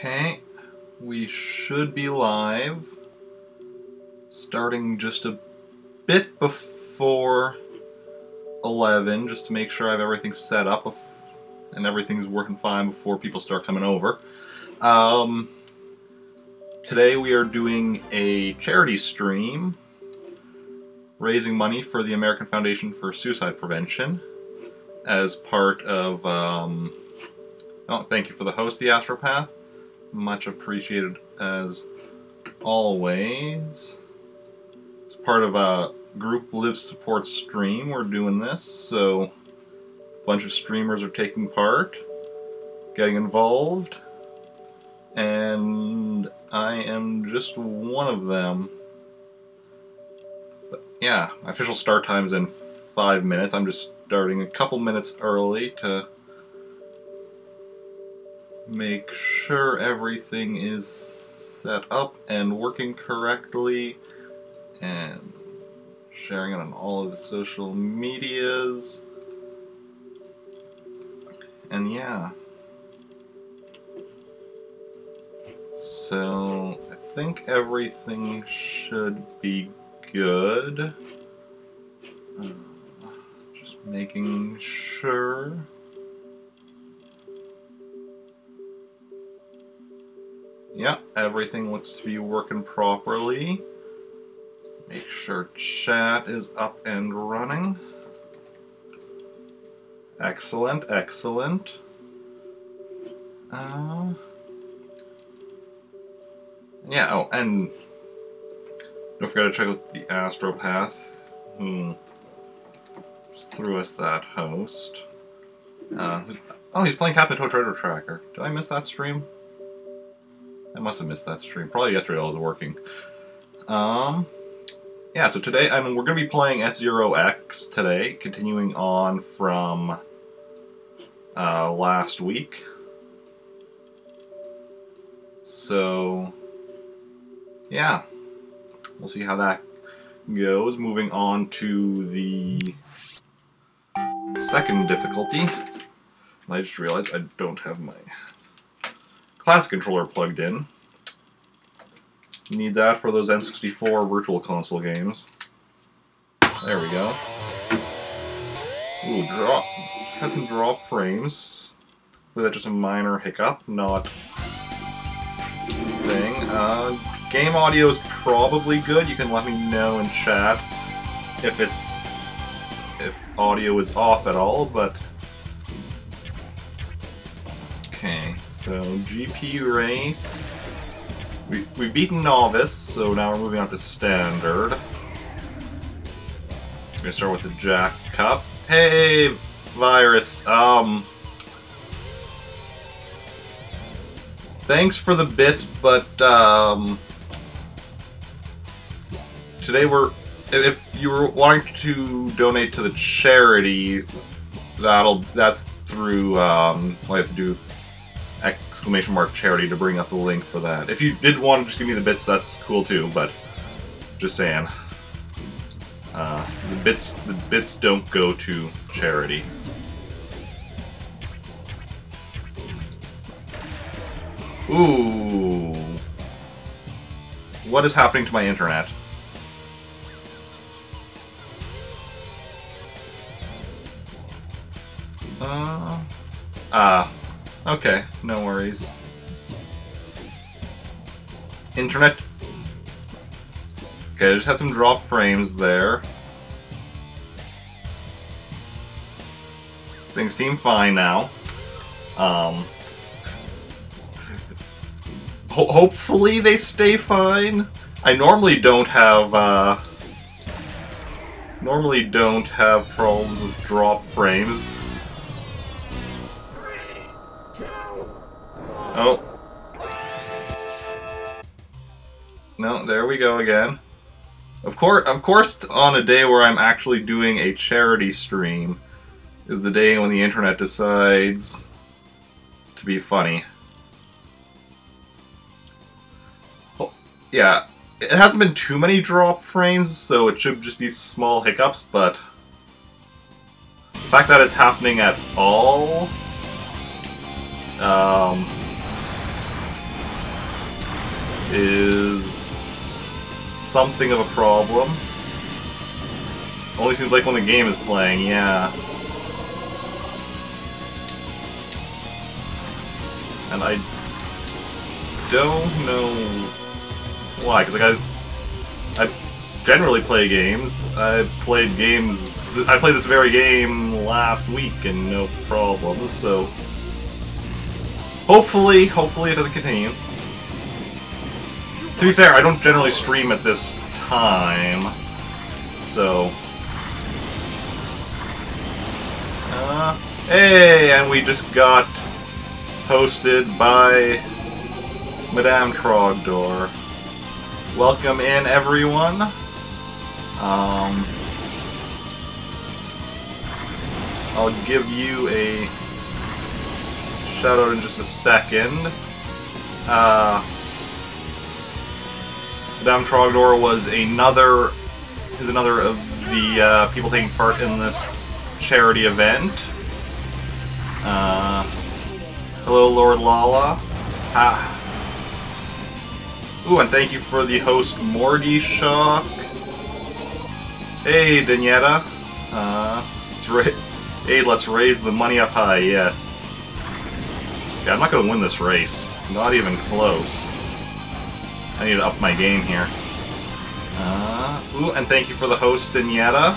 Okay, we should be live, starting just a bit before 11, just to make sure I have everything set up and everything's working fine before people start coming over. Today we are doing a charity stream, raising money for the American Foundation for Suicide Prevention, as part of, oh, thank you for the host, the Astropath. Much appreciated as always. It's part of a group live support stream. We're doing this, so a bunch of streamers are taking part, getting involved, and I am just one of them. But yeah, official start time's in 5 minutes. I'm just starting a couple minutes early to make sure everything is set up and working correctly, and sharing it on all of the social medias. And yeah. So I think everything should be good. Just making sure. Yeah, everything looks to be working properly. Make sure chat is up and running. Excellent, excellent. Yeah, oh, and don't forget to check out the Astropath, who just threw us that host. Oh, he's playing Captain Toad Treasure Tracker. Did I miss that stream? I must have missed that stream. Probably yesterday while I was working. Yeah, so today, we're going to be playing F-Zero X today, continuing on from last week. So, yeah, we'll see how that goes. Moving on to the second difficulty. I just realized I don't have my classic controller plugged in. You need that for those N64 Virtual Console games. There we go. Ooh, drop. Just had some drop frames. Was that just a minor hiccup? Not thing. Game audio is probably good. You can let me know in chat if audio is off at all, but okay. So, GP race. We've beaten Novice, so now we're moving on to Standard. We're gonna start with the Jack Cup. Hey, Virus. Thanks for the bits, but, today if you were wanting to donate to the charity, that's through, all you have to do, !charity to bring up the link for that. If you did want to just give me the bits, that's cool too, but just saying. The bits don't go to charity. Ooh. What is happening to my internet? Okay, no worries. Internet. Okay, I just had some drop frames there. Things seem fine now. Hopefully they stay fine. I normally don't have problems with drop frames. Oh. No, there we go again. Of course, on a day where I'm actually doing a charity stream is the day when the internet decides to be funny. Oh, yeah, it hasn't been too many drop frames, so it should just be small hiccups, but the fact that it's happening at all is something of a problem. Only seems like when the game is playing, yeah. And I don't know why, because like I generally play games. I played this very game last week and no problems, so hopefully it doesn't continue. To be fair, I don't generally stream at this time, so hey, and we just got hosted by Madame Trogdor. Welcome in, everyone. I'll give you a shout out in just a second. Madame Trogdor was another of the people taking part in this charity event. Hello, Lord Lala. Ooh, and thank you for the host, Morgy Shock. Hey, Danietta. Let's raise the money up high, yes. Yeah, I'm not gonna win this race. Not even close. I need to up my game here. Ooh, and thank you for the host, Danietta.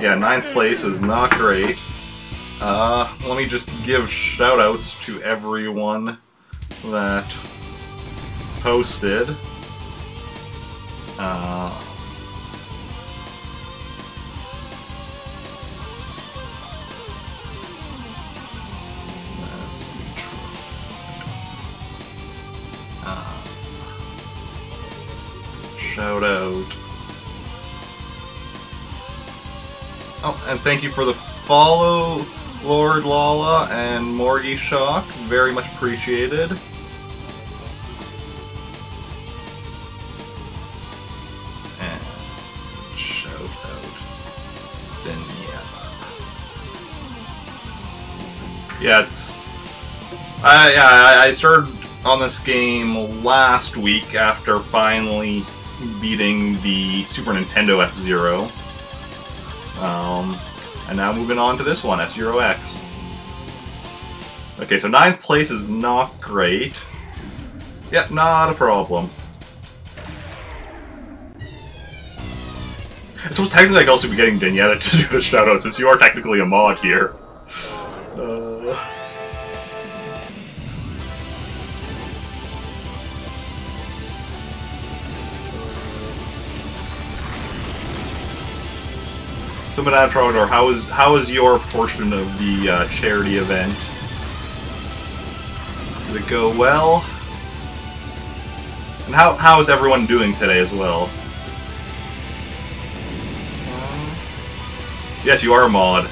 Yeah, 9th place is not great. Let me just give shoutouts to everyone that posted. Let's see. Shout out. Oh, and thank you for the follow, Lord Lala and Morgy Shock. Very much appreciated. And shout out Daniela. Yeah, I started on this game last week after finally beating the Super Nintendo F-Zero. And now moving on to this one, F-Zero X. Okay, so 9th place is not great. Yeah, not a problem. So technically I could also be getting Danietta to do the shoutout since you are technically a mod here. So, Madame Trogdor, how is your portion of the charity event? Did it go well? And how is everyone doing today as well? Yes, you are a mod.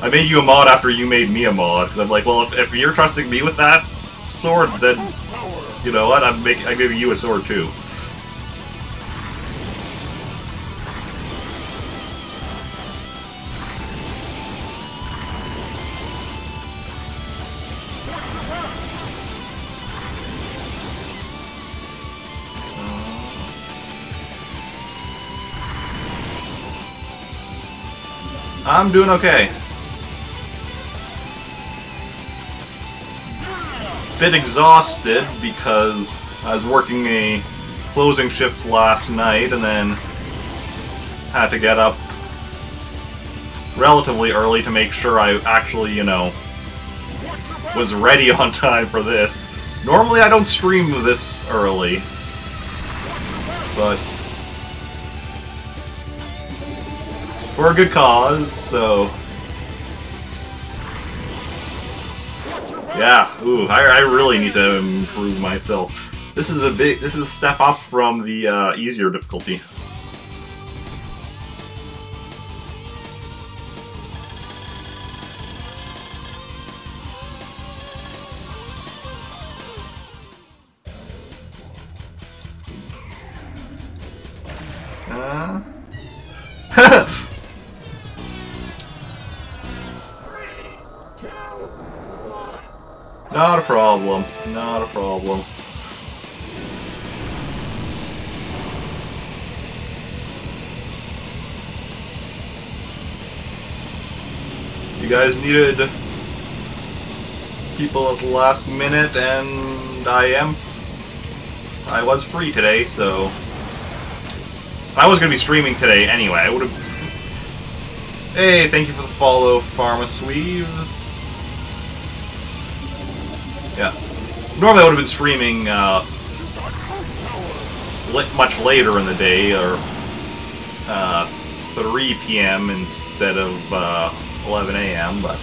I made you a mod after you made me a mod, because I'm like, well, if you're trusting me with that sword, then, you know what, I'm giving you a sword too. I'm doing okay. Bit exhausted because I was working a closing shift last night and then had to get up relatively early to make sure I actually, you know, was ready on time for this. Normally I don't stream this early, but for a good cause, so yeah. Ooh, I really need to improve myself. This is a step up from the easier difficulty. Not a problem. Not a problem. You guys needed people at the last minute, and I was free today, so I was going to be streaming today anyway. I would have. Hey, thank you for the follow, Pharmasweaves. Yeah, normally I would have been streaming much later in the day, or 3 p.m. instead of 11 a.m., but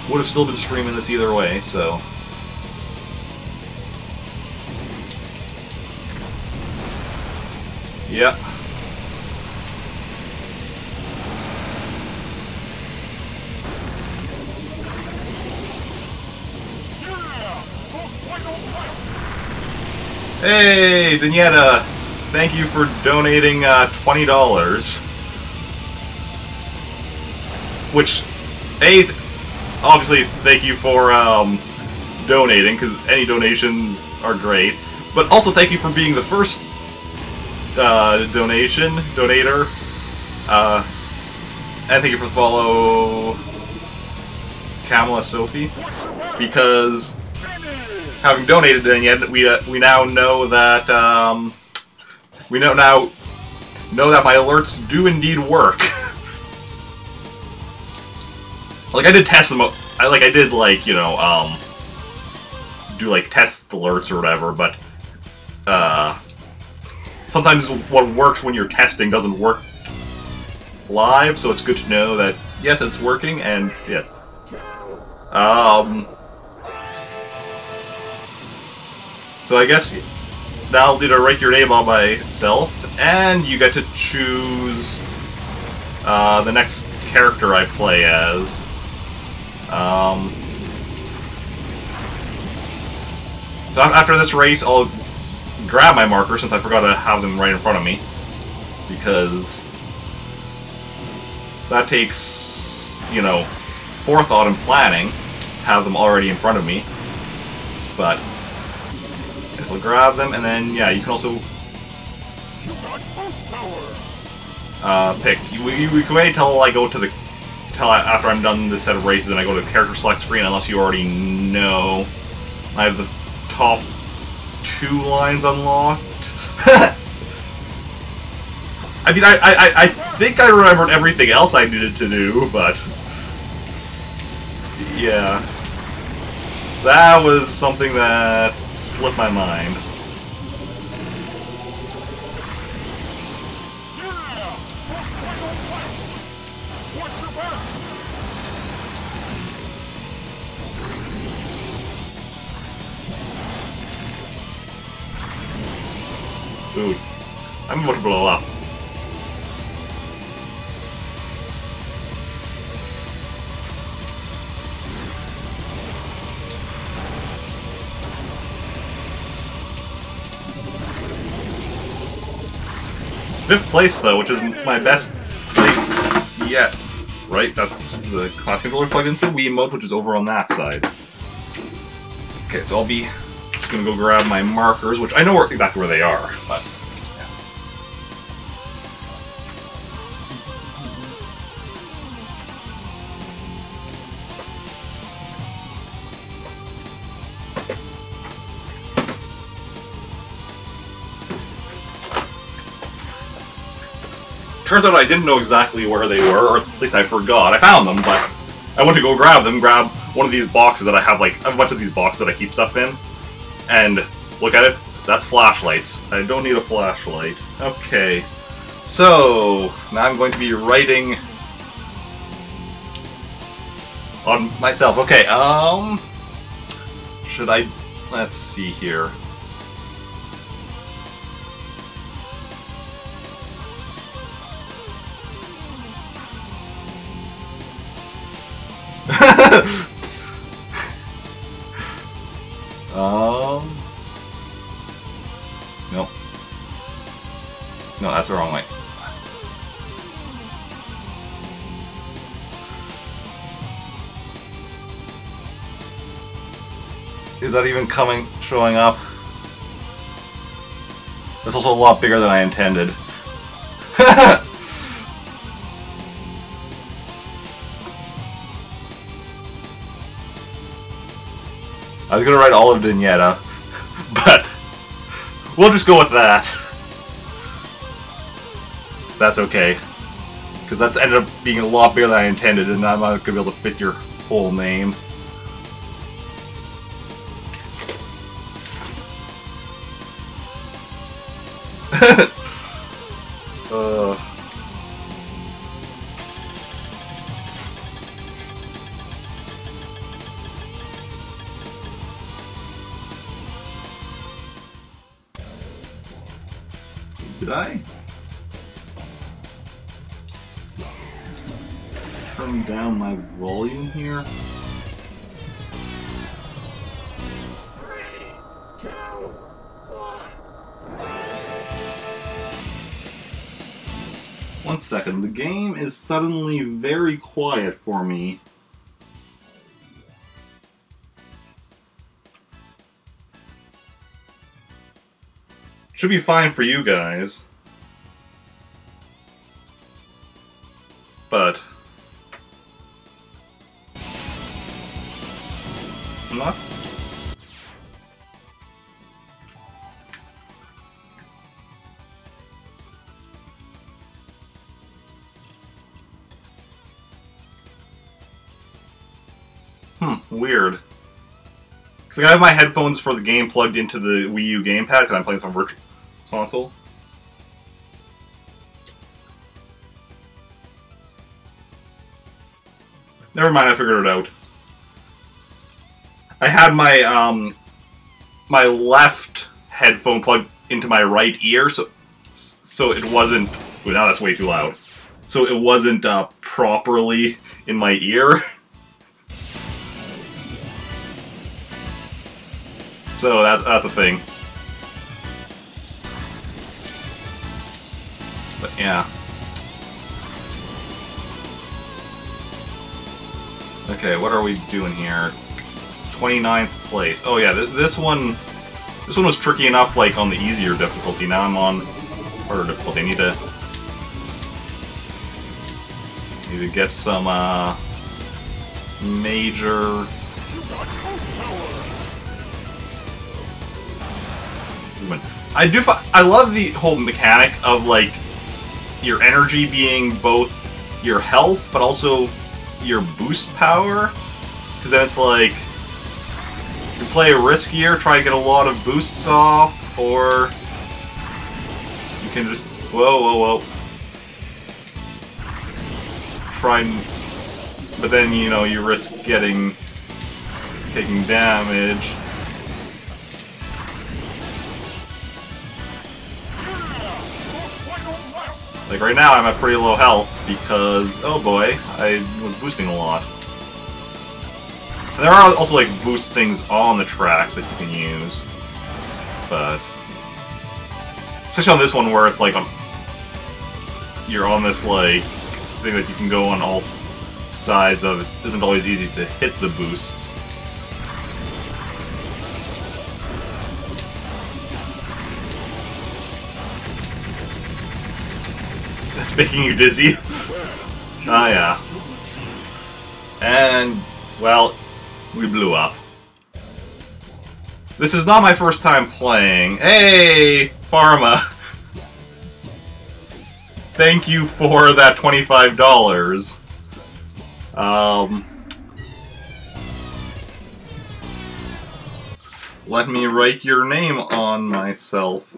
would have still been streaming this either way, so. Yeah. Hey, Danietta, thank you for donating $20. Which, obviously, thank you for donating, because any donations are great. But also, thank you for being the first donator. And thank you for the follow, Kamala Sophie, because having donated Danietta, we now know that we now know that my alerts do indeed work. Like, I did test them. I did, like, you know, do, like, test alerts or whatever, but, sometimes what works when you're testing doesn't work live, so it's good to know that, yes, it's working, and, yes. So I guess that'll do to rate your name all by itself, and you get to choose, the next character I play as. So after this race, I'll grab my marker, since I forgot to have them right in front of me, because that takes, you know, forethought and planning, have them already in front of me. But I guess I'll grab them, and then, yeah, you can also pick. You can wait till I go to the after I'm done this set of races and I go to the character select screen, unless you already know. I have the top 2 lines unlocked. I mean, I think I remembered everything else I needed to do, but yeah, that was something that slipped my mind. Dude, I'm about to blow up. Fifth place, though, which is my best place yet. Right? That's the class controller plugged into Wiimote, which is over on that side. Okay, so I'll be just gonna go grab my markers, which I know exactly where they are, but yeah. Turns out I didn't know exactly where they were, or at least I forgot. I found them, but I went to go grab one of these boxes that I have, like, I have a bunch of these boxes that I keep stuff in, and look at it, that's flashlights. I don't need a flashlight. Okay, so now I'm going to be writing on myself. Okay, should I, let's see here. Nope. No, that's the wrong way. Is that even showing up? That's also a lot bigger than I intended. I was gonna write all of Dineta, but we'll just go with that. That's okay. Because that's ended up being a lot bigger than I intended, and I'm not gonna be able to fit your whole name. Did I turn down my volume here? 3, 2, 1. One second, the game is suddenly very quiet for me. Should be fine for you guys. But I'm not. Weird. Because I have my headphones for the game plugged into the Wii U gamepad because I'm playing some virtual console. Never mind, I figured it out. I had my my left headphone plugged into my right ear, so it wasn't. Ooh, now that's way too loud. So it wasn't properly in my ear. So that's a thing. But yeah. Okay, what are we doing here? 29th place. Oh yeah, this one was tricky enough, like on the easier difficulty. Now I'm on harder difficulty. I need to get some major. I love the whole mechanic of like your energy being both your health but also your boost power, because then it's like you play riskier, try to get a lot of boosts off, or you can just whoa try and, but then you know you risk taking damage. Like right now I'm at pretty low health because, oh boy, I was boosting a lot. And there are also like boost things on the tracks that you can use, but especially on this one where it's like you're on this like thing that you can go on all sides of. It isn't always easy to hit the boosts. That's making you dizzy? Oh yeah. And, well, we blew up. This is not my first time playing. Hey, Pharma! Thank you for that $25. Let me write your name on myself.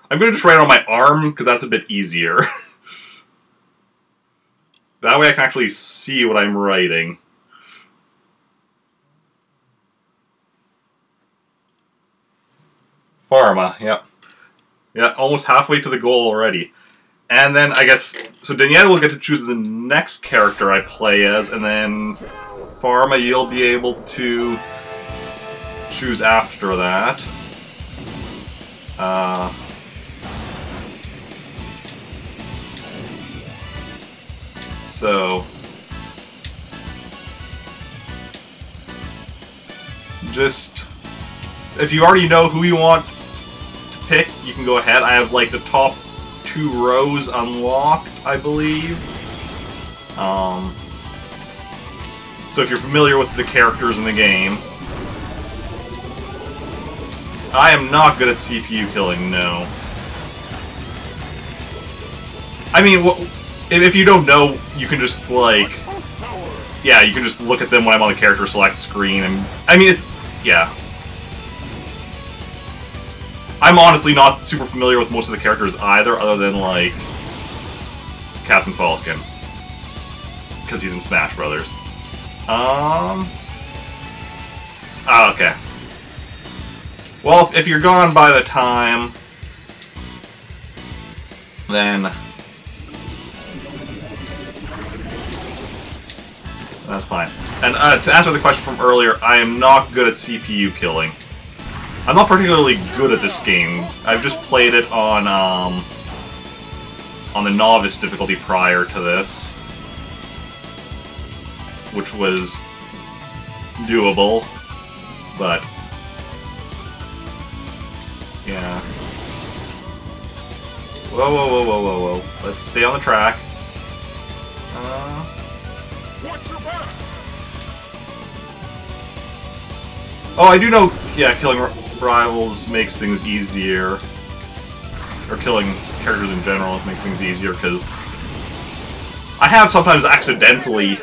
I'm gonna just write it on my arm, because that's a bit easier. That way I can actually see what I'm writing. Pharma, yep. Yeah, almost halfway to the goal already. And then, I guess, so Dineta will get to choose the next character I play as, and then Pharma, you'll be able to choose after that. So just... If you already know who you want to pick, you can go ahead. I have, like, the top 2 rows unlocked, I believe. So if you're familiar with the characters in the game... I am not good at CPU killing, no. I mean, if you don't know, you can just, like... Yeah, you can just look at them when I'm on the character select screen, and... I mean, it's... Yeah. I'm honestly not super familiar with most of the characters either, other than, like... Captain Falcon. Because he's in Smash Brothers. Okay. Well, if you're gone by the time... Then... That's fine. And to answer the question from earlier, I am not good at CPU killing. I'm not particularly good at this game. I've just played it on the novice difficulty prior to this, which was doable, but yeah. Whoa, whoa, whoa, whoa, whoa, whoa! Let's stay on the track. Watch your back. Oh, I do know, yeah, killing rivals makes things easier. Or killing characters in general makes things easier, because I have sometimes accidentally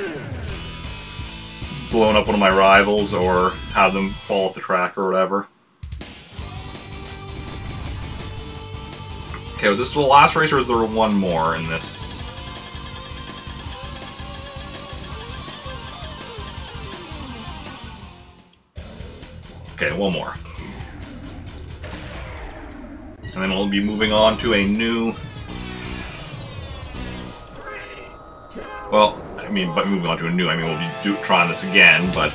blown up one of my rivals, or had them fall off the track, or whatever. Okay, was this the last race, or is there one more in this? Okay, one more. And then we'll be moving on to a new... Well, I mean, by moving on to a new, I mean we'll be trying this again, but...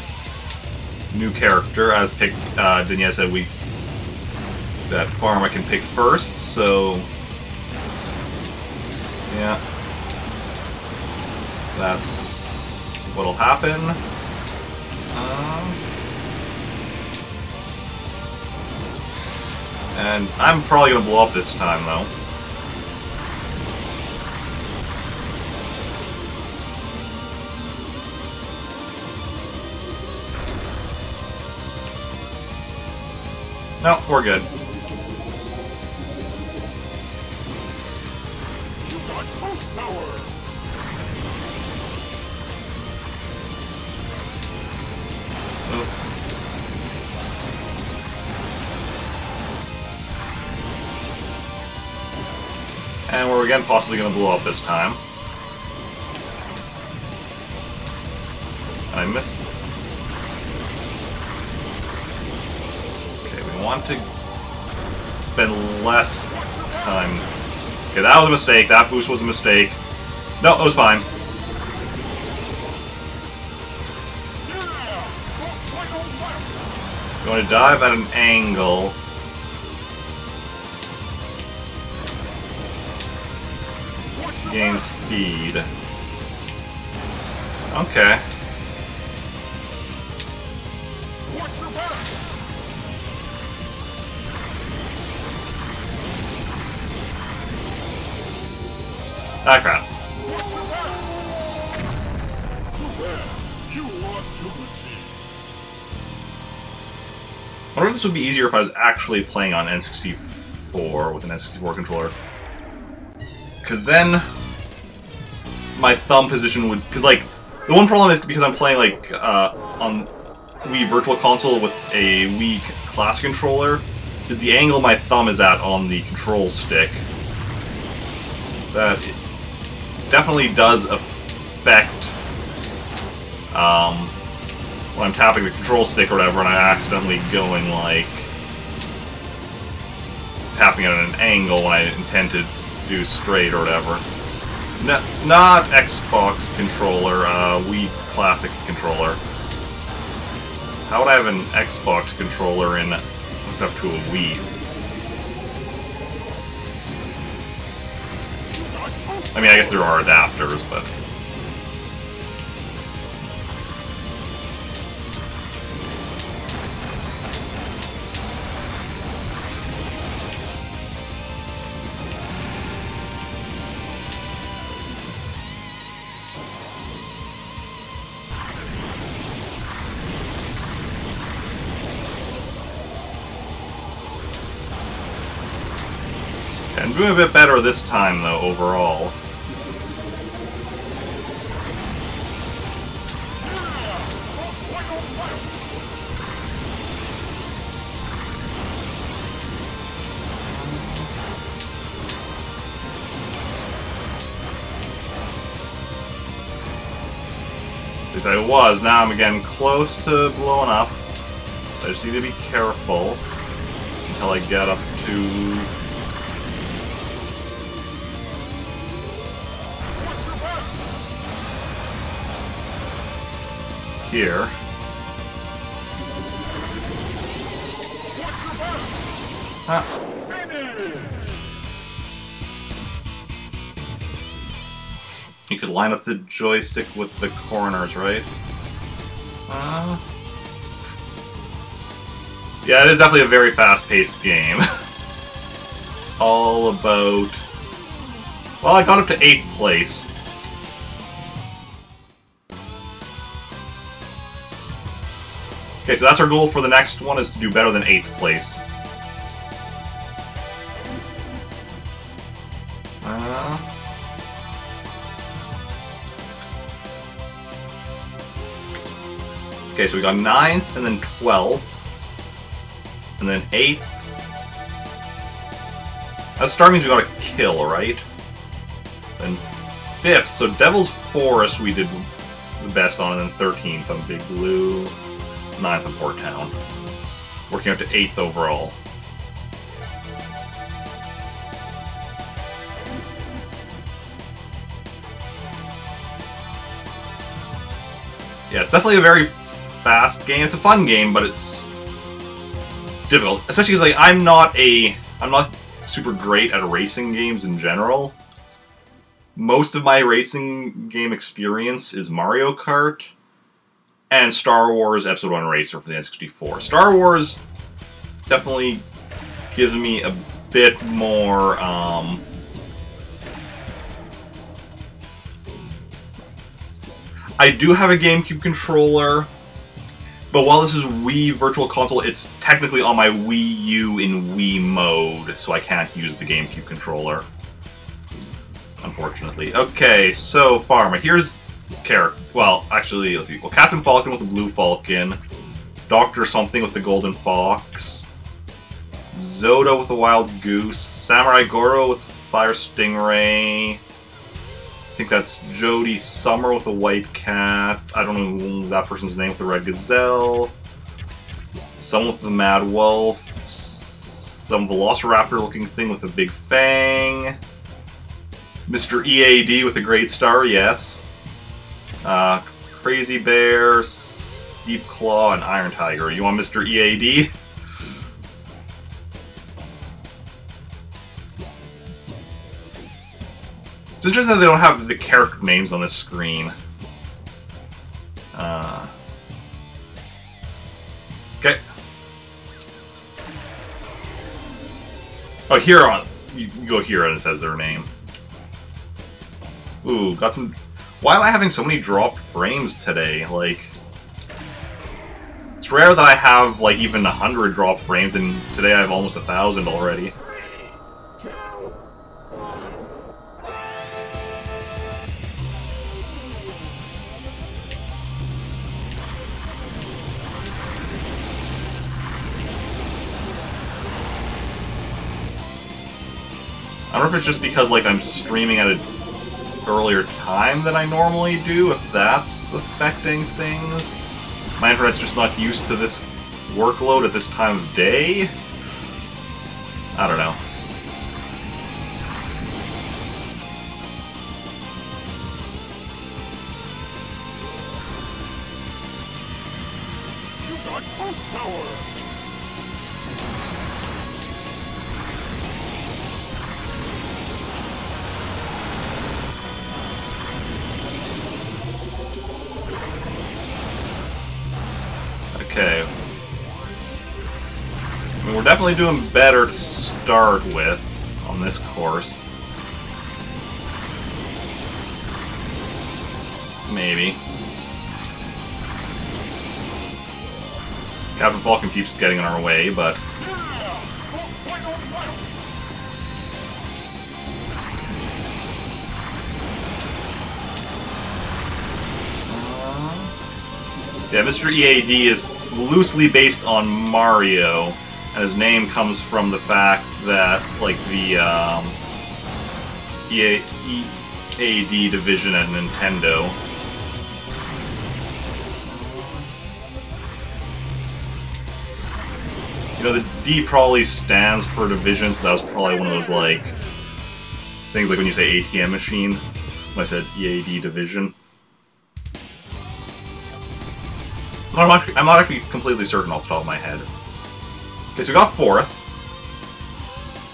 New character, as picked, Danielle said that farm I can pick first, so... Yeah. That's what'll happen. And I'm probably gonna blow up this time, though. No, we're good. You got boost power. And we're again possibly going to blow up this time. I missed. Okay, we want to spend less time. Okay, that was a mistake. That boost was a mistake. No, it was fine. Going to dive at an angle. Gain speed. Okay. Ah, crap. I wonder if this would be easier if I was actually playing on N64 with an N64 controller. Because then my thumb position would... Because, like, the one problem is because I'm playing, like, on Wii Virtual Console with a Wii Classic controller, is the angle my thumb is at on the control stick. That definitely does affect when I'm tapping the control stick or whatever and I accidentally going, like, tapping at an angle when I intend to do straight or whatever. No, not Xbox controller, Wii Classic controller. How would I have an Xbox controller in hooked up to a Wii? I mean, I guess there are adapters, but... doing a bit better this time, though, overall. At least I was. Now I'm getting close to blowing up. I just need to be careful until I get up to... here. Huh. You could line up the joystick with the corners, right? Yeah, it is definitely a very fast-paced game. It's all about... Well, I got up to 8th place. Okay, so that's our goal for the next one, is to do better than 8th place. Okay, so we got 9th, and then 12th, and then 8th. That star means we got a kill, right? Then 5th, so Devil's Forest we did the best on, and then 13th on Big Blue, 9th on Port Town. Working up to 8th overall. Yeah, it's definitely a very fast game. It's a fun game, but it's difficult, especially because like I'm not super great at racing games in general. Most of my racing game experience is Mario Kart and Star Wars Episode 1 Racer for the N64. Star Wars definitely gives me a bit more I do have a GameCube controller, but while this is Wii Virtual Console, it's technically on my Wii U in Wii mode, so I can't use the GameCube controller, unfortunately. Okay, so far, my here's character. Well, actually, let's see. Well, Captain Falcon with the Blue Falcon, Dr. Something with the Golden Fox, Zoda with the Wild Goose, Samurai Goro with the Fire Stingray. I think that's Jody Summer with a white cat. I don't know that person's name with the red gazelle. Someone with the mad wolf. Some velociraptor looking thing with a big fang. Mr. EAD with a great star, yes. Crazy Bear, Deep Claw, and Iron Tiger. You want Mr. EAD? It's interesting that they don't have the character names on this screen. Okay. Oh, Huron. You go Huron and it says their name. Ooh, got some... Why am I having so many dropped frames today? Like... It's rare that I have, like, even 100 dropped frames, and today I have almost 1,000 already. I don't know if it's just because, like, I'm streaming at an earlier time than I normally do, if that's affecting things. My internet's just not used to this workload at this time of day. I don't know. You got boost power! Okay. I mean, we're definitely doing better to start with on this course. Maybe. Captain Falcon keeps getting in our way, but... Yeah, Mr. EAD is loosely based on Mario, and his name comes from the fact that, like, the EAD division at Nintendo. You know, the D probably stands for division, so that was probably one of those, like, things like when you say ATM machine, when I said EAD division. I'm not actually completely certain off the top of my head. Okay, so we got 4th.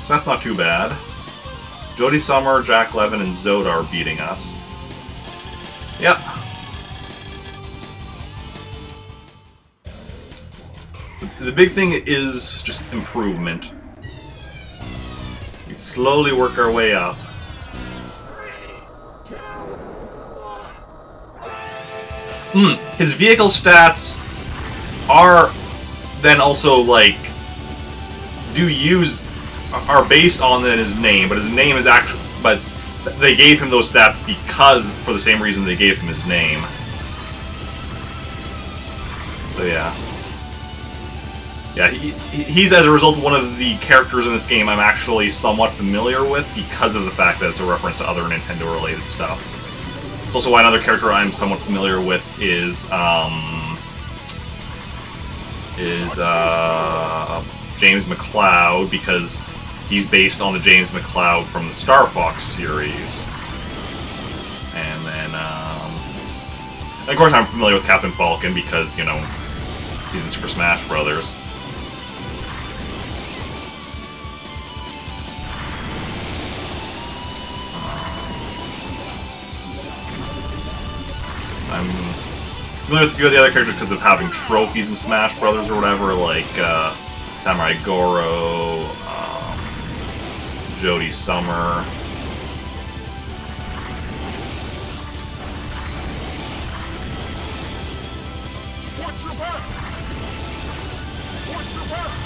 So that's not too bad. Jody Summer, Jack Levin, and Zoda are beating us. Yep. The big thing is just improvement. We slowly work our way up. His vehicle stats are then also, like, are based on his name, but his name is actually, but they gave him those stats because, for the same reason they gave him his name. So yeah. Yeah, he's, as a result, one of the characters in this game I'm actually somewhat familiar with because of the fact that it's a reference to other Nintendo-related stuff. It's also why another character I'm somewhat familiar with is James McCloud, because he's based on the James McCloud from the Star Fox series. And then, of course I'm familiar with Captain Falcon because, you know, he's in Super Smash Brothers. I'm familiar with a few of the other characters because of having trophies in Smash Brothers or whatever, like Samurai Goro, Jody Summer. Watch your back! Watch your back!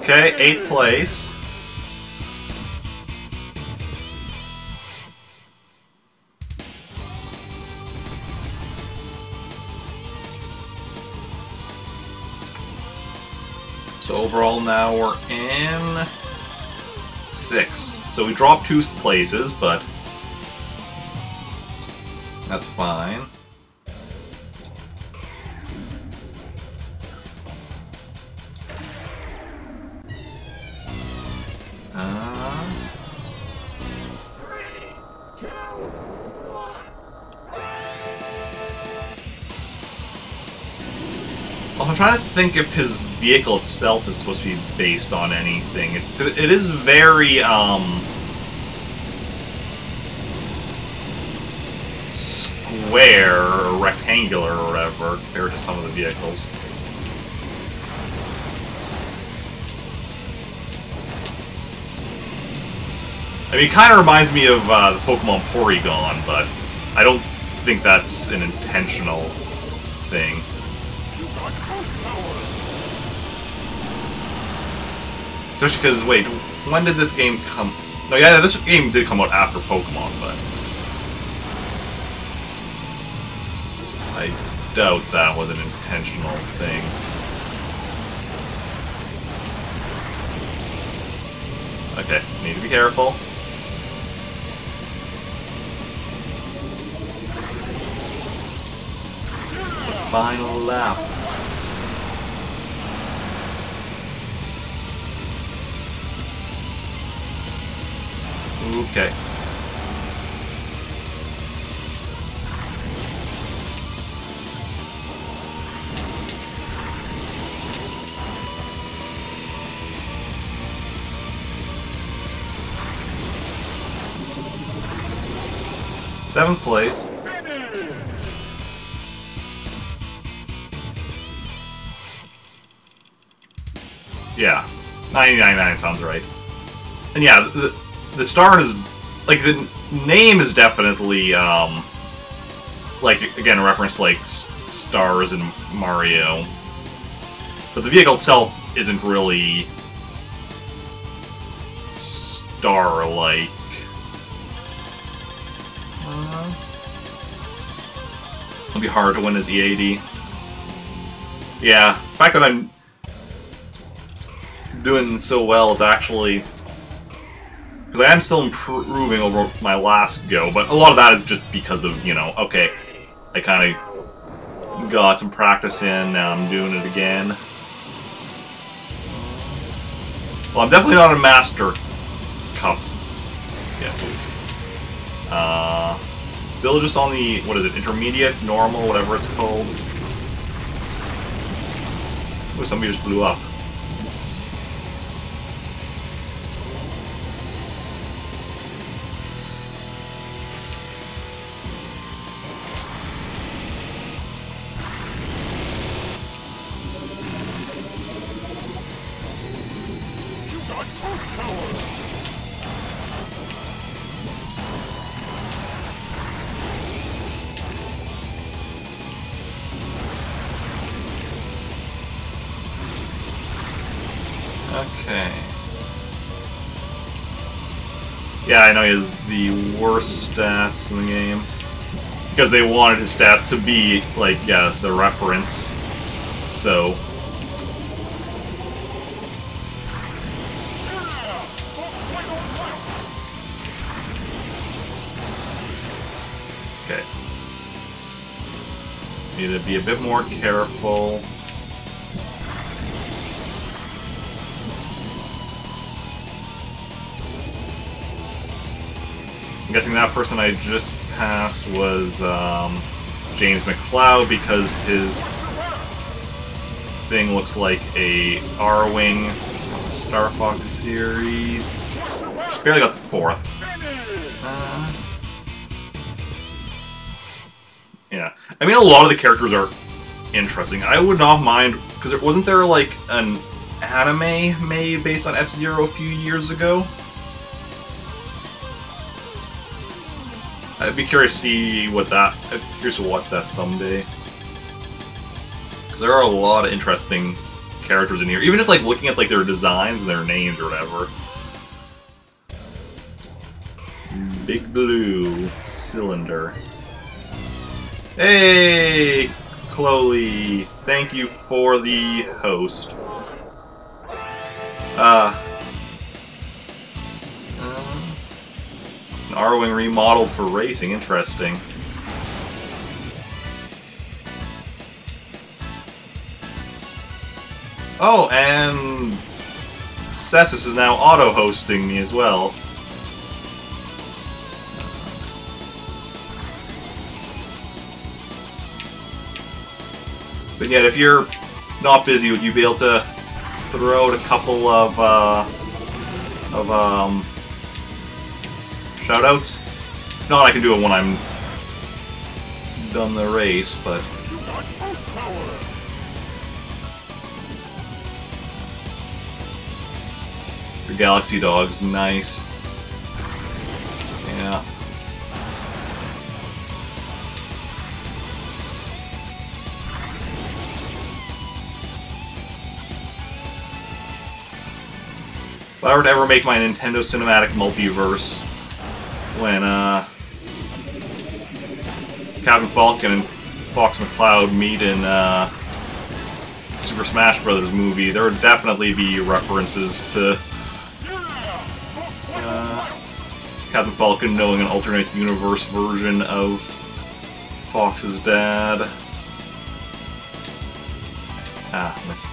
Okay, 8th place. So overall now we're in 6th. So we dropped 2 places, but that's fine. I'm trying to think if his vehicle itself is supposed to be based on anything. It is very, square or rectangular or whatever compared to some of the vehicles. I mean, it kind of reminds me of the Pokemon Porygon, but I don't think that's an intentional thing. Especially because, wait, when did this game come... No, yeah, this game did come out after Pokemon, but... I doubt that was an intentional thing. Okay, need to be careful. Final lap. Okay. Seventh place. Yeah, 99.9 sounds right. And yeah, the star is, like, the name is definitely, like, again, a reference to, like, stars in Mario. But the vehicle itself isn't really star-like. It'll be hard to win as EAD. Yeah, the fact that I'm doing so well is actually... Because I am still improving over my last go, but a lot of that is just because of, you know, okay, I kind of got some practice in, now I'm doing it again. Well, I'm definitely not a Master Cups yet. Still just on the, what is it, intermediate, normal, whatever it's called. Ooh, somebody just blew up. Okay. Yeah, I know he has the worst stats in the game. Because they wanted his stats to be, like, yeah, the reference. So... Okay. Need to be a bit more careful. I'm guessing that person I just passed was James McLeod because his thing looks like a R-Wing Star Fox series. Just barely got the 4th. Yeah. I mean, a lot of the characters are interesting. I would not mind, because wasn't there like an anime made based on F-Zero a few years ago? I'd be curious to see what that... I'd be curious to watch that someday. Because there are a lot of interesting characters in here. Even just like looking at like their designs and their names or whatever. Big Blue Cylinder. Hey! Chloe! Thank you for the host. An R-Wing remodeled for racing, interesting. Oh, and Cessus is now auto-hosting me as well. But yet, if you're not busy, would you be able to throw out a couple of shoutouts? If not, I can do it when I'm done the race, but... The Galaxy Dog's nice. Yeah. If I were to ever make my Nintendo Cinematic Multiverse, when Captain Falcon and Fox McCloud meet in Super Smash Bros. Movie, there would definitely be references to Captain Falcon knowing an alternate universe version of Fox's dad.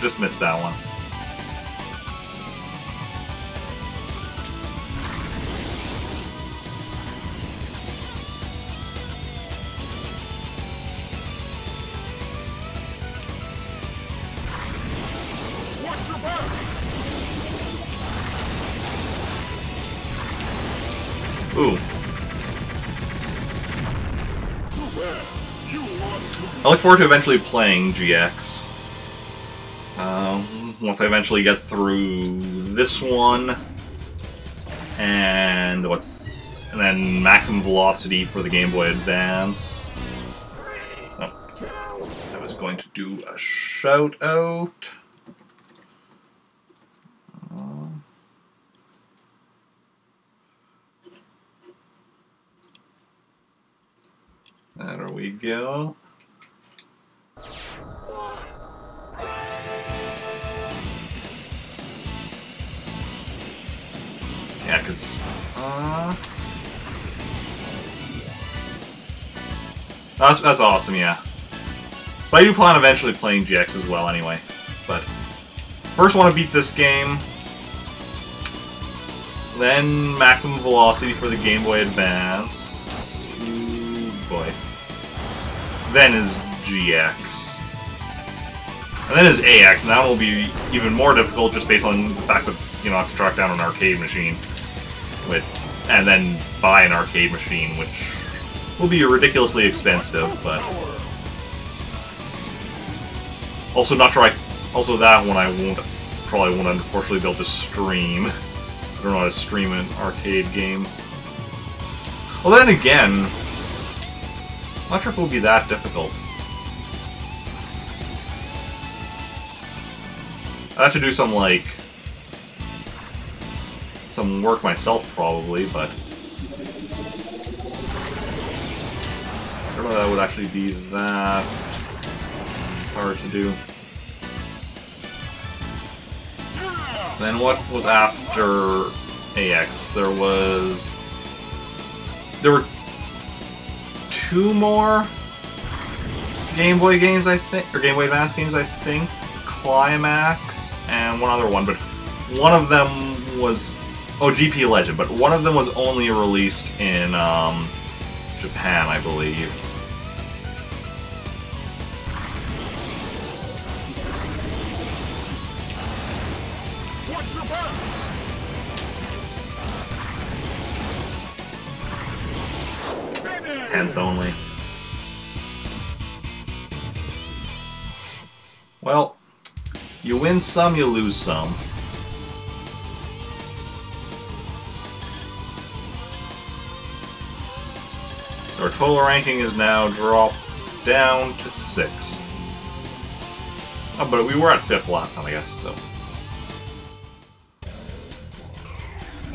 Just missed that one. Ooh. I look forward to eventually playing GX. Once I eventually get through this one, and then Maximum Velocity for the Game Boy Advance. Oh, I was going to do a shout out. go. Yeah, because... That's awesome, yeah. But I do plan on eventually playing GX as well anyway. But first want to beat this game. Then Maximum Velocity for the Game Boy Advance. Ooh, boy. Then is GX. And then is AX, and that will be even more difficult just based on the fact that, you know, I have to track down an arcade machine. And then buy an arcade machine, which will be ridiculously expensive, but... Also not sure also that one I probably won't unfortunately be able to stream. I don't know how to stream an arcade game. Well then again, I'm not sure if it would be that difficult. I have to do some, like, some work myself probably, but I don't know if that would actually be that hard to do. Then what was after AX? There were 2 more Game Boy games, I think, or Game Boy Advance games, I think. Climax and one other one, but one of them was GP Legend, but one of them was only released in Japan, I believe. Watch your back! 10th only. Well, you win some, you lose some. So our total ranking is now dropped down to 6th. Oh, but we were at 5th last time, I guess, so.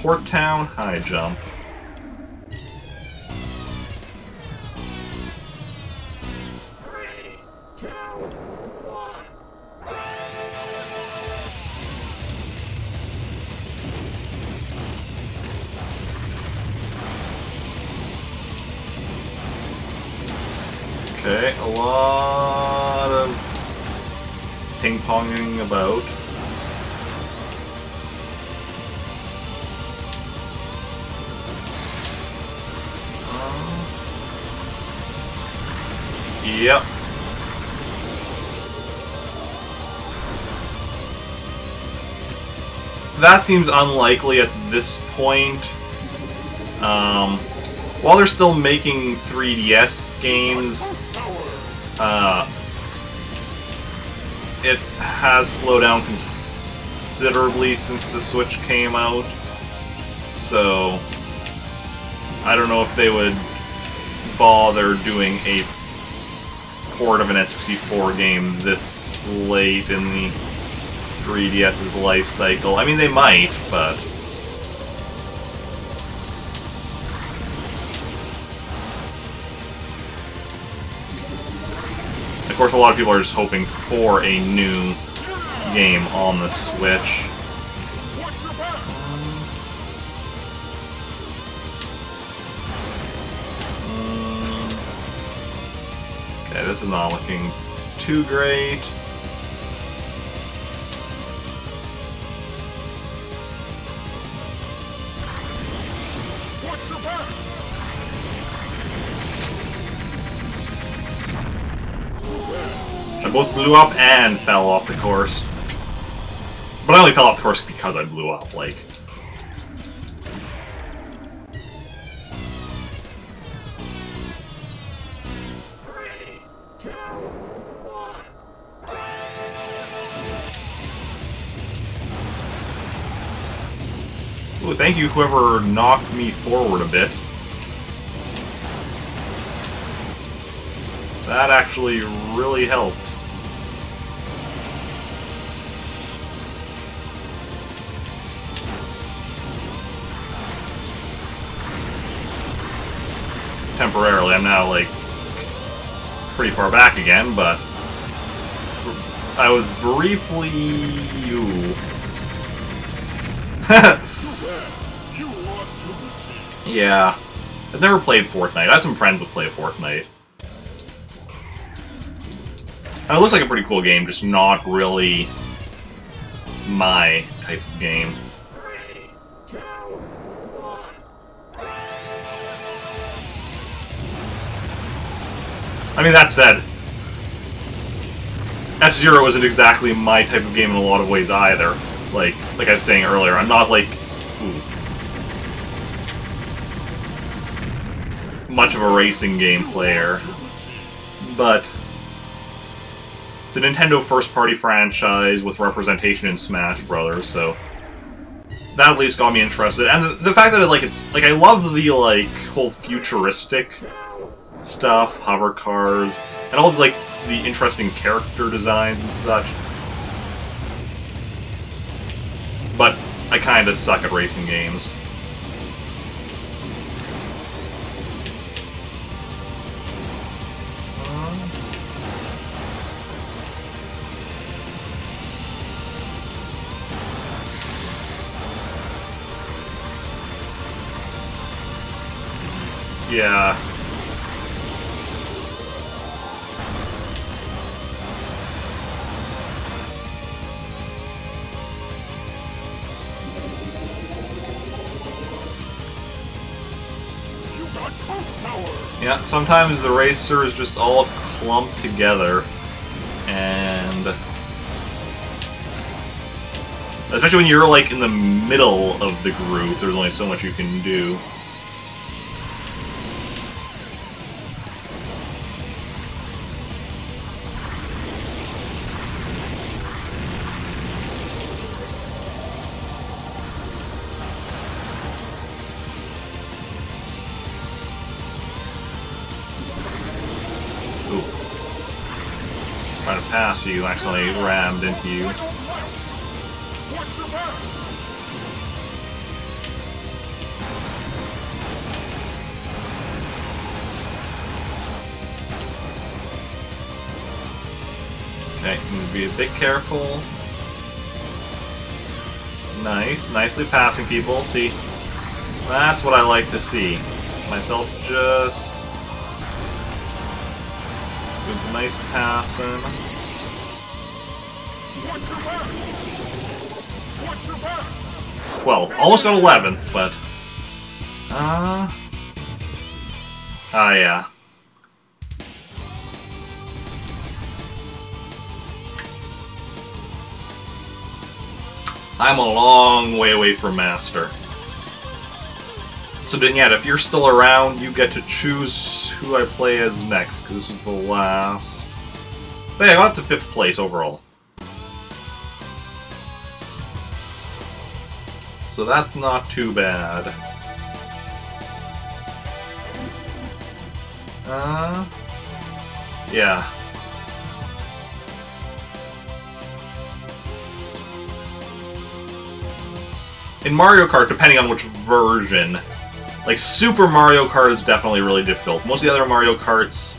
Port Town, high jump. Okay, a lot of ping-ponging about. Yep. That seems unlikely at this point. While they're still making 3DS games, it has slowed down considerably since the Switch came out. So, I don't know if they would bother doing a port of an N64 game this late in the 3DS's life cycle. I mean, they might, but... Of course, a lot of people are just hoping for a new game on the Switch. Okay, this is not looking too great. I both blew up and fell off the course. But I only fell off the course because I blew up, like... Ooh, thank you whoever knocked me forward a bit. That actually really helped. Temporarily, I'm now like pretty far back again, but I was briefly... Ooh. You lost to the sea. Yeah. I've never played Fortnite. I have some friends that play Fortnite. And it looks like a pretty cool game, just not really my type of game. 3, 2, 1. I mean, that said, F-Zero isn't exactly my type of game in a lot of ways either. Like I was saying earlier, I'm not like much of a racing game player, but it's a Nintendo first-party franchise with representation in Smash Brothers, so that at least got me interested. And the fact that it's I love the whole futuristic stuff, hover cars, and all the interesting character designs and such. But I kinda suck at racing games. Yeah. You got coast power. Yeah, sometimes the racers just all clump together, and especially when you're in the middle of the group, there's only so much you can do. Trying to pass you, accidentally rammed into you. Watch your back. Okay, I'm gonna be a bit careful. Nice, nicely passing people. See, that's what I like to see. Myself just doing some nice passing. Watch your back. Watch your back. 12. Almost got 11th, but... yeah. I'm a long way away from Master. So then, yeah, if you're still around, you get to choose who I play as next, because this is the last... But yeah, I got up to 5th place overall. So that's not too bad. Yeah. In Mario Kart, depending on which version, Super Mario Kart is definitely really difficult. Most of the other Mario Karts,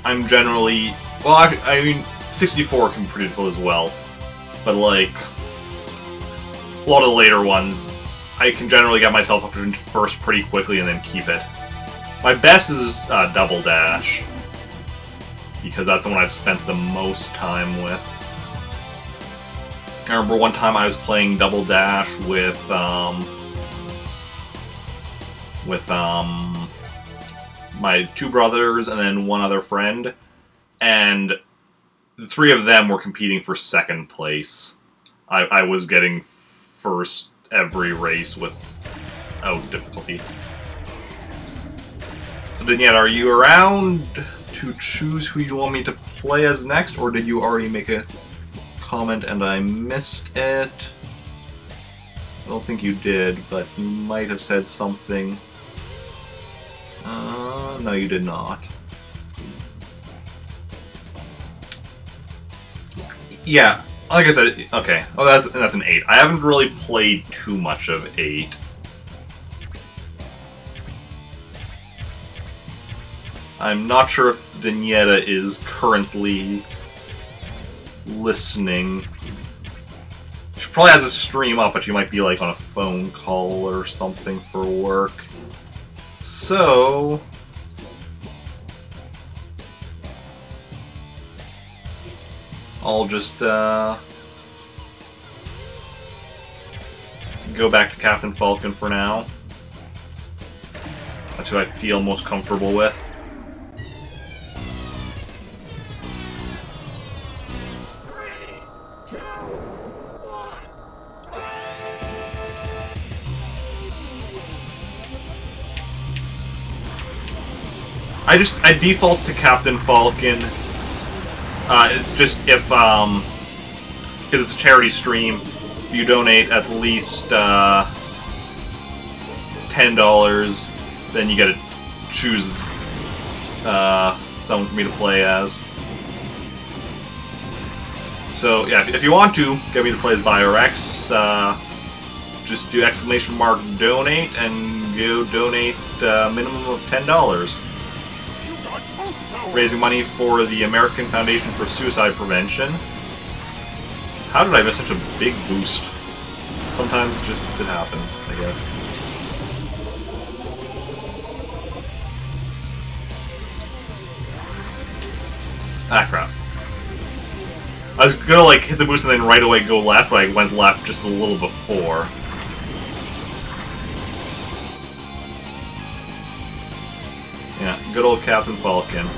I'm generally... Well, I mean, 64 can be pretty difficult as well. But, a lot of the later ones, I can generally get myself up to first pretty quickly and then keep it. My best is Double Dash, because that's the one I've spent the most time with. I remember one time I was playing Double Dash with my 2 brothers and then one other friend, and the 3 of them were competing for 2nd place. I was getting first every race without difficulty. So then, yeah, are you around to choose who you want me to play as next, or did you already make a comment and I missed it? I don't think you did, but you might have said something. No, you did not. Yeah, like I said, okay. Oh, that's an 8. I haven't really played too much of 8. I'm not sure if Daniela is currently listening. She probably has a stream up, but she might be like on a phone call or something for work. So I'll just go back to Captain Falcon for now. That's who I feel most comfortable with. I default to Captain Falcon. It's just if, because it's a charity stream, if you donate at least $10, then you get to choose someone for me to play as. So yeah, if you want to get me to play as BioRex, just do !donate and go donate a minimum of $10. Raising money for the American Foundation for Suicide Prevention. How did I miss such a big boost? Sometimes just it happens, I guess. Ah, crap. I was gonna like hit the boost and then right away go left, but I went left just a little before. Yeah, good old Captain Falcon.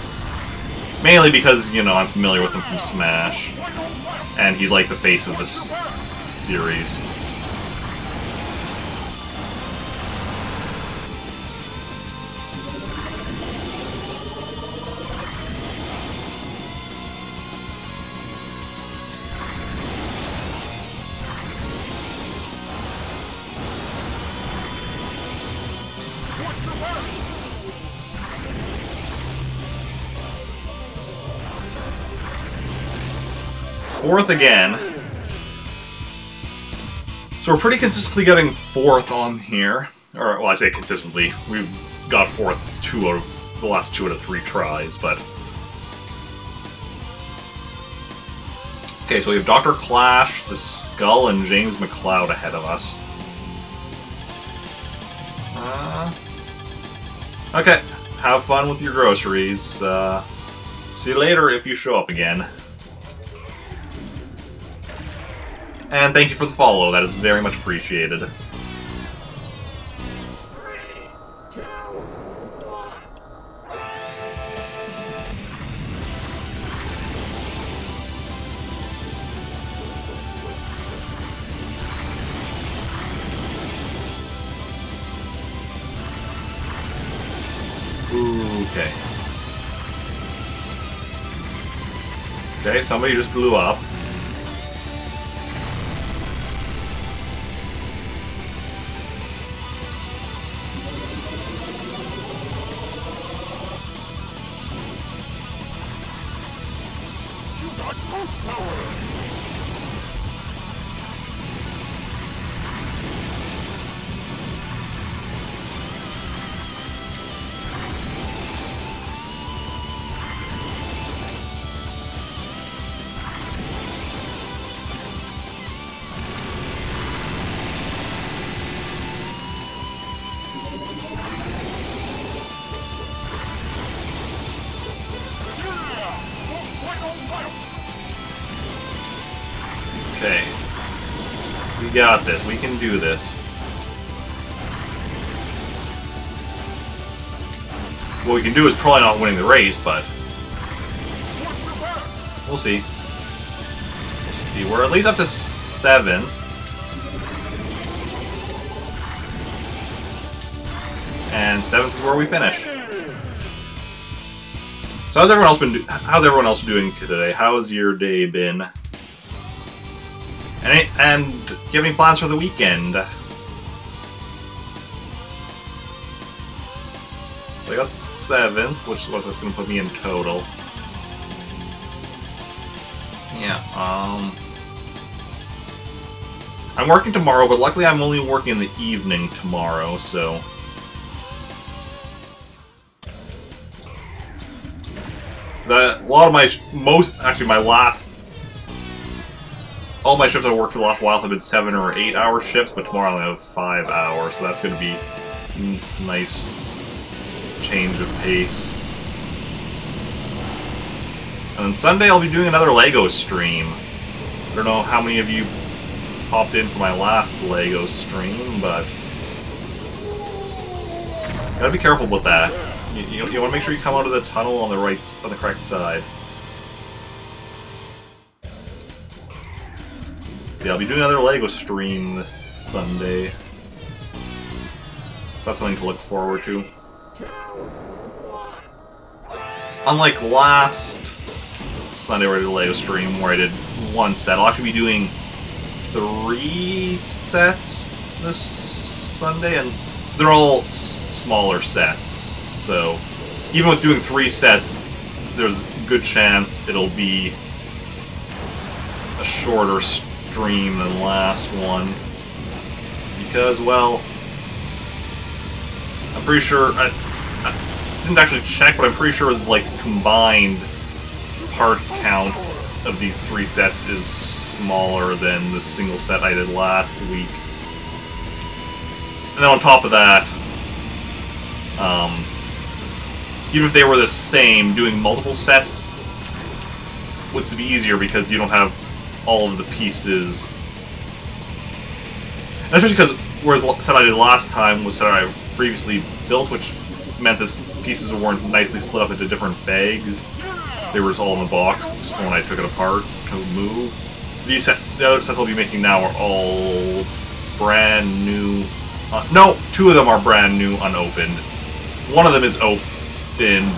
Mainly because, you know, I'm familiar with him from Smash. And he's like the face of this series. Fourth again. So we're pretty consistently getting fourth on here. Or, well, I say consistently. We've got fourth the last 2 out of 3 tries, but... Okay, so we have Dr. Clash, the Skull, and James McCloud ahead of us. Okay, have fun with your groceries. See you later if you show up again. And thank you for the follow, that is very much appreciated. Okay. Okay, somebody just blew up. Okay. We got this. We can do this. What we can do is probably not winning the race, but... we'll see. We'll see. We're at least up to 7. And 7th is where we finish. So how's everyone else doing today? How's your day been? And do you have any plans for the weekend? So I got 7th, which is what that's going to put me in total. Yeah, I'm working tomorrow, but luckily I'm only working in the evening tomorrow, so... A lot of my all my shifts I've worked for the last while have been 7 or 8 hour shifts, but tomorrow I only have 5 hours, so that's going to be nice change of pace. And then Sunday I'll be doing another LEGO stream. I don't know how many of you popped in for my last LEGO stream, but gotta be careful with that. You want to make sure you come out of the tunnel on the correct side. Yeah, I'll be doing another LEGO stream this Sunday. So that's something to look forward to. Unlike last Sunday where I did a LEGO stream where I did 1 set, I'll actually be doing 3 sets this Sunday, and they're all smaller sets. So even with doing 3 sets, there's a good chance it'll be a shorter stream than the last one. Because, well, I'm pretty sure, I didn't actually check, but I'm pretty sure like combined part count of these 3 sets is smaller than the single set I did last week. And then on top of that, even if they were the same, doing multiple sets would be easier because you don't have all of the pieces. And especially because, whereas the set I did last time was set I previously built, which meant the pieces weren't nicely split up into different bags. They were just all in the box when I took it apart to move. The other sets I'll be making now are all brand new. No, 2 of them are brand new, unopened. One of them is open,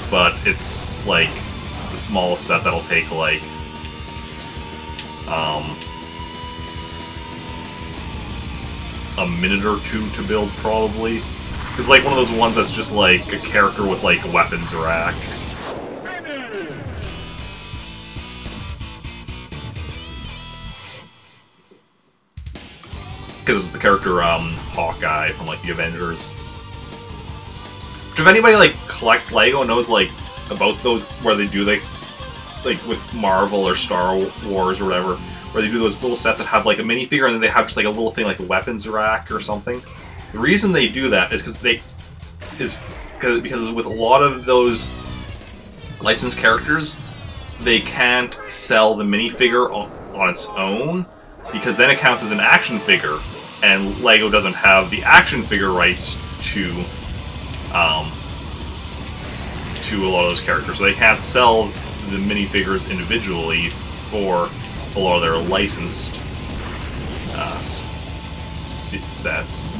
but it's like the smallest set that'll take like a minute or 2 to build, probably. It's like one of those ones that's just like a character with like a weapons rack. Because the character Hawkeye from like the Avengers. Which if anybody like collects LEGO knows like about those where they do like with Marvel or Star Wars or whatever, where they do those little sets that have like a minifigure and then they have just like a little thing like a weapons rack or something. The reason they do that is because with a lot of those licensed characters, they can't sell the minifigure on its own, because then it counts as an action figure, and LEGO doesn't have the action figure rights to a lot of those characters, so they can't sell the minifigures individually for a lot of their licensed sets.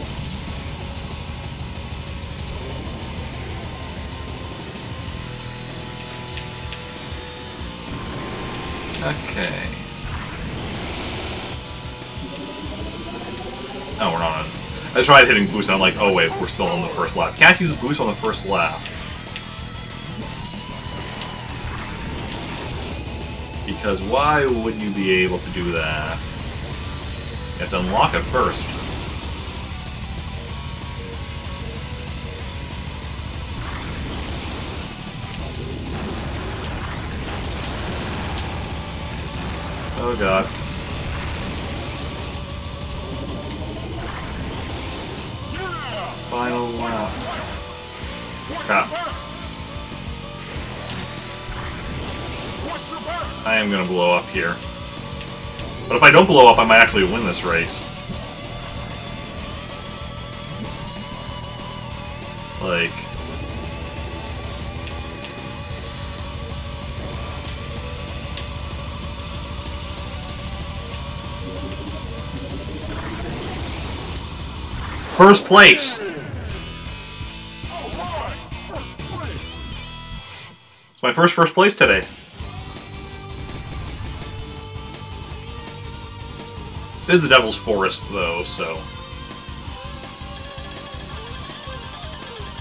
Okay. Oh, we're not on. I tried hitting boost and I'm like, oh wait, we're still on the first lap. Can't use boost on the first lap. Because why would you be able to do that? You have to unlock it first. Oh god. Final lap. Crap. I am gonna blow up here. But if I don't blow up, I might actually win this race. Like... First place! It's my first place today. It is the Devil's Forest, though, so...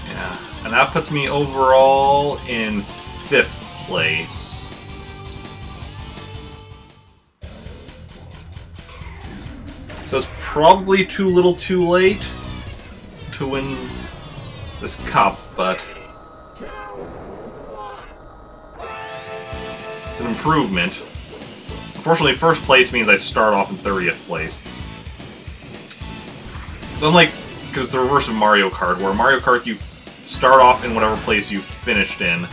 Yeah. And that puts me overall in 5th place. So it's probably too little too late to win this cup, but... improvement. Unfortunately, first place means I start off in 30th place. So unlike, because it's the reverse of Mario Kart, where Mario Kart you start off in whatever place you finished in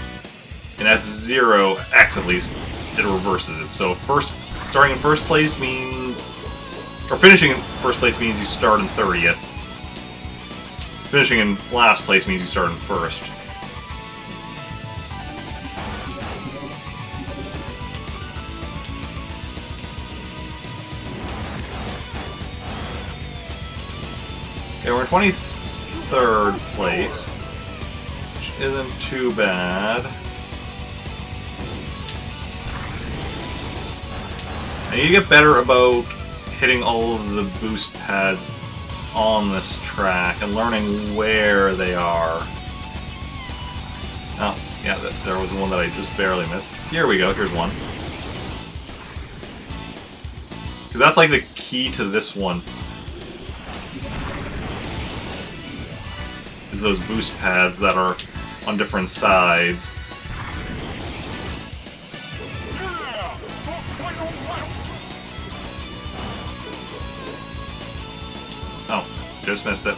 F-Zero, X at least, it reverses it. So starting in first place means, or finishing in first place means you start in 30th. Finishing in last place means you start in first. Okay, we're in 23rd place, which isn't too bad. I need to get better about hitting all of the boost pads on this track and learning where they are. Oh, yeah, there was one that I just barely missed. Here we go, here's one. Because that's like the key to this one. Is those boost pads that are on different sides. Oh, just missed it.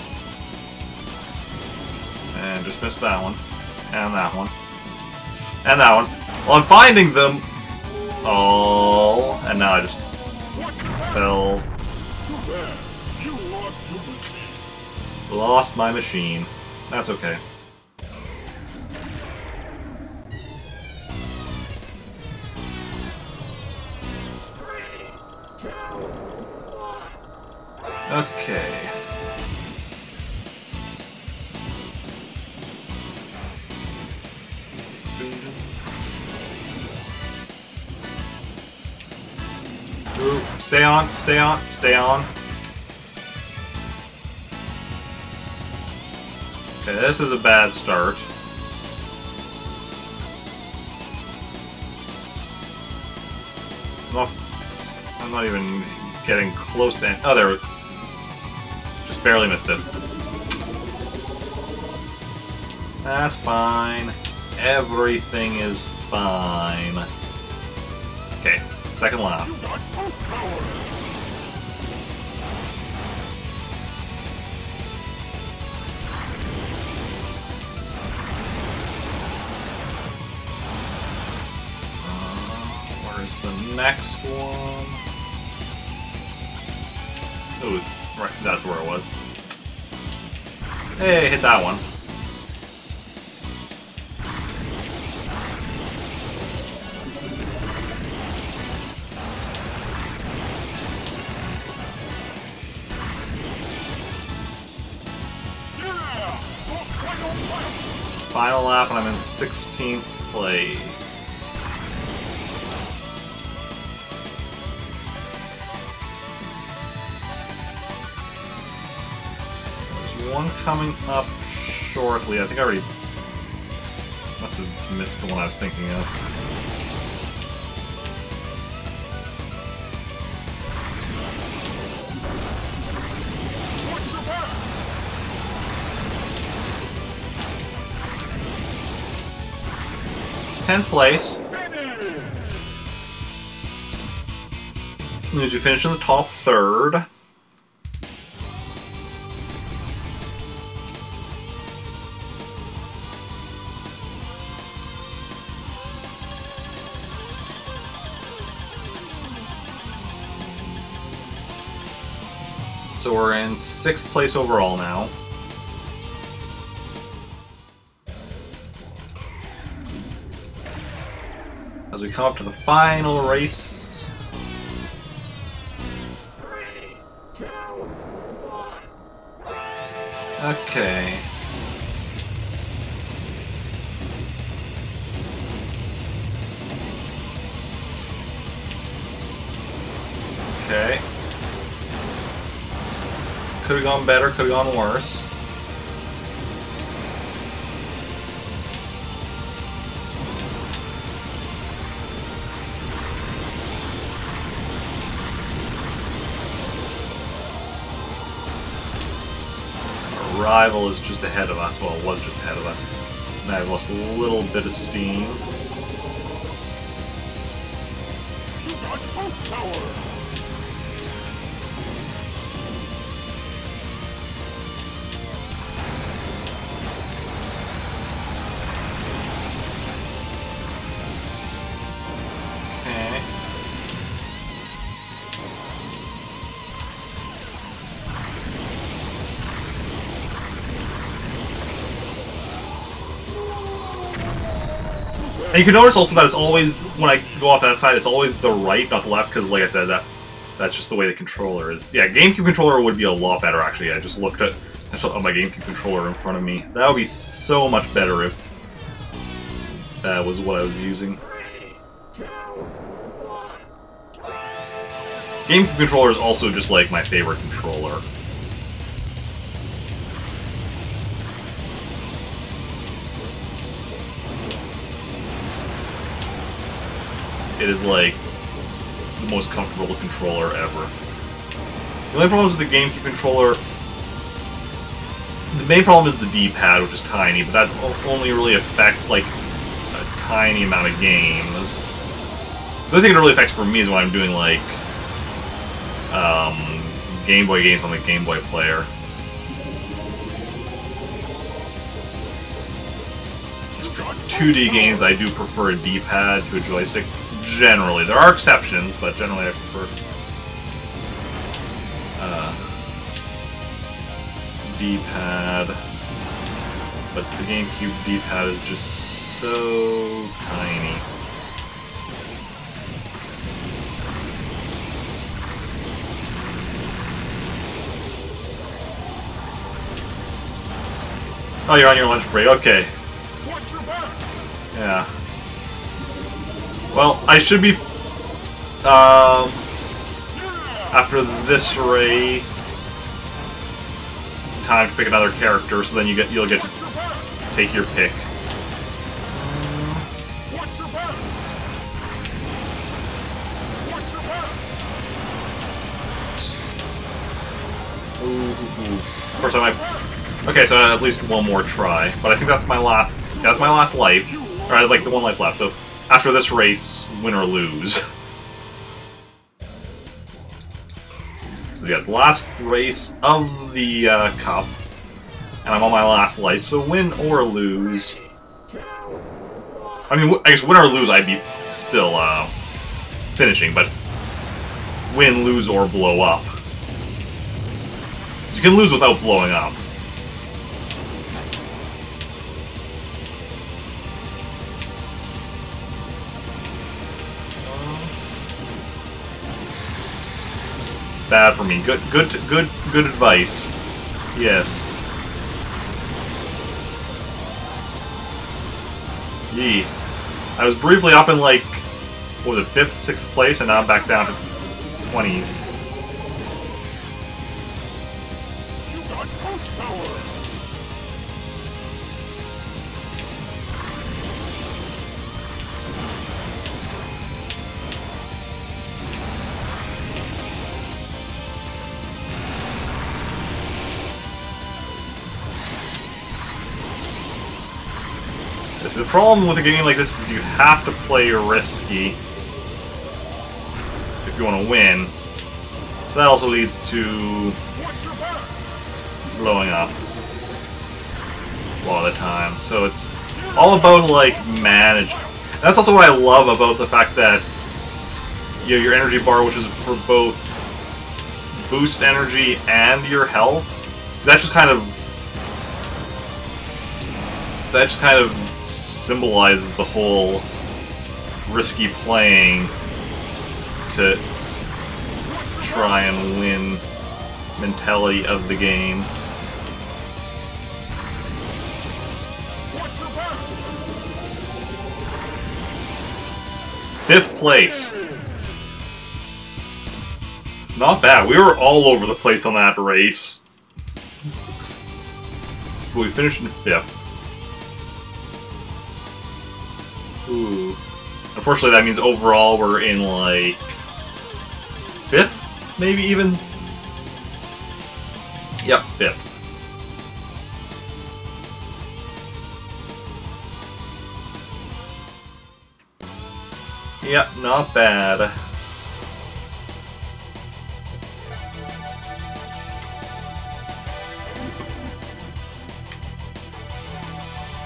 And just missed that one. And that one. And that one. Well, I'm finding them! Oh, and now I just fell. Lost my machine. That's okay. Okay. Ooh, stay on, stay on, stay on. Okay, this is a bad start. I'm not even getting close to... Oh, there. Just barely missed it. That's fine. Everything is fine. Okay, second lap. Where's the next one? Ooh, right, that's where it was. Hey, hit that one. Final lap, and I'm in 16th place. There's one coming up shortly. I think I already must have missed the one I was thinking of. Tenth place. Did you finish in the top third? So we're in 6th place overall now. As we come up to the final race. 3, 2, 1. Okay. Okay. Could have gone better, could have gone worse. Our rival is just ahead of us. Well, it was just ahead of us. And I've lost a little bit of steam. Post tower! Okay. And you can notice also that it's always, when I go off that side, it's always the right, not the left, because like I said, that's just the way the controller is. Yeah, GameCube controller would be a lot better, actually. I just looked at my GameCube controller in front of me. That would be so much better if that was what I was using. GameCube controller is also just like my favorite controller. It is like the most comfortable controller ever. The only problem with the GameCube controller, the main problem is the D-pad, which is tiny, but that only really affects like a tiny amount of games. The other thing it really affects for me is when I'm doing like Game Boy games on the Game Boy player. For 2D games, I do prefer a D-pad to a joystick. Generally, there are exceptions, but generally I prefer D-pad. But the GameCube D-pad is just so tiny. Oh, you're on your lunch break. Okay. Watch your back! Yeah. Well, I should be, after this race, time to pick another character, so then you'll get to take your pick. Watch your back! Watch your back! Ooh. Of course, I might. Okay, so at least one more try, but I think that's my last. That's my last life, or I have like the one life left. So after this race, win or lose. So yeah, it's the last race of the cup, and I'm on my last life. So win or lose. I mean, I guess win or lose, I'd be still finishing, but win, lose, or blow up. You can lose without blowing up. Bad for me. Good advice. Yes. Yee. I was briefly up in like, what was it, 5th, 6th place, and now I'm back down to 20s. You got post power! The problem with a game like this is you have to play risky if you want to win. That also leads to Watch your back! blowing up a lot of the time. So it's all about like managing. That's also what I love about the fact that your energy bar, which is for both boost energy and your health, that just kind of symbolizes the whole risky playing to try and win mentality of the game. Watch your back! 5th place. Not bad. We were all over the place on that race. But we finished in 5th. Ooh. Unfortunately, that means overall we're in, like, 5th? Maybe even? Yep, 5th. Yep, not bad.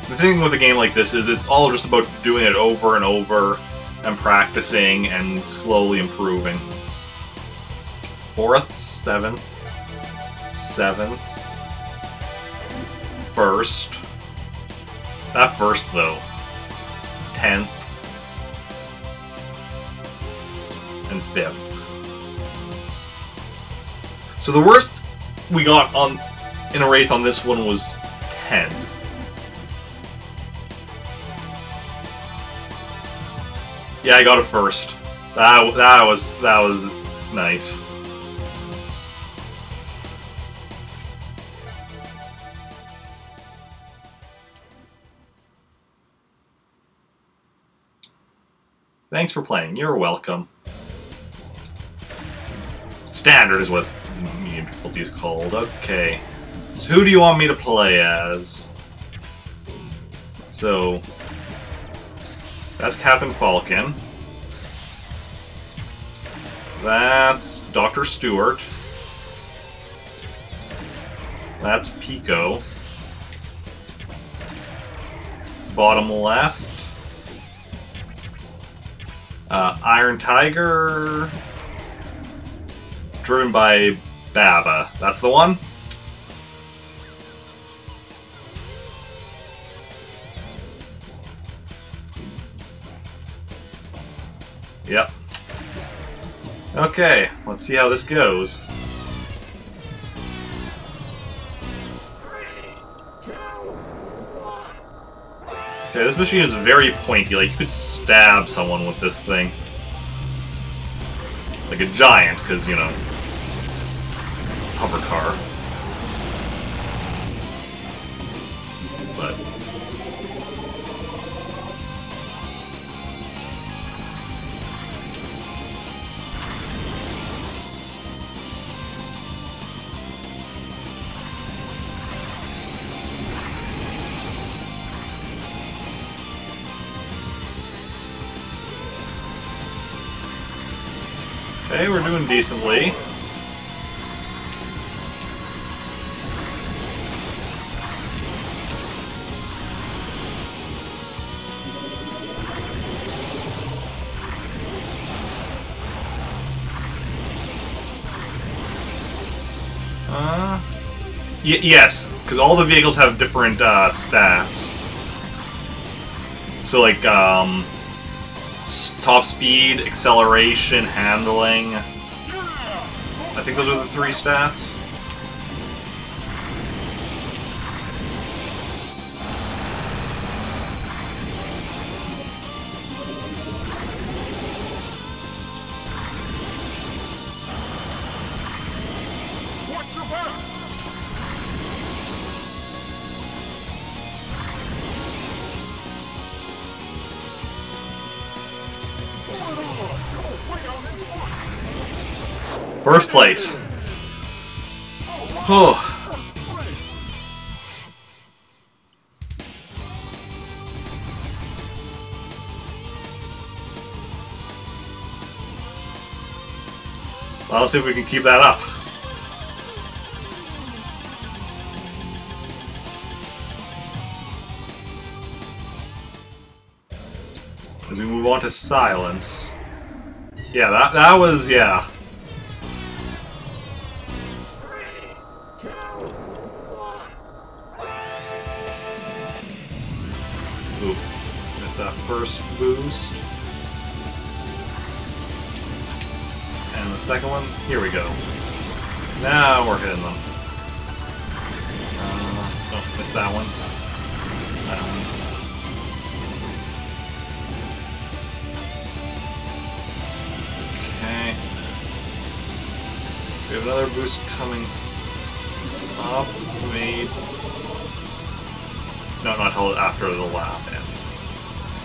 The thing with a game like this is it's all just about doing it over and over and practicing and slowly improving. 4th, 7th, 7th, 1st. That 1st though. 10th. And 5th. So the worst we got on in a race on this one was 10th. Yeah, I got it 1st. That was nice. Thanks for playing. You're welcome. Standard is what medium difficulty is called. Okay. So who do you want me to play as? So that's Captain Falcon. That's Dr. Stewart. That's Pico. Bottom left. Iron Tiger. Driven by Baba. That's the one? Yep. Okay, let's see how this goes. 3, 2, 1. Okay, this machine is very pointy, like you could stab someone with this thing. Like a giant, because, you know, it's a hover car. But okay, we're doing decently. Yes, because all the vehicles have different stats. So like, top speed, acceleration, handling. I think those are the 3 stats. Watch your back! First place. Oh. Well, let's see if we can keep that up. As we move on to silence. Yeah, that was, yeah. 3, 2, 1. Ooh, missed that first boost. And the second one, here we go. Now we're hitting them. Oh, missed that one. That one. Okay. We have another boost coming up. Made. No, not until after the lap ends.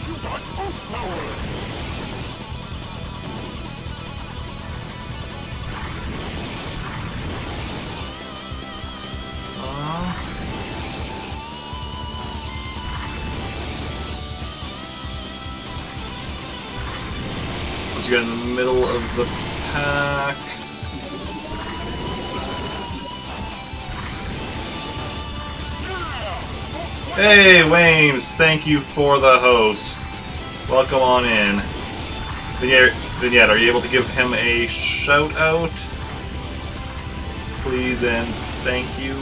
You got most power! Once you get in the middle of the pack. Hey, Wames, thank you for the host. Welcome on in. Vignette, are you able to give him a shout out? Please and thank you.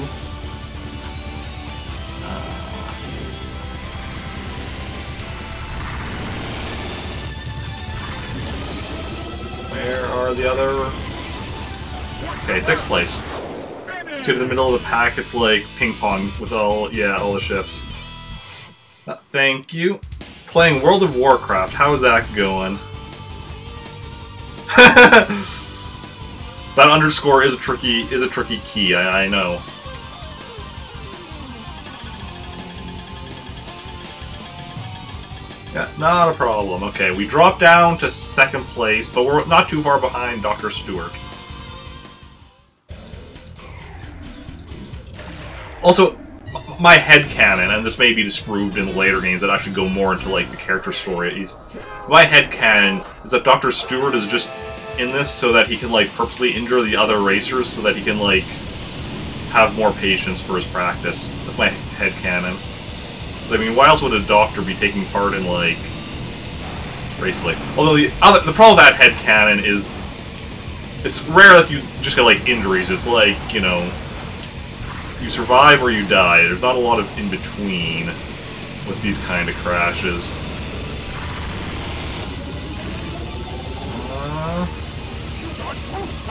Where are the other... Okay, 6th place. To the middle of the pack, it's like ping pong with all the ships. Thank you. Playing World of Warcraft, how is that going? That underscore is a tricky key, I know. Yeah, not a problem. Okay, we dropped down to 2nd place, but we're not too far behind Dr. Stewart. Also, my headcanon, and this may be disproved in later games that actually go more into like the character stories. My headcanon is that Dr. Stewart is just in this so that he can like purposely injure the other racers so that he can like have more patience for his practice. That's my headcanon. I mean, why else would a doctor be taking part in like race like? Although the problem with that headcanon is it's rare that you just get like injuries. It's like, you know, you survive or you die. There's not a lot of in between with these kind of crashes.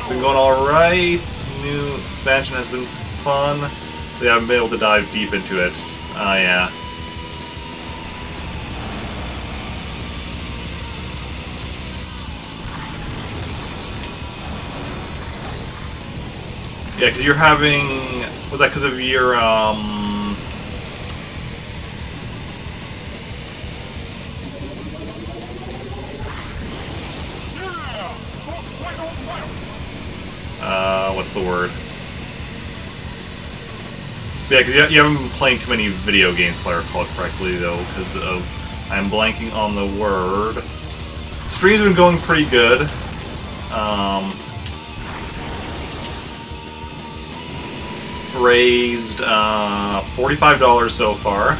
Been going alright. New expansion has been fun. They haven't been able to dive deep into it. Ah, yeah. Yeah, because you're having... Was that because of your, what's the word? Yeah, because you haven't been playing too many video games, if I recall correctly, though, because of... I'm blanking on the word. Stream's been going pretty good. Raised $45 so far.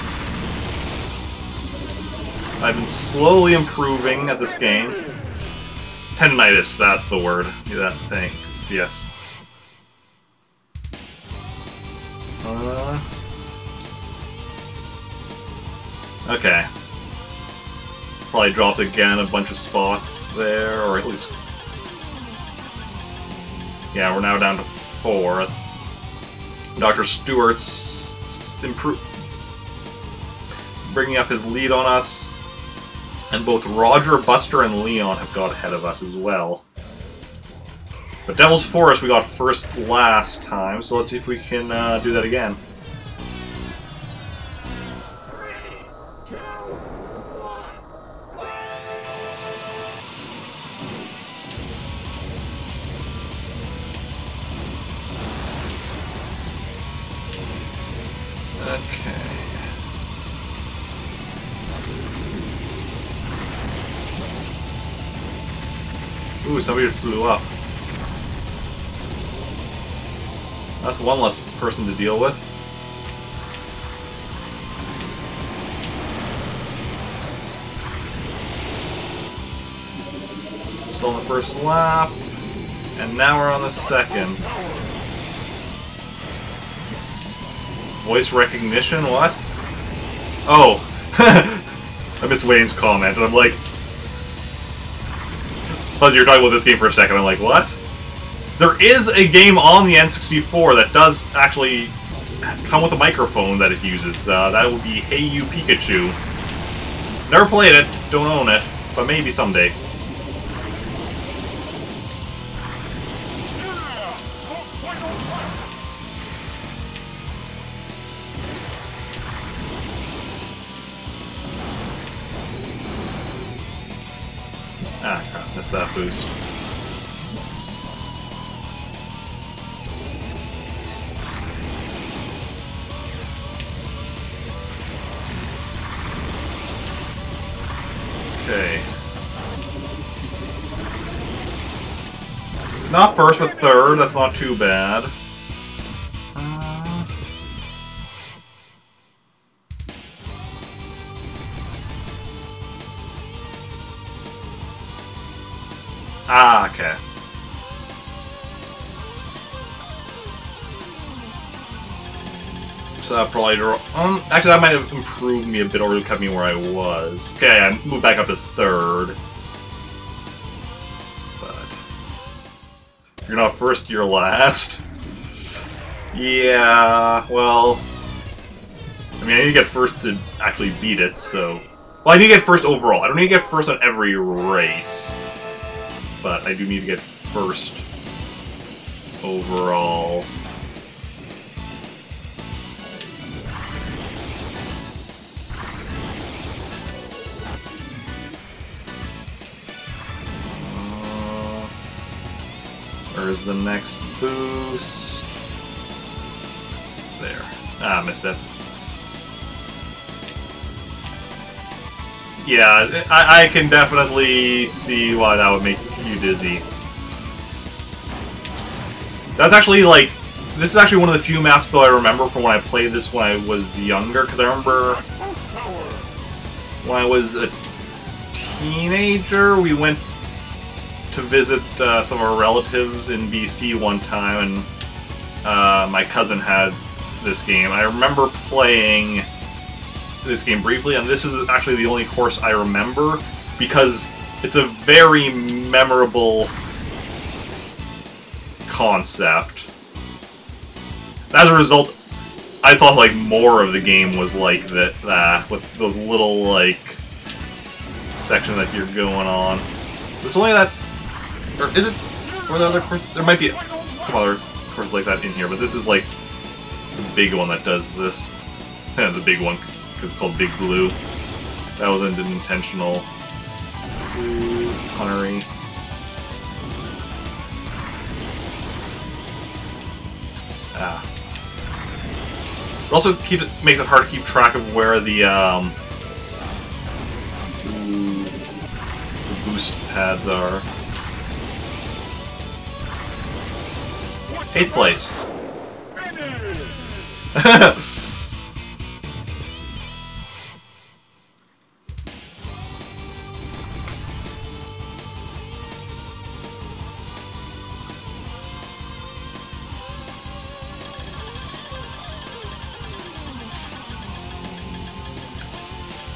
I've been slowly improving at this game. Tendinitis, that's the word. Yeah, thanks. Yes. Okay. Probably dropped again a bunch of spots there, or at least... Yeah, we're now down to 4. Dr. Stewart's bringing up his lead on us, and both Roger, Buster, and Leon have got ahead of us as well. But Devil's Forest we got first last time, so let's see if we can do that again. Okay. Ooh, somebody just flew up. That's one less person to deal with. Still on the first lap, and now we're on the second. Voice recognition? What? Oh! I missed Wayne's comment, and I'm like... I thought you were talking about this game for a second, I'm like, what? There is a game on the N64 that does actually come with a microphone that it uses. That would be Hey You Pikachu. Never played it, don't own it, but maybe someday. Ah, crap, missed that boost. Okay. Not first, but third. That's not too bad. Ah, okay. So that probably actually that might have improved me a bit, or kept me where I was. Okay, I moved back up to 3rd. But if you're not first, you're last. Yeah, well, I mean, I need to get first to actually beat it. So, well, I need to get first overall. I don't need to get first on every race, but I do need to get first overall. Where's the next boost? There. Ah, missed it. Yeah, I can definitely see why that would make you dizzy. That's actually, like, this is actually one of the few maps, though, I remember from when I played this when I was younger, because I remember when I was a teenager, we went to visit some of our relatives in BC one time, and my cousin had this game. I remember playing this game briefly, and this is actually the only course I remember because it's a very memorable concept. As a result, I thought like more of the game was like that with those little like section that you're going on. There's only that's. Or is it? Or the other course? There might be some other courses like that in here, but this is like the big one that does this. The big one, because it's called Big Blue. That wasn't an intentional punnery. Ah. It also makes it hard to keep track of where the boost pads are. 8th place.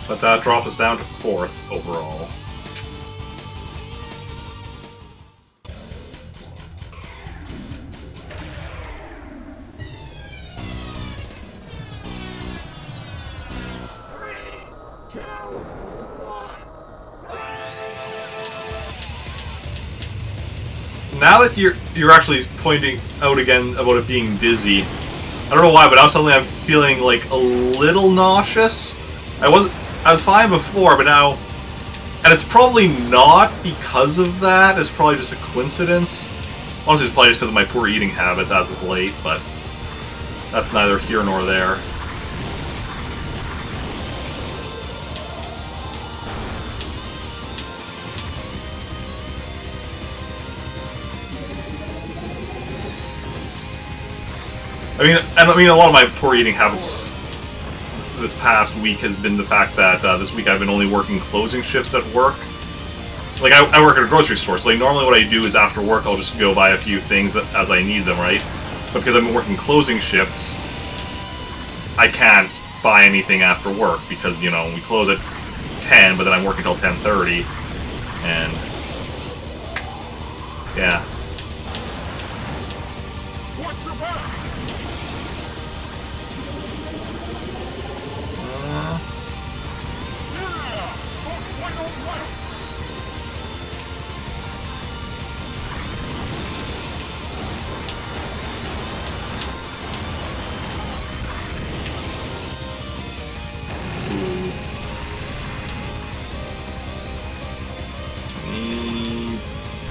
But that dropped us down to 4th overall. Now that you're actually pointing out again about it being dizzy, I don't know why, but now suddenly I'm feeling like a little nauseous. I was fine before, but now, and it's probably not because of that. It's probably just a coincidence. Honestly, it's probably just because of my poor eating habits as of late, but that's neither here nor there. I mean, a lot of my poor eating habits this past week has been the fact that this week I've been only working closing shifts at work. Like, I work at a grocery store, so like, normally what I do is after work I'll just go buy a few things as I need them, right? But because I've been working closing shifts, I can't buy anything after work because, you know, we close at 10, but then I'm working till 10:30, and yeah. Watch your back! Yeah! Don't fight. Need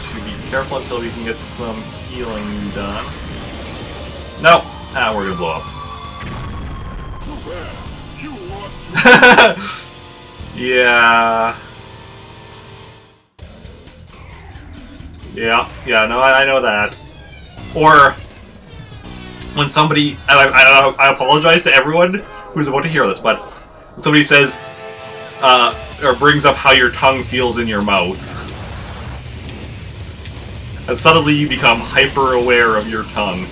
to be careful until we can get some healing done. No! Ah, we're gonna blow up. Too bad. You lost. Yeah. Yeah, no, I know that. Or, when somebody, and I apologize to everyone who's about to hear this, but when somebody says, or brings up how your tongue feels in your mouth, And suddenly you become hyper-aware of your tongue.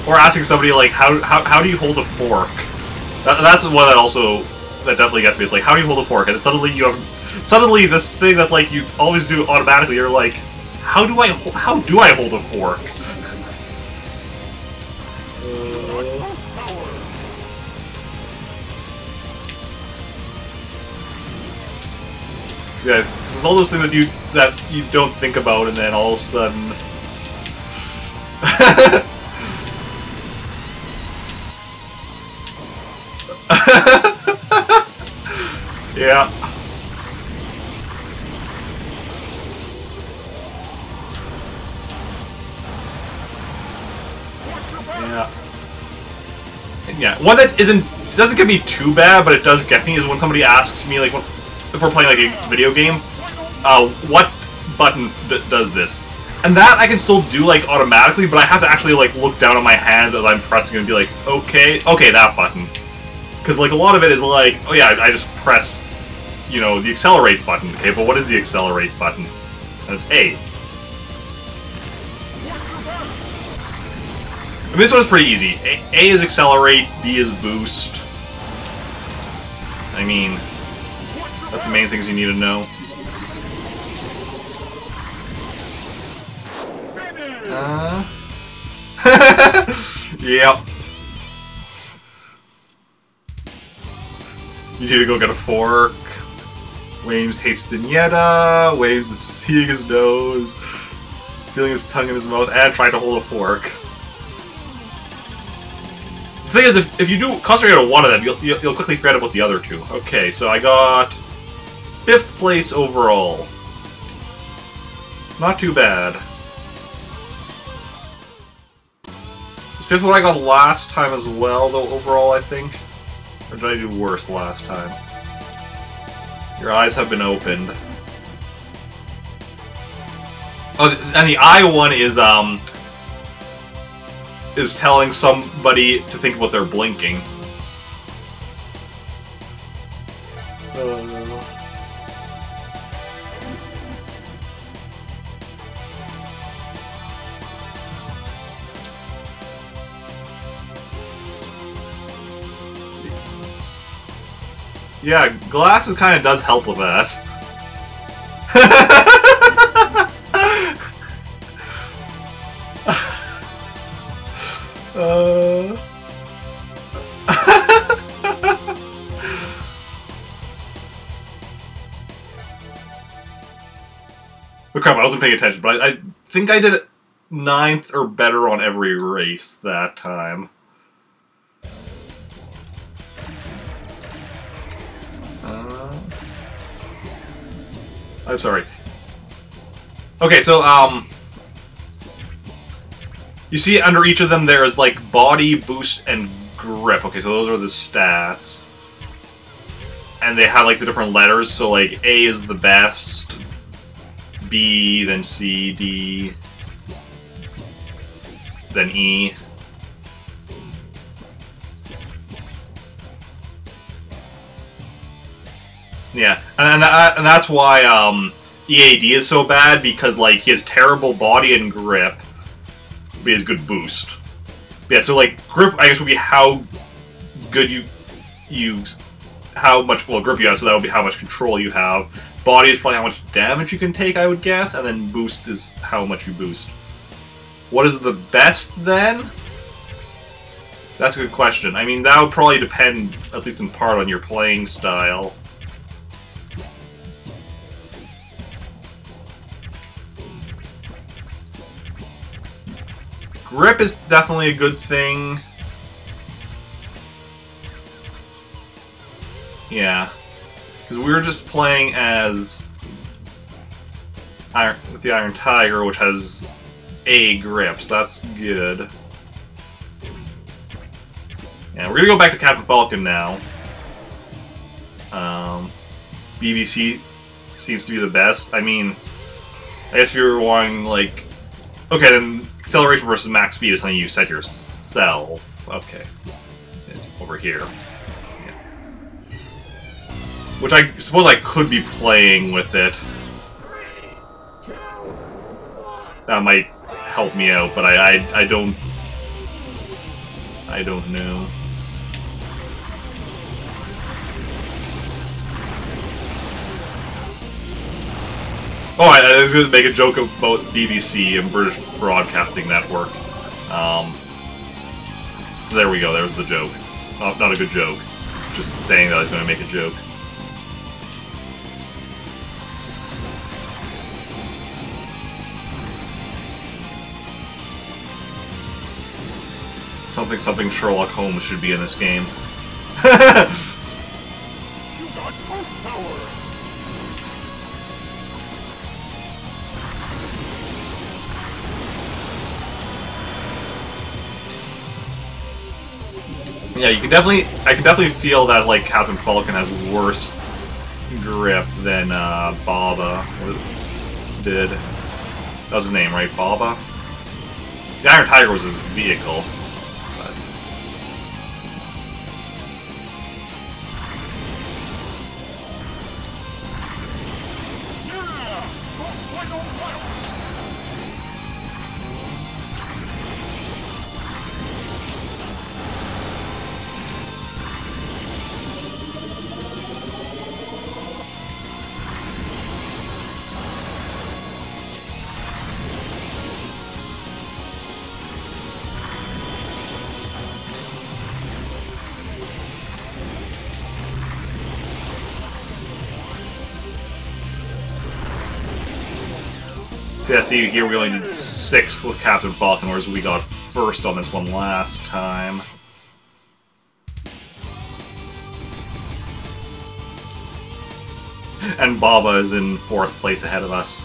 Or asking somebody, like, how do you hold a fork? That's one that definitely gets me. It's like, how do you hold a fork? And then suddenly you have... Suddenly this thing that, like, you always do automatically, you're like, how do I hold a fork? Yeah, it's all those things that you don't think about, and then all of a sudden... Yeah. Yeah. Yeah. One that doesn't get me too bad, but it does get me is when somebody asks me, like, if we're playing like a video game, what button does this? And that I can still do like automatically, but I have to actually like look down at my hands as I'm pressing and be like, okay, that button. Because like a lot of it is like, oh yeah, I just press, you know, the accelerate button. Okay, but what is the accelerate button? That's A. And this one's pretty easy. A is accelerate, B is boost. I mean, that's the main things you need to know. Yep. You need to go get a fork. Wames hates Dinetta. Wames is seeing his nose, feeling his tongue in his mouth, and trying to hold a fork. The thing is, if you do concentrate on one of them, you'll quickly forget about the other two. Okay, so I got 5th place overall. Not too bad. Is 5th what I got last time as well, though, overall, I think? Or did I do worse last time? Your eyes have been opened. Oh, and the eye one is telling somebody to think about their blinking. Yeah, glasses kind of does help with that. Oh crap, I wasn't paying attention, but I think I did 9th or better on every race that time. I'm sorry. Okay, so, you see under each of them there is, like, body, boost, and grip. Okay, so those are the stats. And they have, like, the different letters, so, like, A is the best, B, then C, D, then E. Yeah, and that's why EAD is so bad, because like he has terrible body and grip, but he has good boost. Yeah, so like grip, I guess would be how good how much grip you have, so that would be how much control you have. Body is probably how much damage you can take, I would guess, and then boost is how much you boost. What is the best then? That's a good question. I mean, that would probably depend, at least in part, on your playing style. Grip is definitely a good thing. Yeah. Because we were just playing as with the Iron Tiger, which has A grip, so that's good. Yeah, we're gonna go back to Captain Falcon now. BBC seems to be the best. I mean, I guess if you were wanting, like, Okay, then acceleration versus max speed is something you set yourself. Okay. It's over here. Yeah. Which I suppose I could be playing with it. That might help me out, but I don't... I don't know. Oh, I was going to make a joke about BBC and British Broadcasting Network. So there we go, there's the joke. Not a good joke. Just saying that I was going to make a joke. Something Sherlock Holmes should be in this game. You got ghost power! Yeah, you can definitely... I can definitely feel that, like, Captain Falcon has worse grip than, Baba did. That was his name, right? Baba? The Iron Tiger was his vehicle. So yeah, see here we only did 6th with Captain Falcon, whereas we got 1st on this one last time. And Baba is in 4th place ahead of us.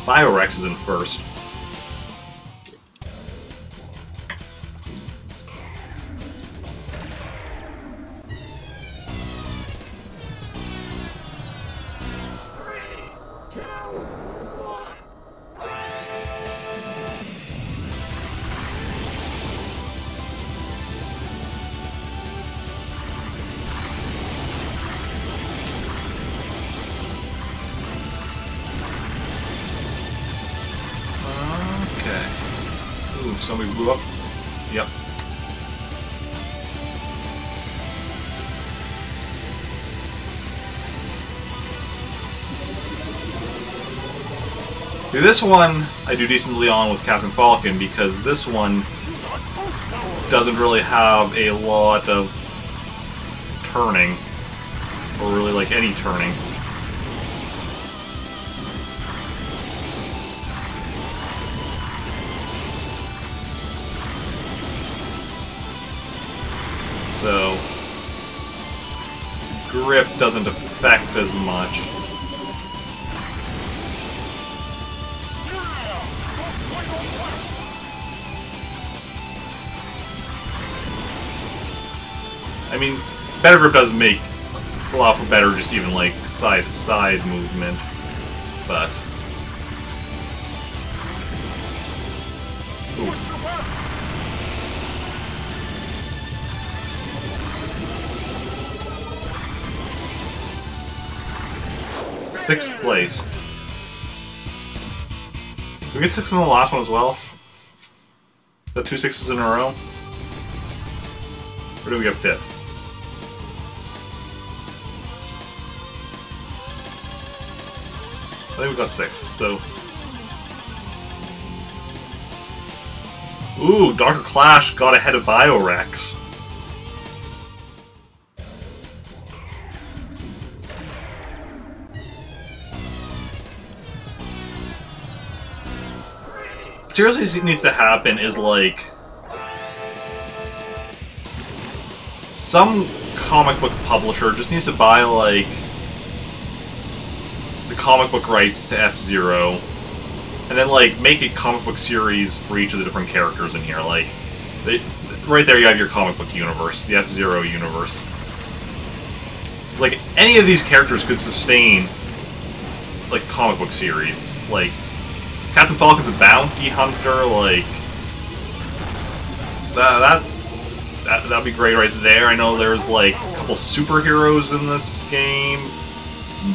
Biorex is in 1st. Somebody blew up. Yep. See, this one I do decently on with Captain Falcon because this one doesn't really have a lot of turning, or really like any turning. So, grip doesn't affect as much. I mean, better grip does allow for better just even like side-to-side movement, but... Ooh. 6th place. Did we get 6th in the last one as well? Is that 2 6s in a row? Or did we get 5th? I think we got 6th, so... Ooh, Dr. Clash got ahead of Biorex. Seriously needs to happen is like some comic book publisher just needs to buy like the comic book rights to F-Zero and then like make a comic book series for each of the different characters in here. Like right there you have your comic book universe, the F-Zero universe. Like any of these characters could sustain like comic book series. Like Captain Falcon's a bounty hunter. Like that'd be great right there. I know there's like a couple superheroes in this game.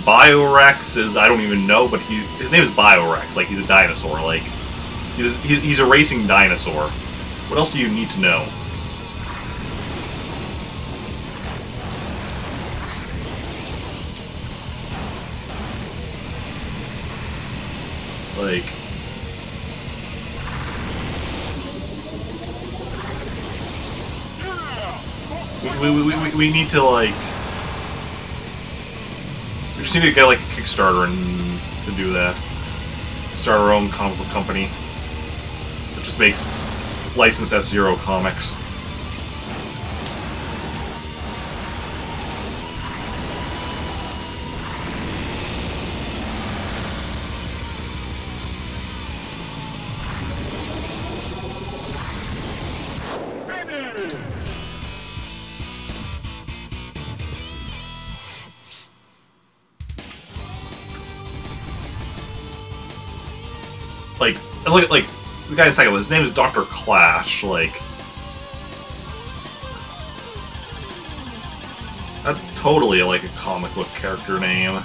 Biorex is, I don't even know, but his name is Biorex. Like he's a dinosaur. Like he's a racing dinosaur. What else do you need to know? Like, we need to, like, we just need to get, like, a Kickstarter and to do that. Start our own comic book company that just makes licensed F-Zero comics. Like, look at, like, the guy in second, his name is Dr. Clash, like... That's totally, like, a comic book character name.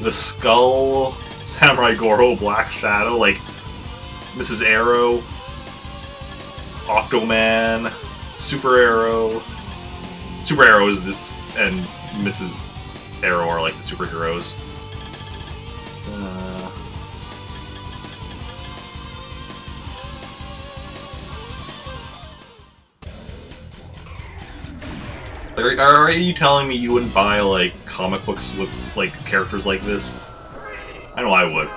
The Skull, Samurai Goro, Black Shadow, like, Mrs. Arrow, Octoman, Super Arrow... Super Arrow is the... and Mrs. Arrow are, like, the superheroes. Like, are you telling me you wouldn't buy, like, comic books with, like, characters like this? I know I would.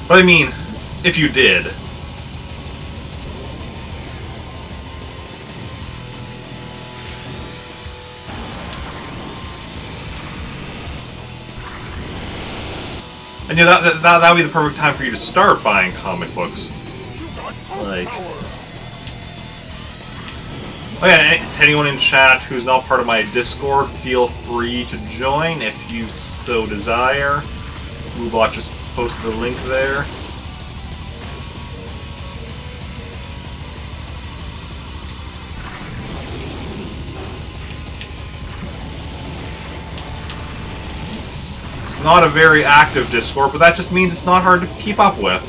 But I mean, if you did... And yeah, that would be the perfect time for you to start buying comic books. Like... Oh yeah, anyone in chat who's not part of my Discord, feel free to join if you so desire. Moobot just posted the link there. It's not a very active Discord, but that just means it's not hard to keep up with.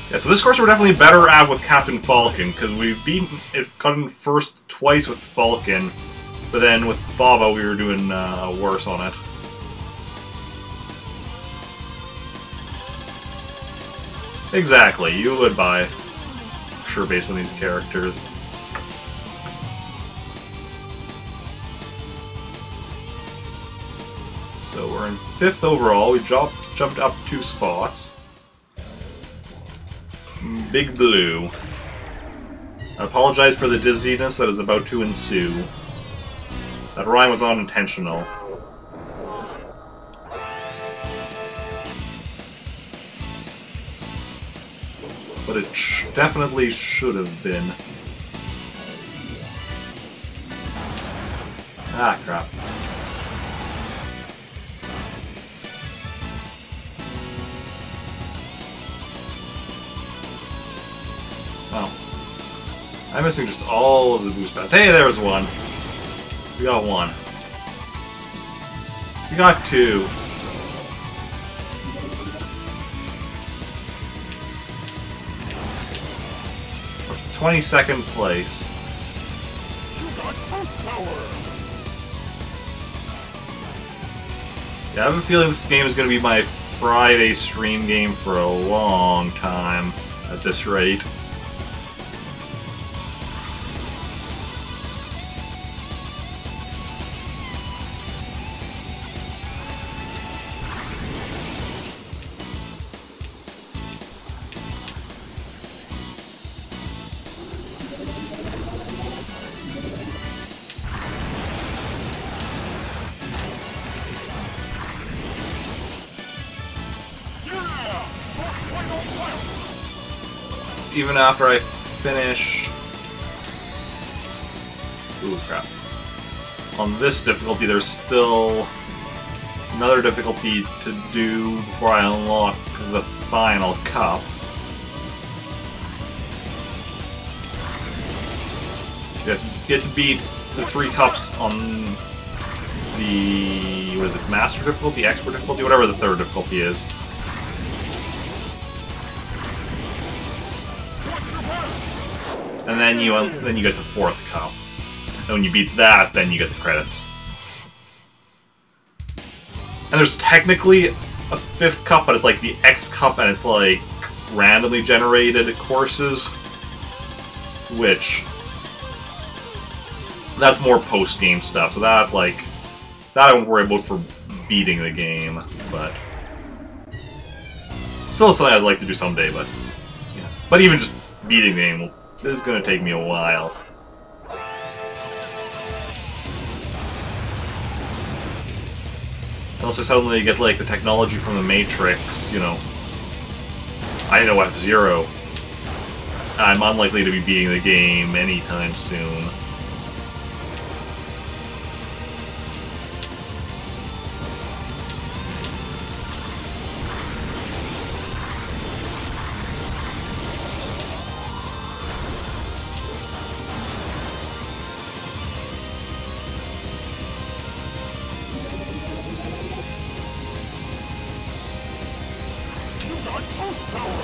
Yeah, so this course we're definitely better at with Captain Falcon, because we've gotten first twice with Falcon, but then with Baba we were doing worse on it. Exactly, you would buy, sure, based on these characters. So we're in 5th overall, we jumped up 2 spots. Big Blue. I apologize for the dizziness that is about to ensue. That rhyme was unintentional. But it definitely should have been. Ah, crap. Oh. I'm missing just all of the boost pads. Hey, there's one. We got one. We got 2. We're 22nd place. Post power. Yeah, I have a feeling this game is going to be my Friday stream game for a long time at this rate. Even after I finish... Ooh, crap. On this difficulty, there's still another difficulty to do before I unlock the final cup. You get to beat the 3 cups on the... what is it? Master difficulty? Expert difficulty? Whatever the 3rd difficulty is. And then you get the 4th cup. And when you beat that, then you get the credits. And there's technically a 5th cup, but it's like the X cup, and it's like randomly generated courses, which that's more post-game stuff. So that I don't worry about for beating the game, but still something I'd like to do someday. But yeah, but even just beating the game is going to take me a while. Unless I suddenly get, like, the technology from the Matrix, you know. I know F-Zero. I'm unlikely to be beating the game anytime soon. Post power.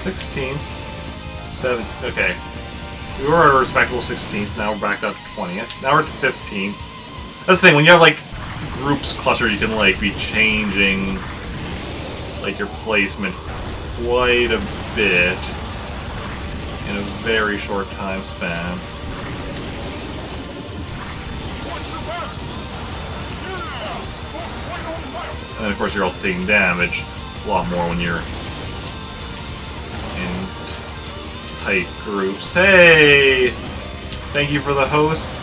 16th. 7th. Okay. We were at a respectable 16th, now we're back up to 20th. Now we're at 15th. That's the thing, when you have, like, groups clustered, you can, like, be changing, like, your placement quite a bit in a very short time span. And then, of course, you're also taking damage a lot more when you're in tight groups. Hey! Thank you for the host,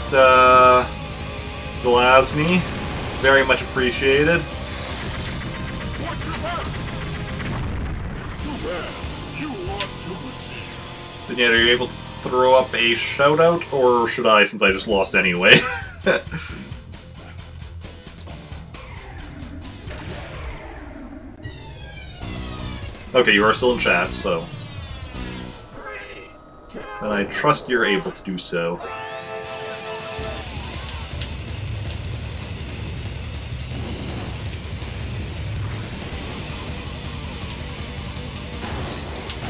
Zelazny. Very much appreciated. Then yet, are you able to throw up a shout-out, or should I, since I just lost anyway? Okay, you are still in chat, so... And I trust you're able to do so.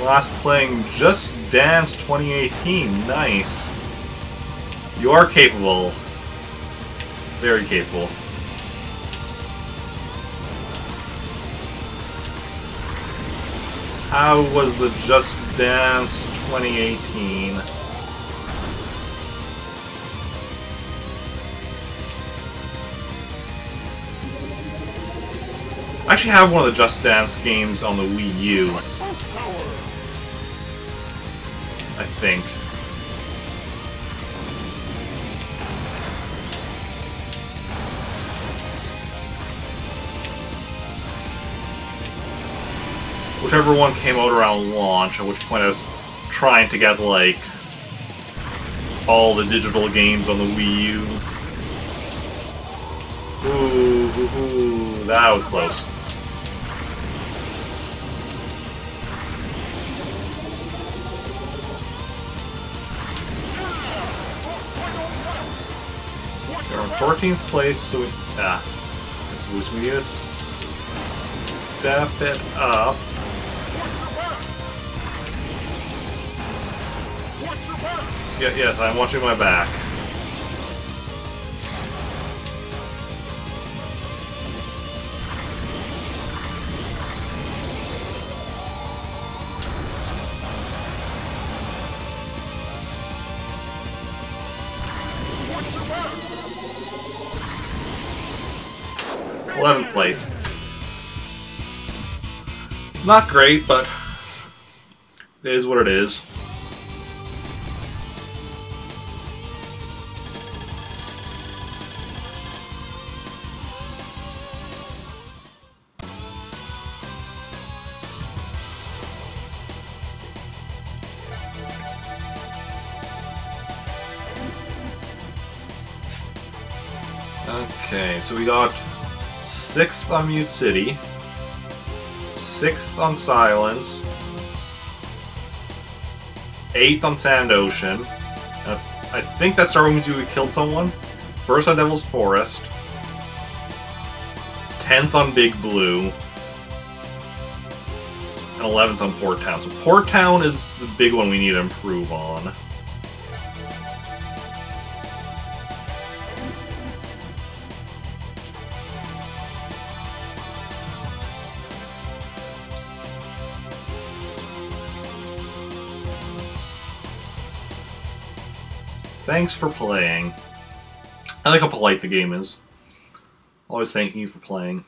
Last playing Just Dance 2018. Nice. You are capable. Very capable. How was the Just Dance 2018? I actually have one of the Just Dance games on the Wii U. I think. Whichever one came out around launch, at which point I was trying to get, like, all the digital games on the Wii U. Ooh, that was close. We're in 14th place, so we... let's lose. We need a step it up. Watch your back! Yeah, yes, I'm watching my back. Watch your back! 11th place. Not great, but it is what it is. Okay, so we got 6th on Mute City, 6th on Silence, 8th on Sand Ocean. I think that started when we killed someone. 1st on Devil's Forest, 10th on Big Blue, and 11th on Port Town. So Port Town is the big one we need to improve on. Thanks for playing. I like how polite the game is. Always thanking you for playing.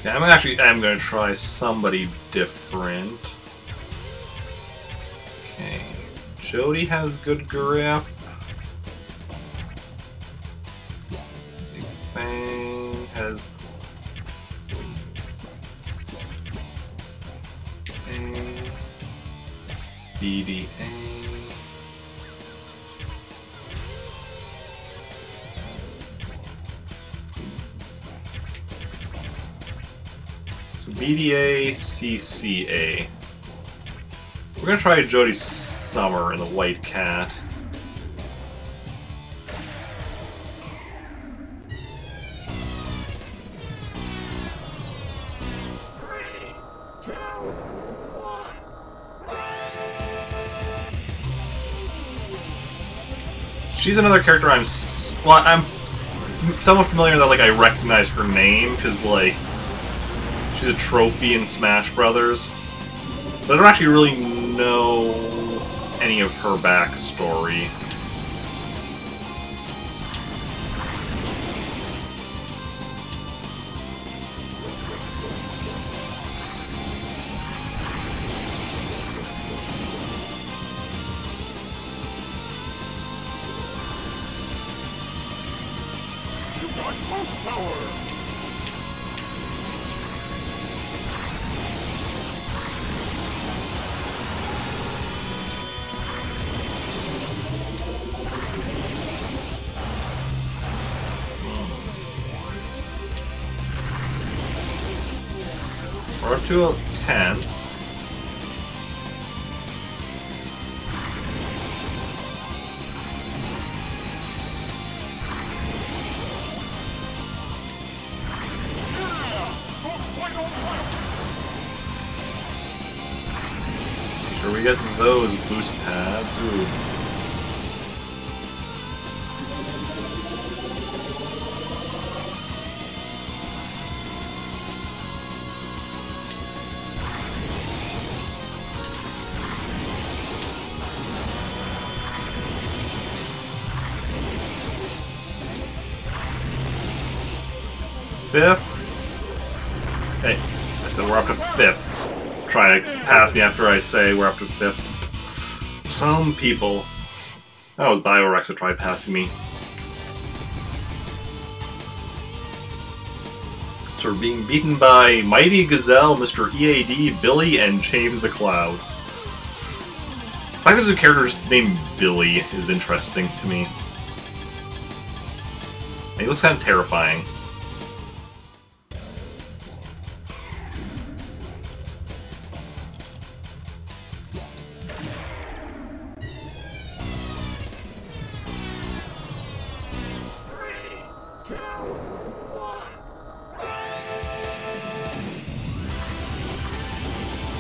Okay, I'm going to try somebody different. Okay, Jody has good grip. Big Fang has... BDA. So BDA, CCA. We're gonna try Jody Summer in the White Cat. She's another character I'm somewhat familiar that I recognize her name because she's a trophy in Smash Brothers. But I don't actually really know any of her backstory. You got most power! We're up to 10. Make sure we get those boost pads. Ooh. Fifth. Hey, I said we're up to 5th. Try to pass me after I say we're up to 5th. Some people. That was Biorex that tried passing me. So we're being beaten by Mighty Gazelle, Mr. EAD, Billy, and James McCloud. The fact there's a character just named Billy is interesting to me. He looks kind of terrifying.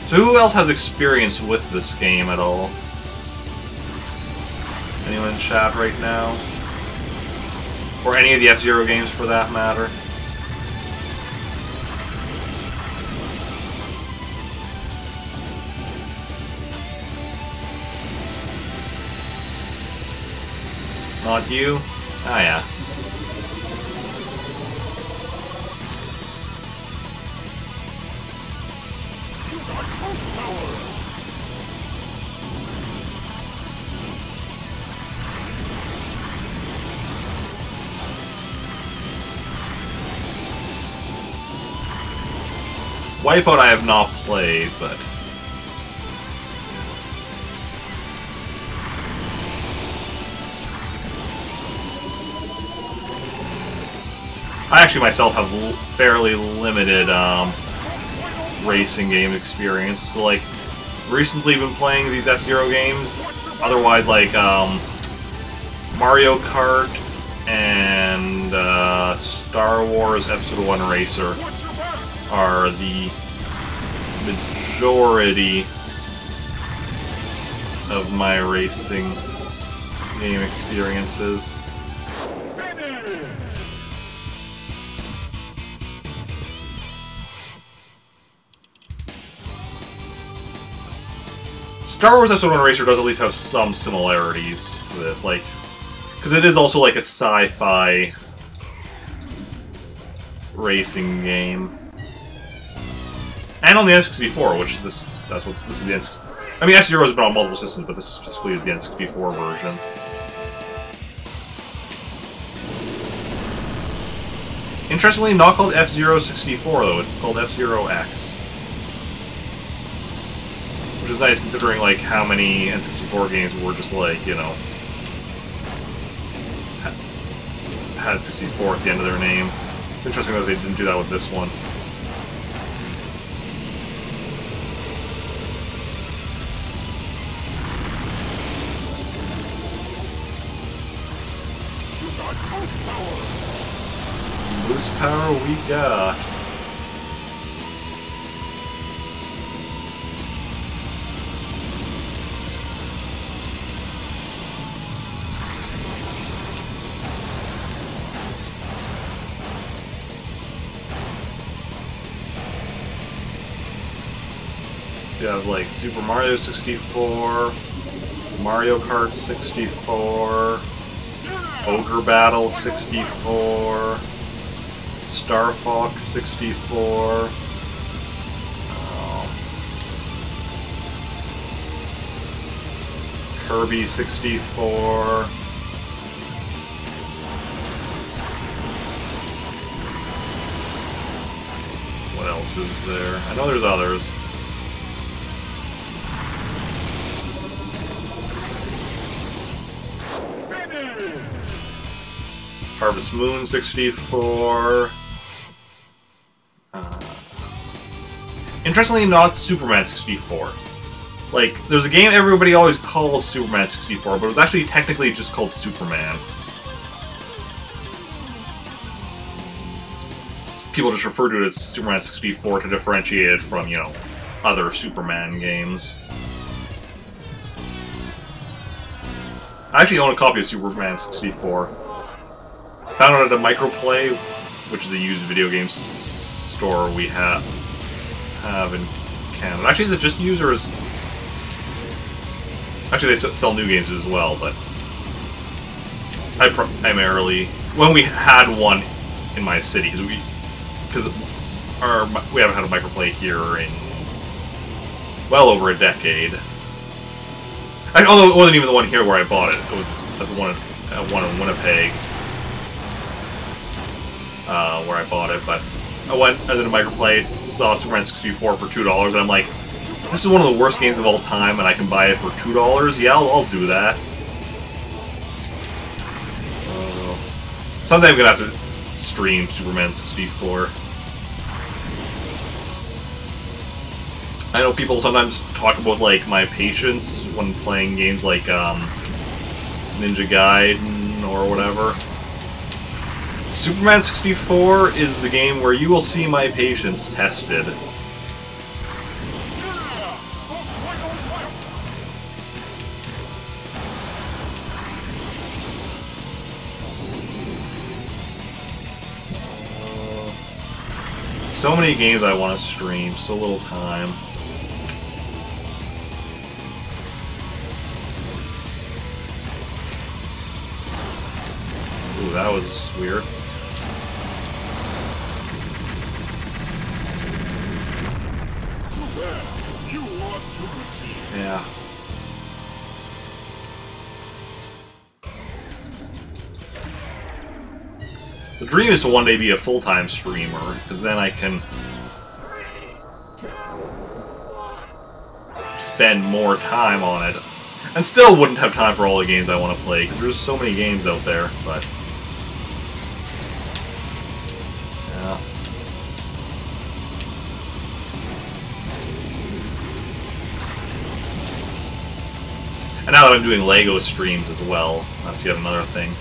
So who else has experience with this game at all? Anyone in chat right now? Or any of the F-Zero games for that matter? Not you? Ah, yeah. Wipeout I have not played, but... I actually myself have fairly limited racing game experience. So, like, recently been playing these F-Zero games. Otherwise, like, Mario Kart and Star Wars Episode 1 Racer are the majority of my racing game experiences. Star Wars Episode 1 Racer does at least have some similarities to this, like, because it is also like a sci-fi racing game. And on the N64, which this is the N64. I mean, F-Zero has been on multiple systems, but this specifically is the N64 version. Interestingly, not called F-Zero 64 though; it's called F-Zero X, which is nice considering like how many N64 games were just like, you know, had 64 at the end of their name. It's interesting that they didn't do that with this one. Boost power we got. You have like Super Mario 64, Mario Kart 64, Ogre Battle 64, Star Fox 64, Kirby 64. What else is there? I know there's others. Harvest Moon 64. Interestingly, not Superman 64. Like, there's a game everybody always calls Superman 64, but it was actually technically just called Superman. People just refer to it as Superman 64 to differentiate it from, you know, other Superman games. I actually own a copy of Superman 64. Found it at a Microplay, which is a used video game store we have in Canada. Actually, is it just used or is... Actually, they sell new games as well, but... I primarily... When we had one in my city, because we haven't had a Microplay here in well over a decade. Although it wasn't even the one here where I bought it. It was at the one in Winnipeg. Where I bought it, but I went to the Microplay, saw Superman 64 for $2, and I'm like, this is one of the worst games of all time, and I can buy it for $2? Yeah, I'll do that. Someday I'm gonna have to stream Superman 64. I know people sometimes talk about like my patience when playing games like Ninja Gaiden or whatever. Superman 64 is the game where you will see my patience tested. So many games I want to stream, so little time. Ooh, that was weird. Yeah. The dream is to one day be a full-time streamer, because then I can spend more time on it. And still wouldn't have time for all the games I want to play, because there's so many games out there, but... yeah. And now that I'm doing LEGO streams as well, that's yet another thing.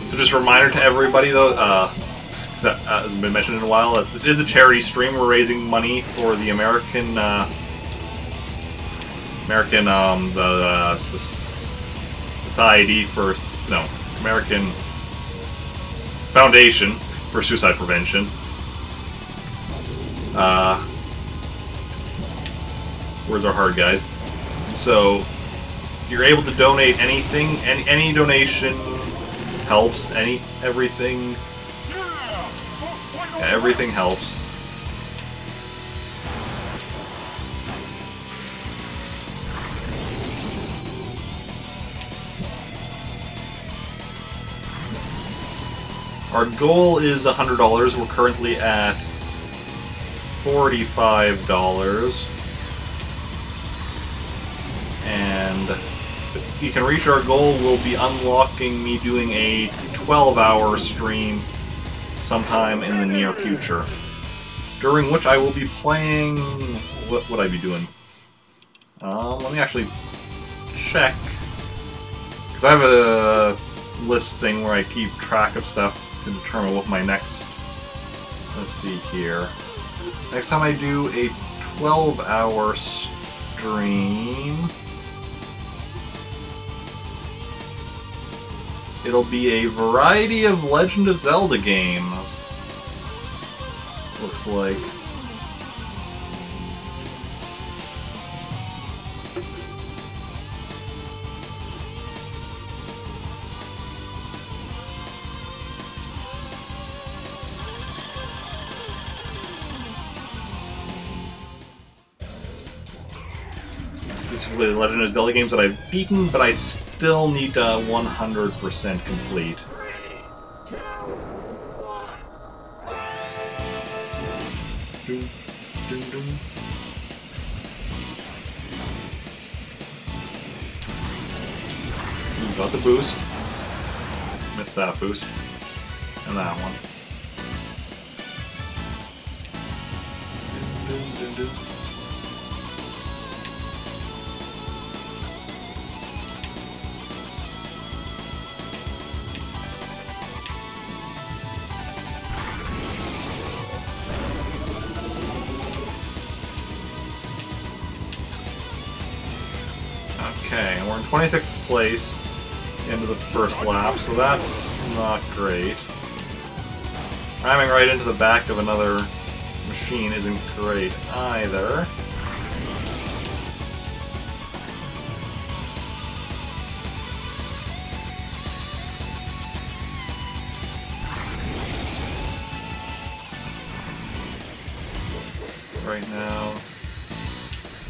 So just a reminder to everybody though, because that hasn't been mentioned in a while, that this is a charity stream. We're raising money for the American Society for, no, American Foundation for Suicide Prevention. Words are hard, guys. So, you're able to donate anything, any donation helps, everything helps. Our goal is $100. We're currently at $45. And if we can reach our goal, we'll be unlocking me doing a 12-hour stream sometime in the near future. During which I will be playing... what would I be doing? Let me actually check. Because I have a list thing where I keep track of stuff to determine what my next... let's see here. Next time I do a 12-hour stream... it'll be a variety of Legend of Zelda games. Looks like. Specifically the Legend of Zelda games that I've beaten, but I still need to 100% complete. Doom, doom, doom. Ooh, got the boost. Missed that boost. And that one. Doom, doom, doom, doom. Okay, and we're in 26th place into the first lap, so that's not great. Ramming right into the back of another machine isn't great either. Right now,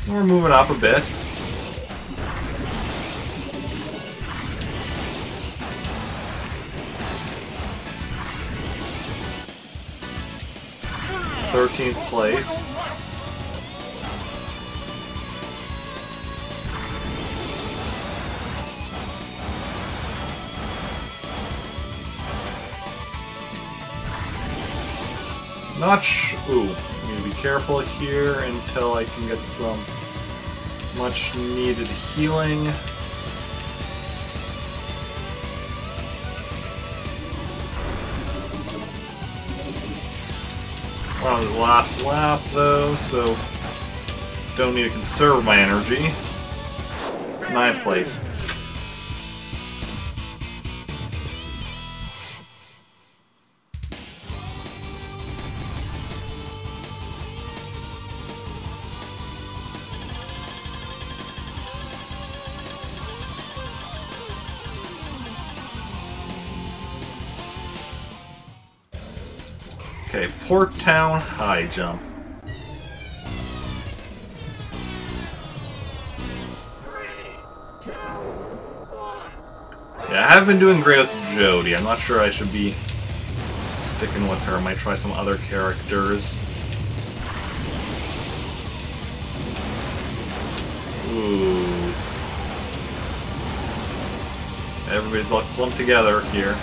we're moving up a bit. 13th place. Ooh, I need to be careful here until I can get some much needed healing. On the last lap though, so don't need to conserve my energy. 9th place. Okay, Port Town high jump. Yeah, I haven't been doing great with Jody. I'm not sure I should be sticking with her. I might try some other characters. Ooh. Everybody's all clumped together here.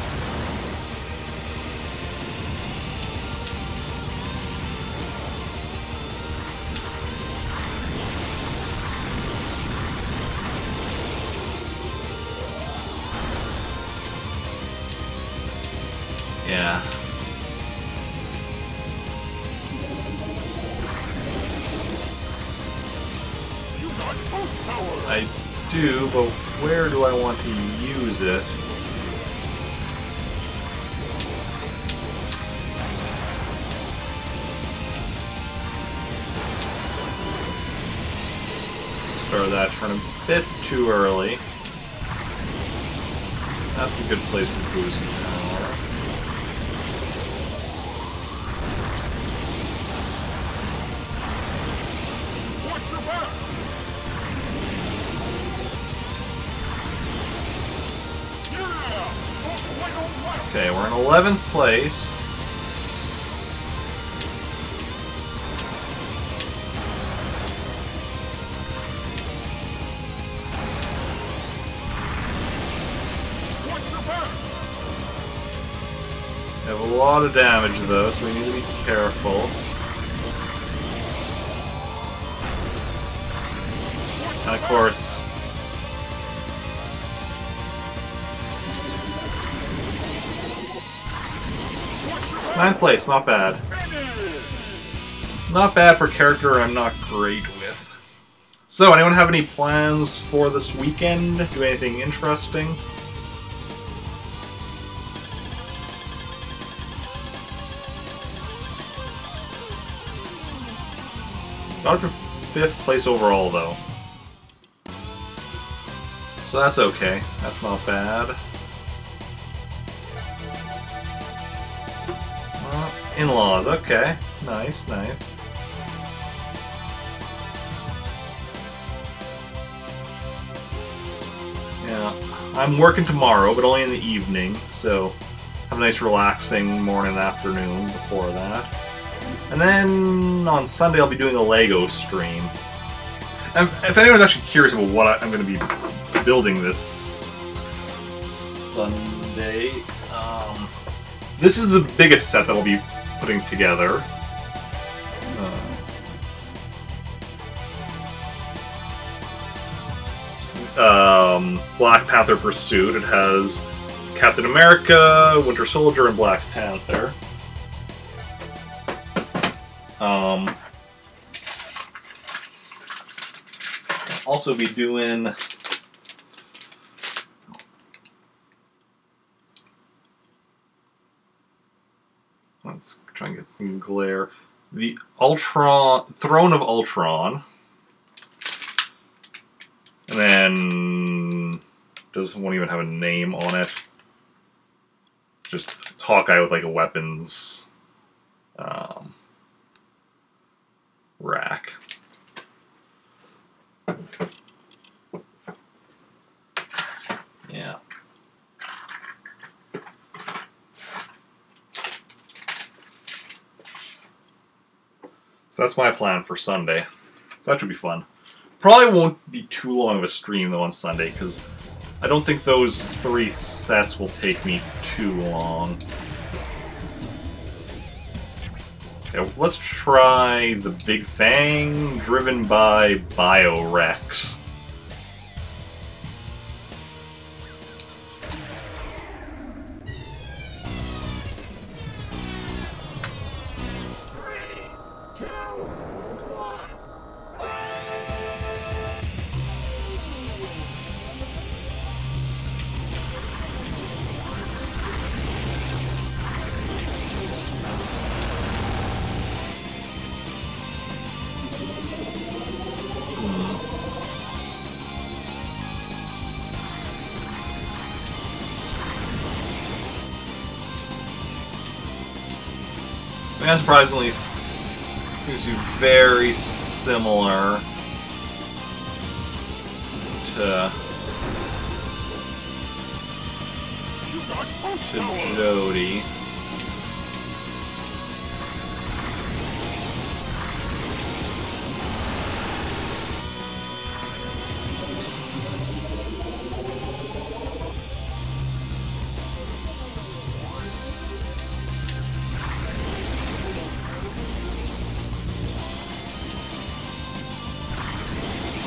Yeah. You got boost power. I do, but where do I want to use it? Start that turn a bit too early. That's a good place for boost power. Watch your back. Yeah. Don't wait on left. Okay, we're in 11th place. Watch your back. We have a lot of damage though, so we need to be careful. And of course, Watch your back. 9th place, not bad. Finish. Not bad for a character I'm not great with. So, anyone have any plans for this weekend? Do anything interesting? Got up to 5th place overall, though. So that's okay. That's not bad. In-laws, okay. Nice, nice. Yeah, I'm working tomorrow, but only in the evening, so have a nice relaxing morning and afternoon before that. And then on Sunday I'll be doing a LEGO stream. And if anyone's actually curious about what I'm going to be building this Sunday, this is the biggest set that I'll be putting together. Black Panther Pursuit. It has Captain America, Winter Soldier, and Black Panther. Also be doing let's try and get some glare. The Throne of Ultron. And then won't even have a name on it. Just it's Hawkeye with like a weapons rack. Yeah. So that's my plan for Sunday. So that should be fun. Probably won't be too long of a stream though on Sunday, because I don't think those 3 sets will take me too long. Okay, let's try the Big Fang, driven by Biorex. And surprisingly, seems to be very similar to Jody.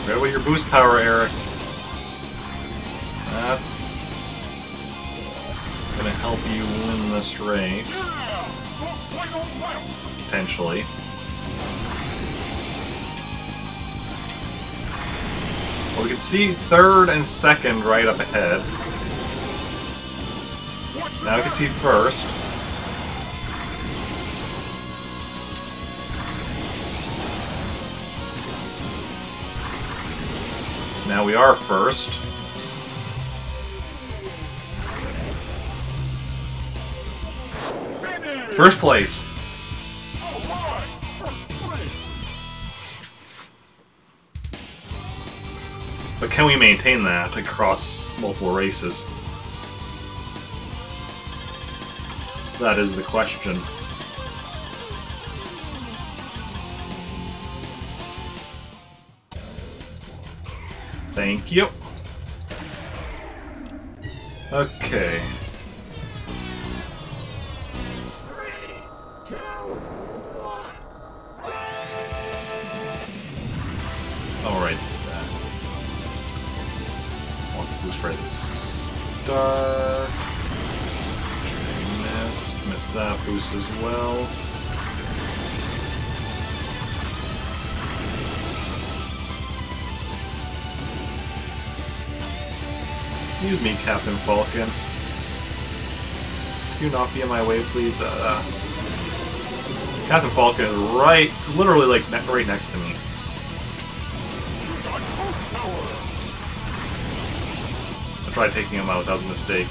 Right with your boost power, Eric. That's gonna help you win this race. Potentially. Well, we can see 3rd and 2nd right up ahead. Now we can see 1st. Now we are 1st. First place. But can we maintain that across multiple races? That is the question. Thank you. Okay. Alright. Want to boost right at the start. Missed that boost as well. Excuse me, Captain Falcon. Could you not be in my way, please? Captain Falcon is right, literally like right next to me. I tried taking him out, that was a mistake.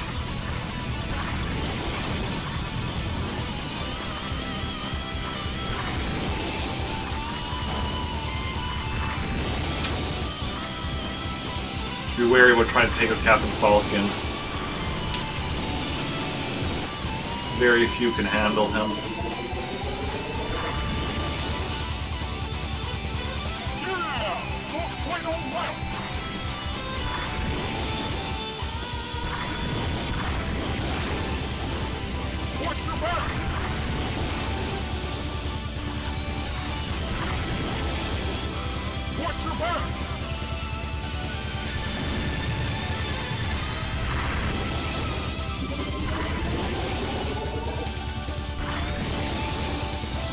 Be wary when trying to take out Captain Falcon. Very few can handle him.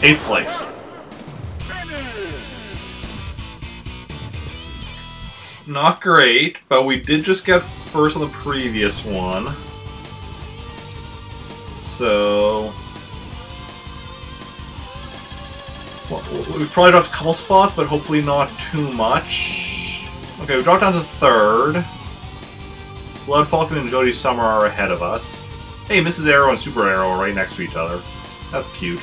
Eighth place. Not great, but we did just get first on the previous one. So... well, we probably dropped a couple spots, but hopefully not too much. Okay, we dropped down to 3rd. Blood Falcon and Jody Summer are ahead of us. Hey, Mrs. Arrow and Super Arrow are right next to each other. That's cute.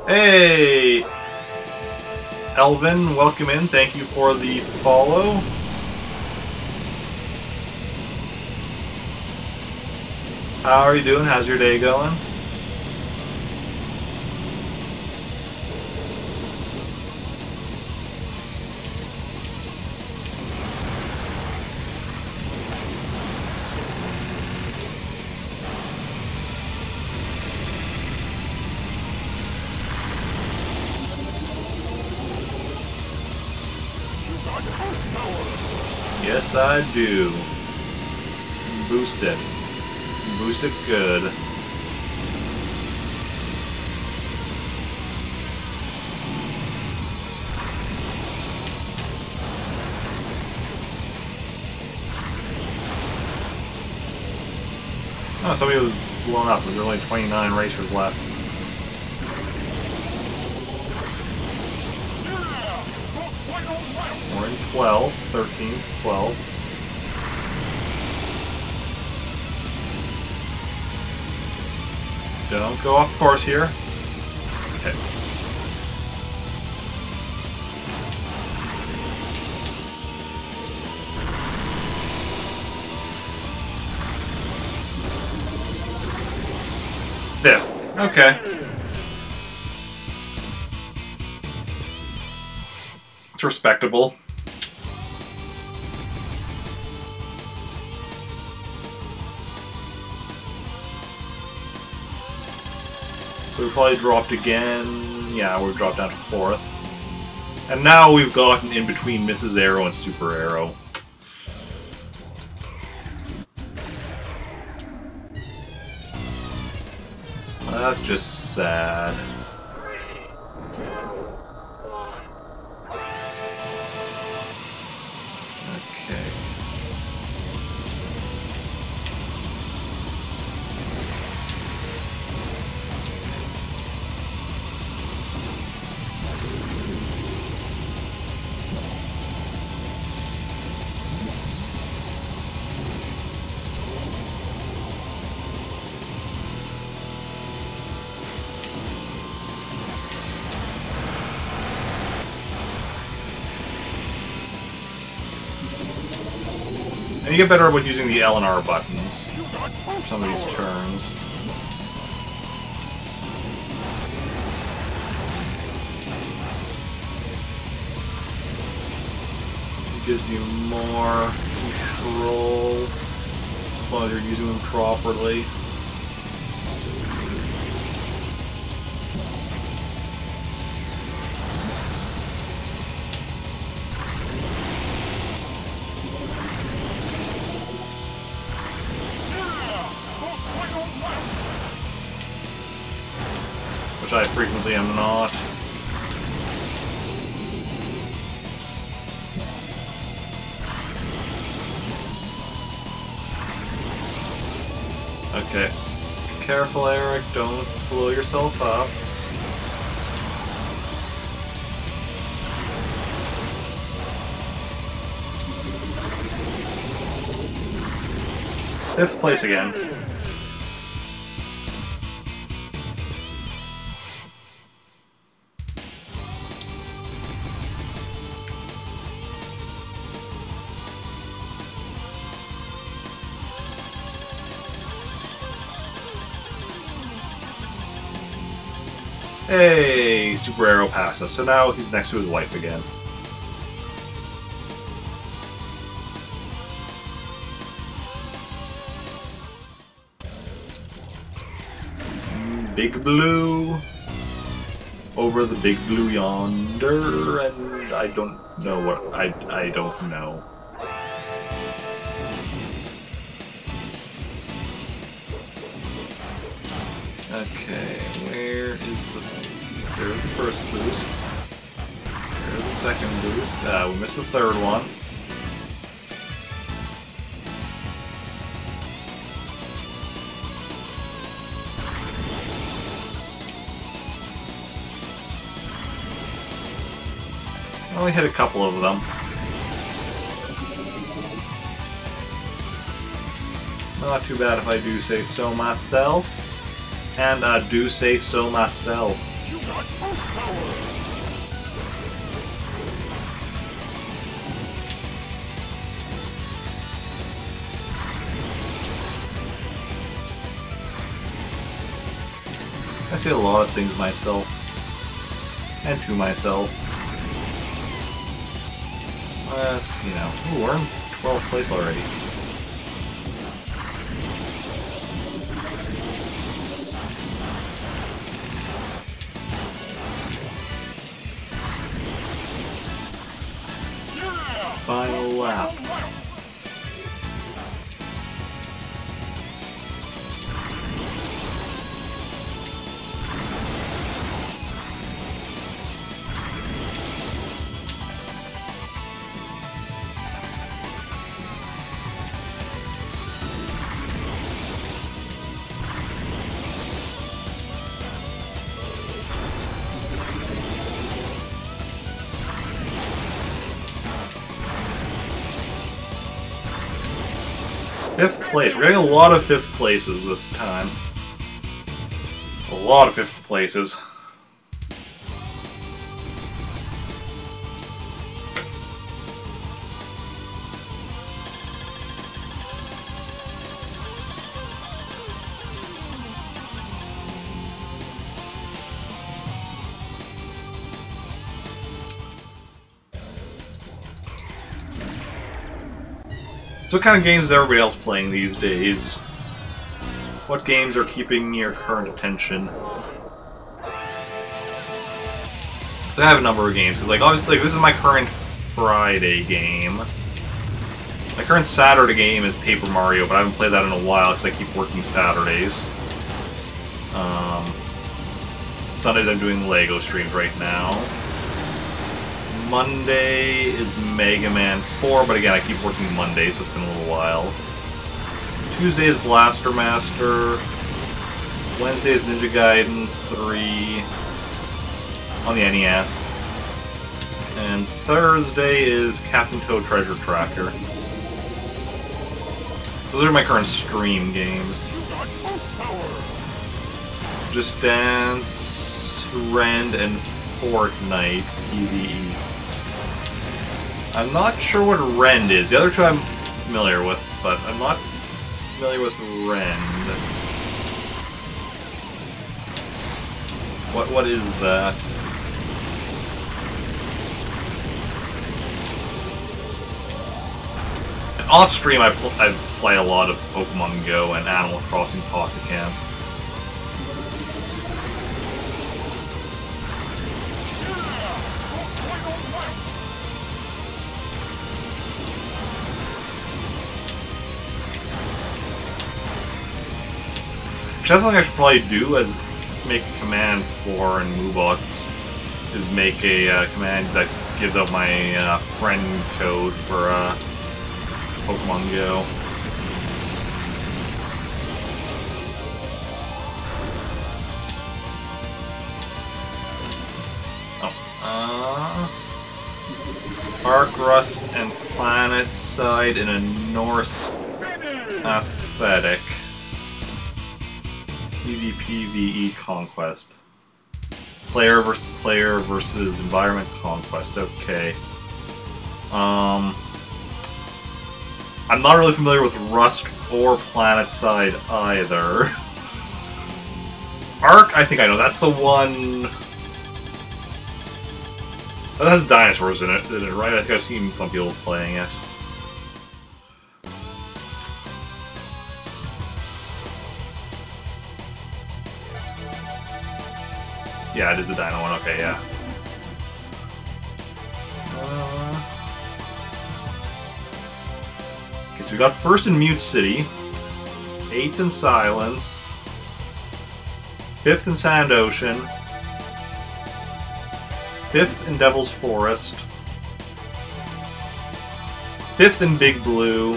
Hey! Elvin, welcome in. Thank you for the follow. How are you doing? How's your day going? Yes, I do. Boost it. Boost it good. Oh, somebody was blown up. There's only 29 racers left. We're in 12, 13, 12. Don't go off course here. Okay. Fifth. Okay. It's respectable. So we probably dropped again. Yeah, we've dropped down to 4th. And now we've gotten in between Mrs. Arrow and Super Arrow. That's just sad. Okay. And you get better with using the L and R buttons for some of these turns. It gives you more control as long as you're using them properly. Which I frequently am not. Okay. Careful, Eric, don't blow yourself up. Fifth place again. Hey, Super Arrow passed us, so now he's next to his wife again. Big Blue over the Big Blue yonder, and I don't know what I don't know. Okay, where is the... There's the first boost. There's the second boost. We missed the third one. I only hit a couple of them. Not too bad if I do say so myself. And I do say so myself. You got boost power. I say a lot of things myself. And to myself. Let's, you know... Ooh, we're in 12th place already. Final lap. Fifth place. We're getting a lot of fifth places this time. A lot of fifth places. So what kind of games is everybody else playing these days? What games are keeping your current attention? Because I have a number of games. Because, like, obviously, like, this is my current Friday game. My current Saturday game is Paper Mario, but I haven't played that in a while because I keep working Saturdays. Sundays I'm doing Lego streams right now. Monday is Mega Man 4, but again, I keep working Monday, so it's been a little while. Tuesday is Blaster Master. Wednesday is Ninja Gaiden 3 on the NES. And Thursday is Captain Toad Treasure Tracker. Those are my current stream games. Just Dance, Rend, and Fortnite PvE. I'm not sure what Rend is. The other two I'm familiar with, but I'm not familiar with Rend. What is that? And off stream, I play a lot of Pokemon Go and Animal Crossing Pocket Camp. Which that's something I should probably do as make a command for in Moobots, is make a command that gives out my friend code for Pokemon Go. Arc Rust and Planetside in a Norse aesthetic. PvPvE Conquest. Player versus environment conquest. Okay. I'm not really familiar with Rust or Planetside either. Ark, I think I know. That's the one... That has dinosaurs in it, right? I think I've seen some people playing it. Yeah, it is the dino one. Okay, yeah. Okay, so we got first in Mute City, 8th in Silence, 5th in Sand Ocean, 5th in Devil's Forest, 5th in Big Blue,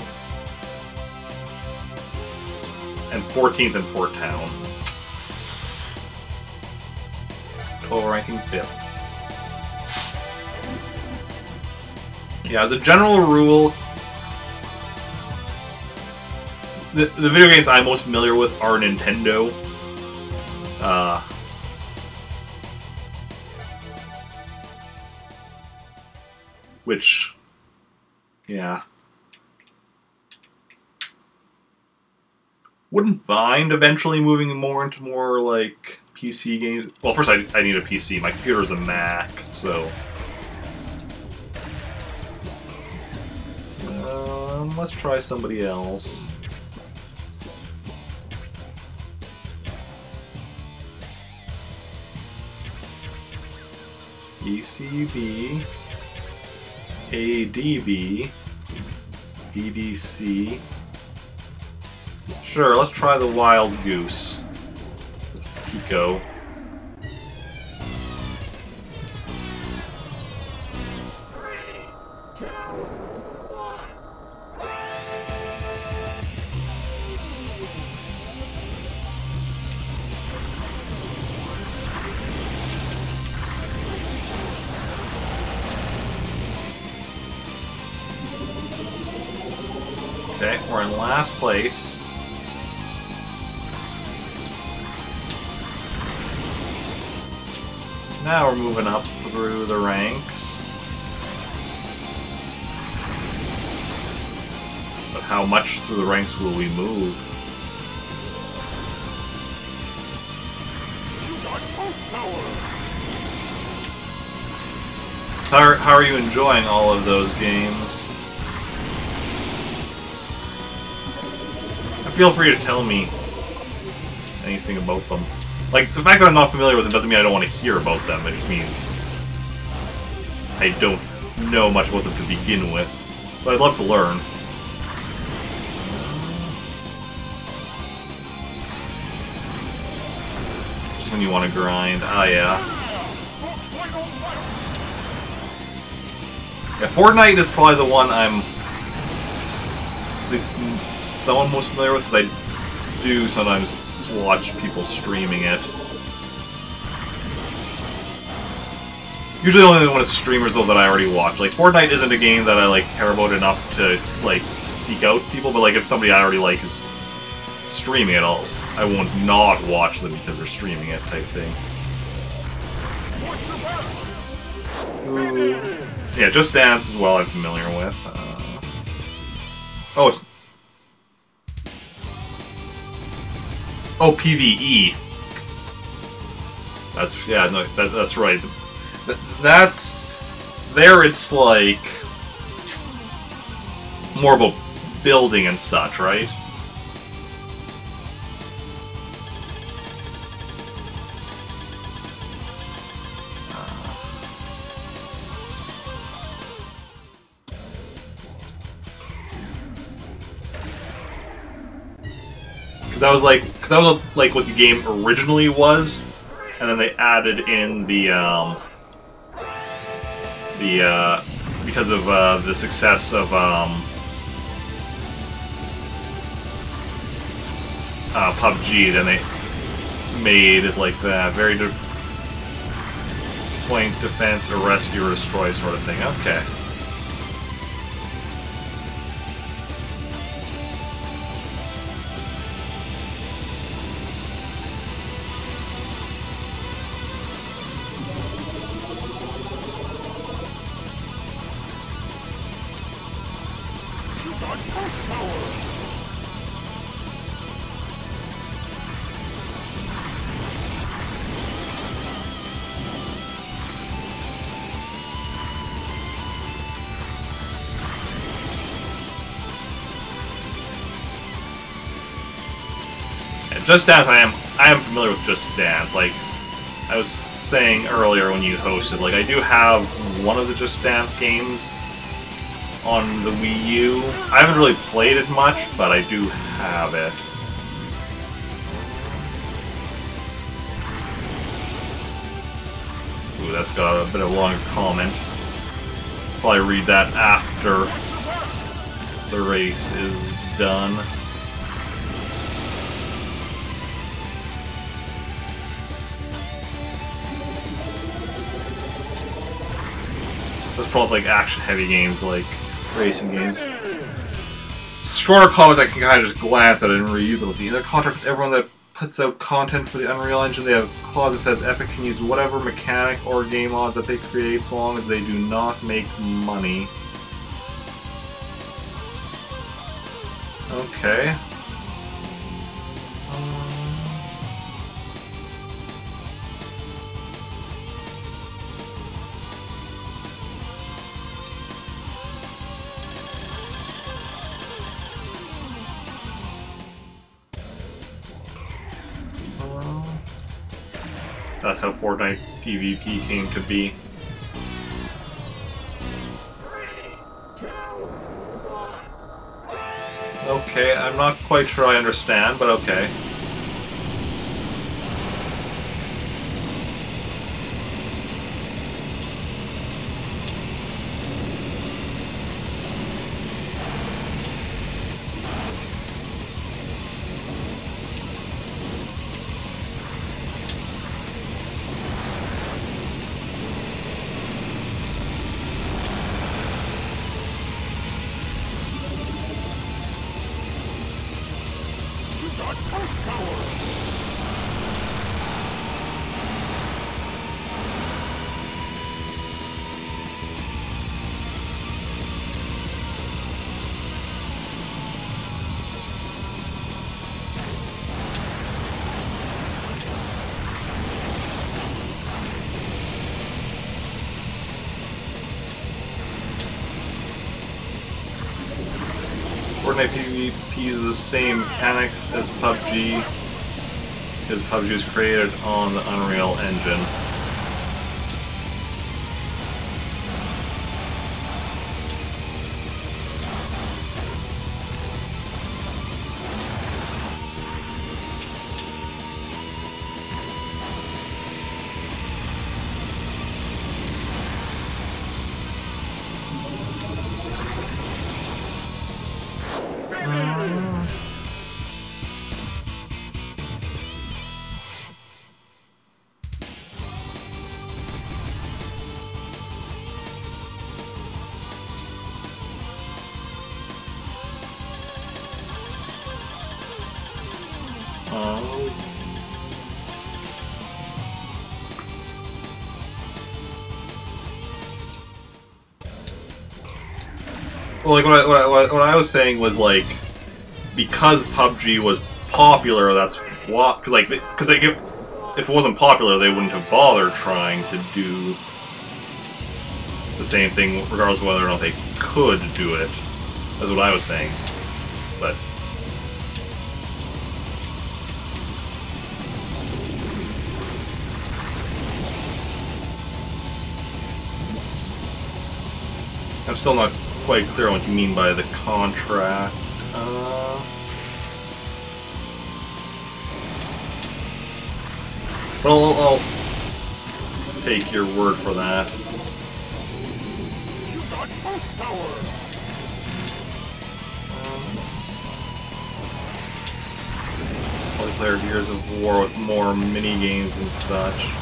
and 14th in Port Town. Total ranking 5th. Yeah, as a general rule, the video games I'm most familiar with are Nintendo. Which, yeah. Wouldn't mind eventually moving more into more, like, PC games. Well, first I need a PC. My computer is a Mac, so. Let's try somebody else. ECB, ADB, EDC. Sure, let's try the Wild Goose with Pico. Okay, we're in last place. Now we're moving up through the ranks. But how much through the ranks will we move? So how are you enjoying all of those games? Feel free to tell me anything about them. Like, the fact that I'm not familiar with them doesn't mean I don't want to hear about them. It just means I don't know much about them to begin with. But I'd love to learn. Just when you want to grind. Ah, yeah. Yeah, Fortnite is probably the one I'm at least someone most familiar with, because I do sometimes watch people streaming it. Usually only when it's streamers though that I already watch. Like, Fortnite isn't a game that I like care about enough to like seek out people, but like if somebody I already like is streaming it, I won't not watch them because they're streaming it type thing. Ooh. Yeah, Just Dance as well I'm familiar with. Oh, it's... Oh, PvE. That's... yeah, no, that's right. That's... there it's like... more about building and such, right? Because that was like what the game originally was, and then they added in the because of the success of PUBG, then they made it like that, very point defense or rescue or destroy sort of thing. Okay. Just Dance, I am familiar with Just Dance. Like I was saying earlier when you hosted, like I do have one of the Just Dance games on the Wii U. I haven't really played it much, but I do have it. Ooh, that's got a bit of a longer comment. Probably read that after the race is done. Those probably like action-heavy games, like racing games. Shorter comments I can kind of just glance at it and read. But see, in their contract with everyone that puts out content for the Unreal Engine, they have a clause that says Epic can use whatever mechanic or game mods that they create, so long as they do not make money. Okay. That's how Fortnite PvP came to be. Okay, I'm not quite sure I understand, but okay. Fortnite PvP uses the same mechanics as PUBG, because PUBG was created on the Unreal Engine. Well, like what I was saying was like, because PUBG was popular, that's what. Because if it wasn't popular, they wouldn't have bothered trying to do the same thing, regardless of whether or not they could do it. That's what I was saying. But I'm still not quite clear on what you mean by the contract. Well, I'll take your word for that. You got most power. Multiplayer Gears of War with more mini games and such.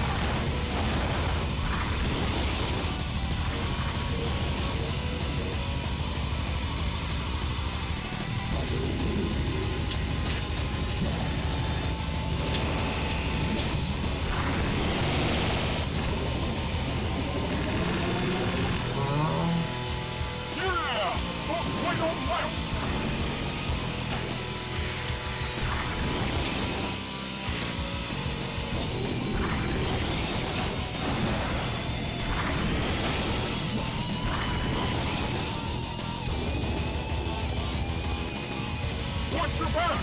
Watch your back.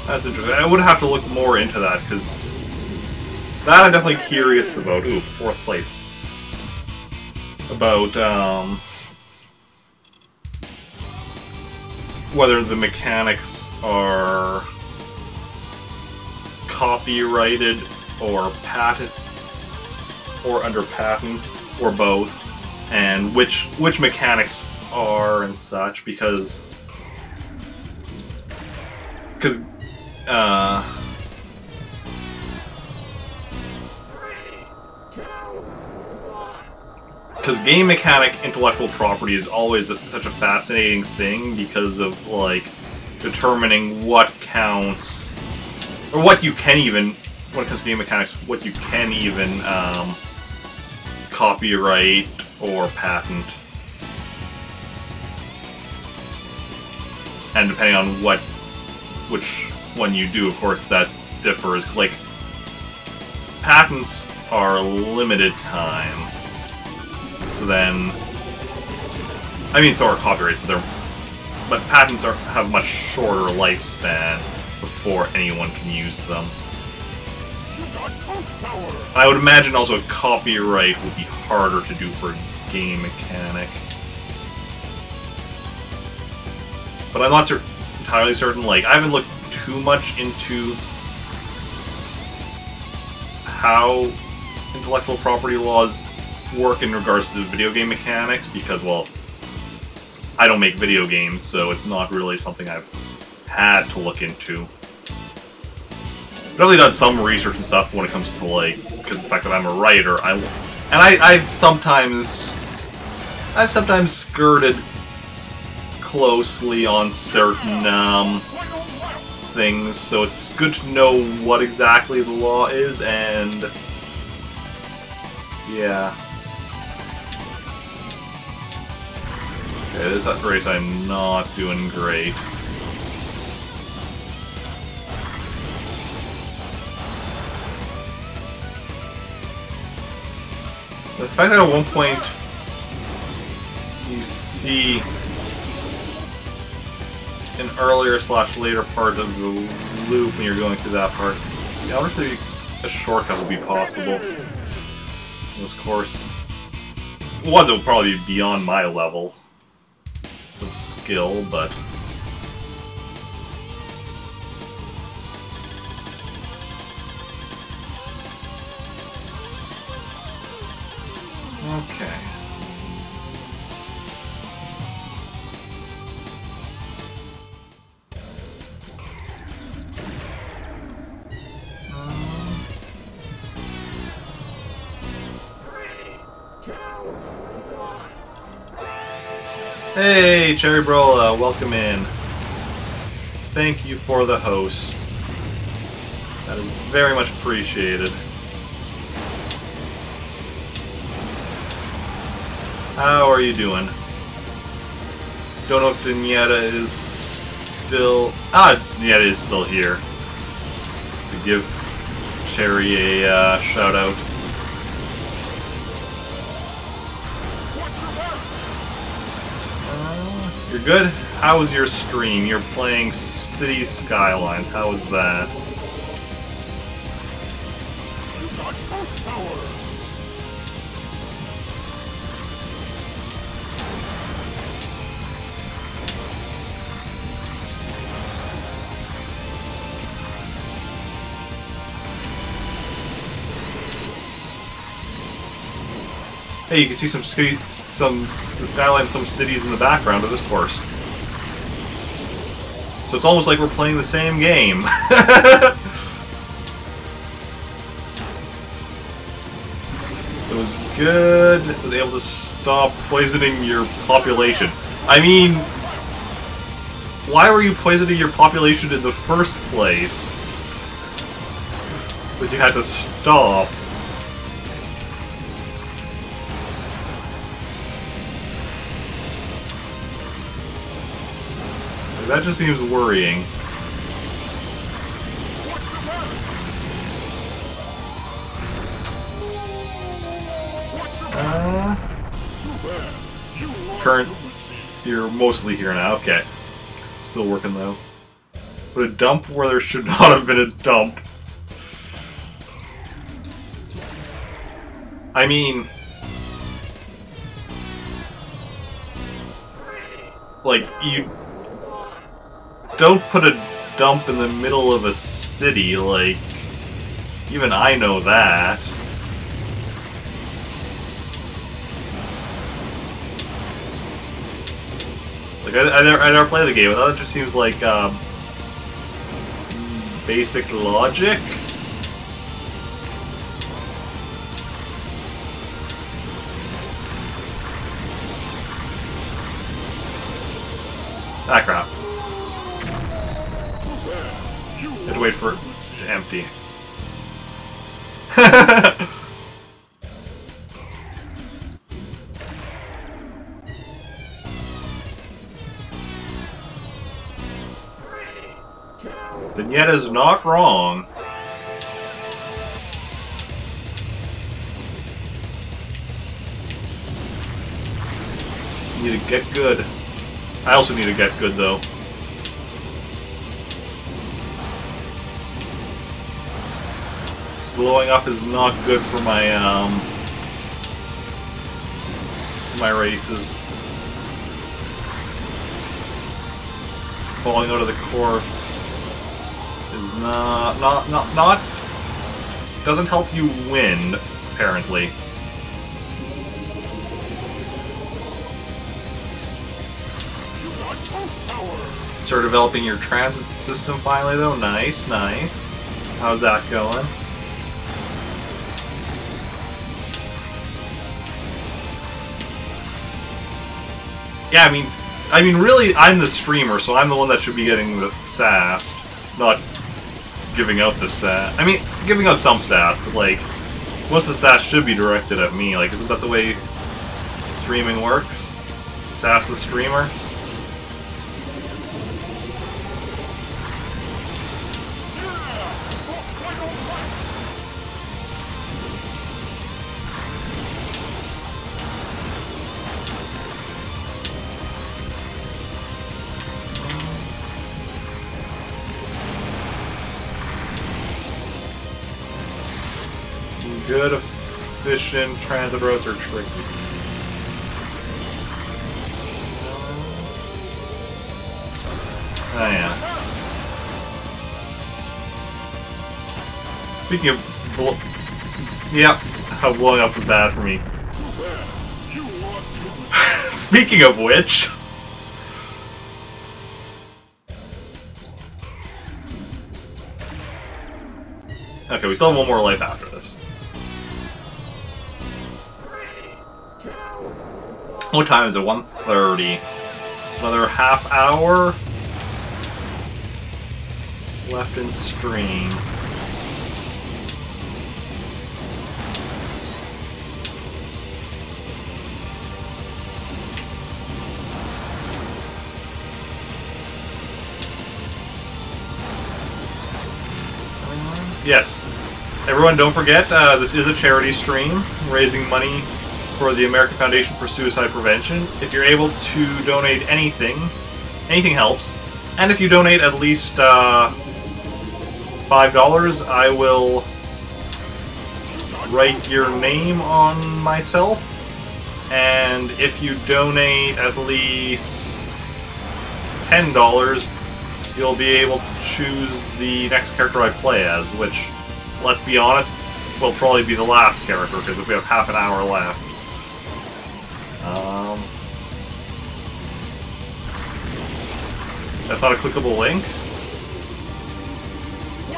That's interesting. I would have to look more into that, because that I'm definitely curious about. Ooh, 4th place. About, whether the mechanics are copyrighted or patent, or under patent, or both, and which mechanics are and such, because game mechanic intellectual property is always such a fascinating thing, because of, like, determining what counts, or what you can even, when it comes to game mechanics, what you can even copyright or patent. And depending on which one you do, of course, that differs, because, like, patents are limited time. So then, I mean, so are copyrights, but they're but patents have much shorter lifespan before anyone can use them. You got ghost power. I would imagine also copyright would be harder to do for a game mechanic. But I'm not entirely certain. Like, I haven't looked too much into how intellectual property laws work in regards to the video game mechanics, because, well, I don't make video games, so it's not really something I've had to look into. I've definitely done some research and stuff when it comes to, like, because the fact that I'm a writer, I've sometimes skirted closely on certain things, so it's good to know what exactly the law is, and yeah. Okay, this race I'm not doing great. The fact that at one point you see an earlier / later part of the loop when you're going through that part, I wonder if a shortcut will be possible in this course. It would probably be beyond my level of skill, but okay. Hey, Cherry Brola, welcome in. Thank you for the host. That is very much appreciated. How are you doing? Don't know if Danietta is still... Danietta is still here. To give Cherry a shout-out. You're good? How was your stream? You're playing City Skylines. How was that? You got ghost power. Hey, you can see the skyline, some cities in the background of this course. So it's almost like we're playing the same game. It was good. It was able to stop poisoning your population. I mean, why were you poisoning your population in the first place? But you had to stop. That just seems worrying. Current, you're mostly here now. Okay, still working though. But a dump where there should not have been a dump. I mean, like, you don't put a dump in the middle of a city, like, even I know that. Like, I never play the game, but that just seems like, basic logic? Ah, crap. Had to wait for it to empty. Vignetta's not wrong. You need to get good. I also need to get good, though. Blowing up is not good for my, my races. Falling out of the course is not doesn't help you win, apparently. Start developing your transit system finally, though. Nice, nice. How's that going? Yeah, I mean, really, I'm the streamer, so I'm the one that should be getting the sass, not giving out the sass. I mean, giving out some sass, but like, most of the sass should be directed at me. Like, isn't that the way streaming works? Sass the streamer. Good, efficient transit roads are tricky. Oh yeah. Speaking of yeah, how blowing up was bad for me. Speaking of which. Okay, we still have one more life after this. What time is it? 1:30. So another half hour left in stream. Yes. Everyone, don't forget, this is a charity stream, raising money for the American Foundation for Suicide Prevention. If you're able to donate anything, anything helps. And if you donate at least $5, I will write your name on myself. And if you donate at least $10, you'll be able to choose the next character I play as, which, let's be honest, will probably be the last character, because if we have half an hour left. That's not a clickable link?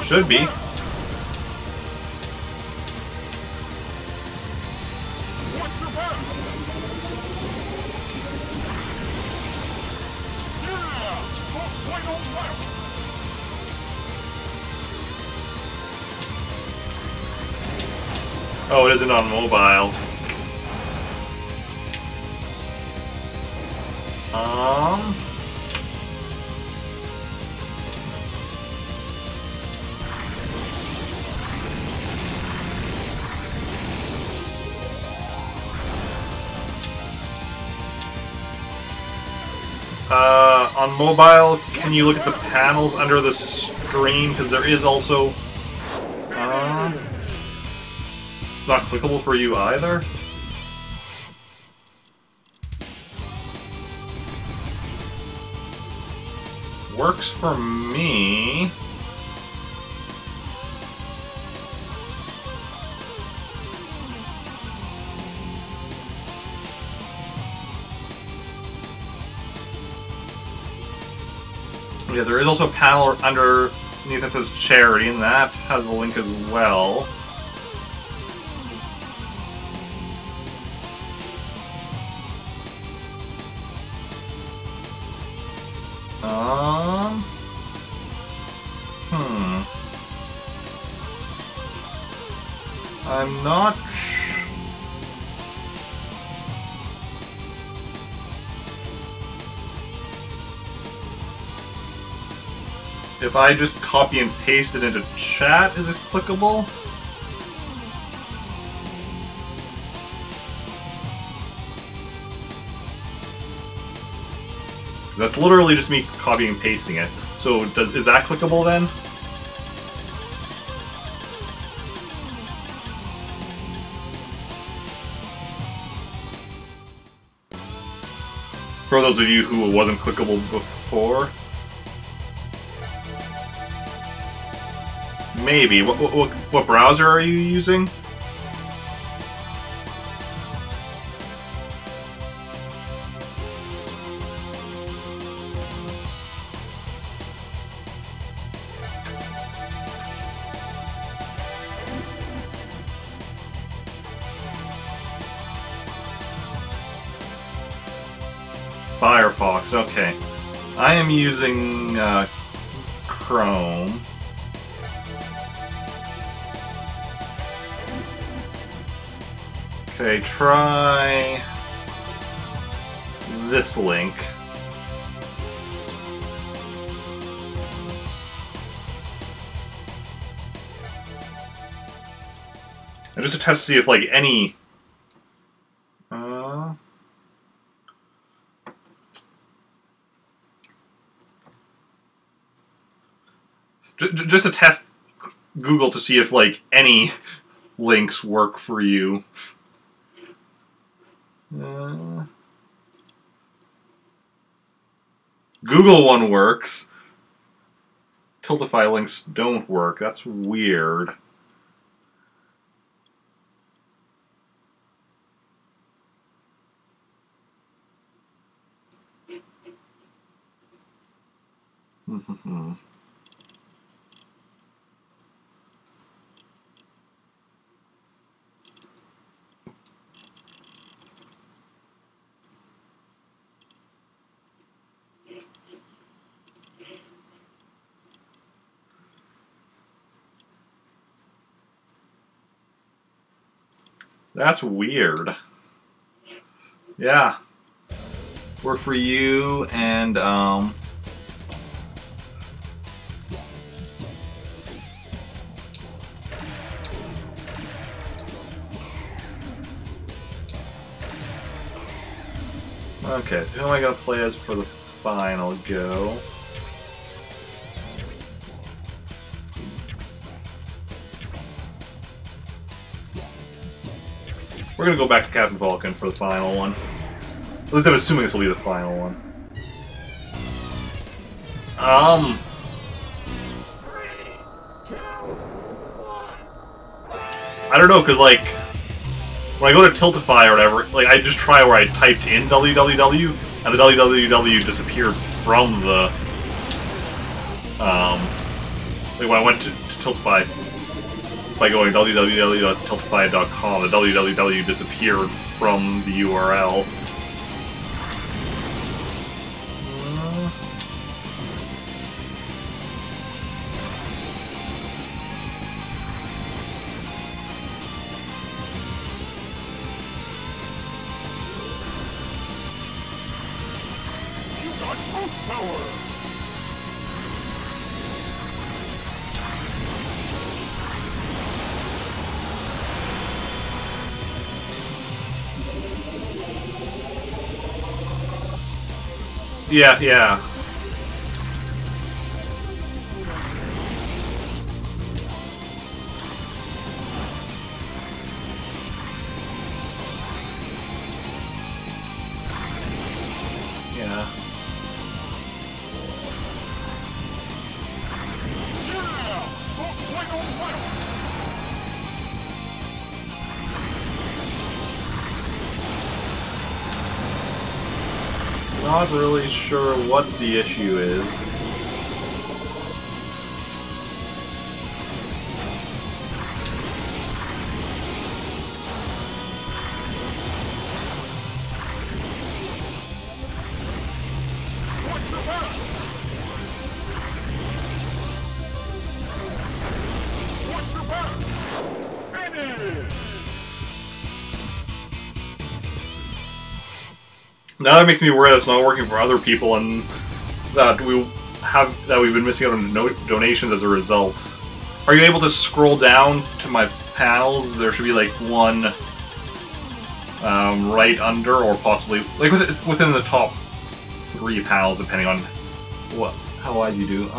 Should be. Oh, it isn't on mobile. On mobile, can you look at the panels under the screen? Because there is also... it's not clickable for you either? Works for me. Yeah, there is also a panel underneath that says charity, and that has a link as well. I'm not sure. If I just copy and paste it into chat, is it clickable? Because that's literally just me copying and pasting it. So is that clickable then? For those of you who it wasn't clickable before. Maybe. What browser are you using? Firefox, okay. I am using Chrome. Okay, try this link. And just to test to see if, like, any... just to test Google to see if, like, any links work for you. Google one works. Tiltify links don't work. That's weird. That's weird. Yeah. Work for you and okay, so who am I gonna play as for the final go? We're gonna go back to Captain Vulcan for the final one. At least I'm assuming this will be the final one. I don't know, cause like when I go to Tiltify or whatever, like I just try where I typed in www and the www disappeared from the like when I went to Tiltify by going www.tiltify.com, the www disappeared from the URL. You got most power! Yeah, yeah. Yeah. Not really sure what the issue is. Watch your back! Watch your back! Finish! Now that makes me worry that it's not working for other people and that we've been missing out on donations as a result. Are you able to scroll down to my panels? There should be like one right under, or possibly like within the top 3 panels depending on how wide you do.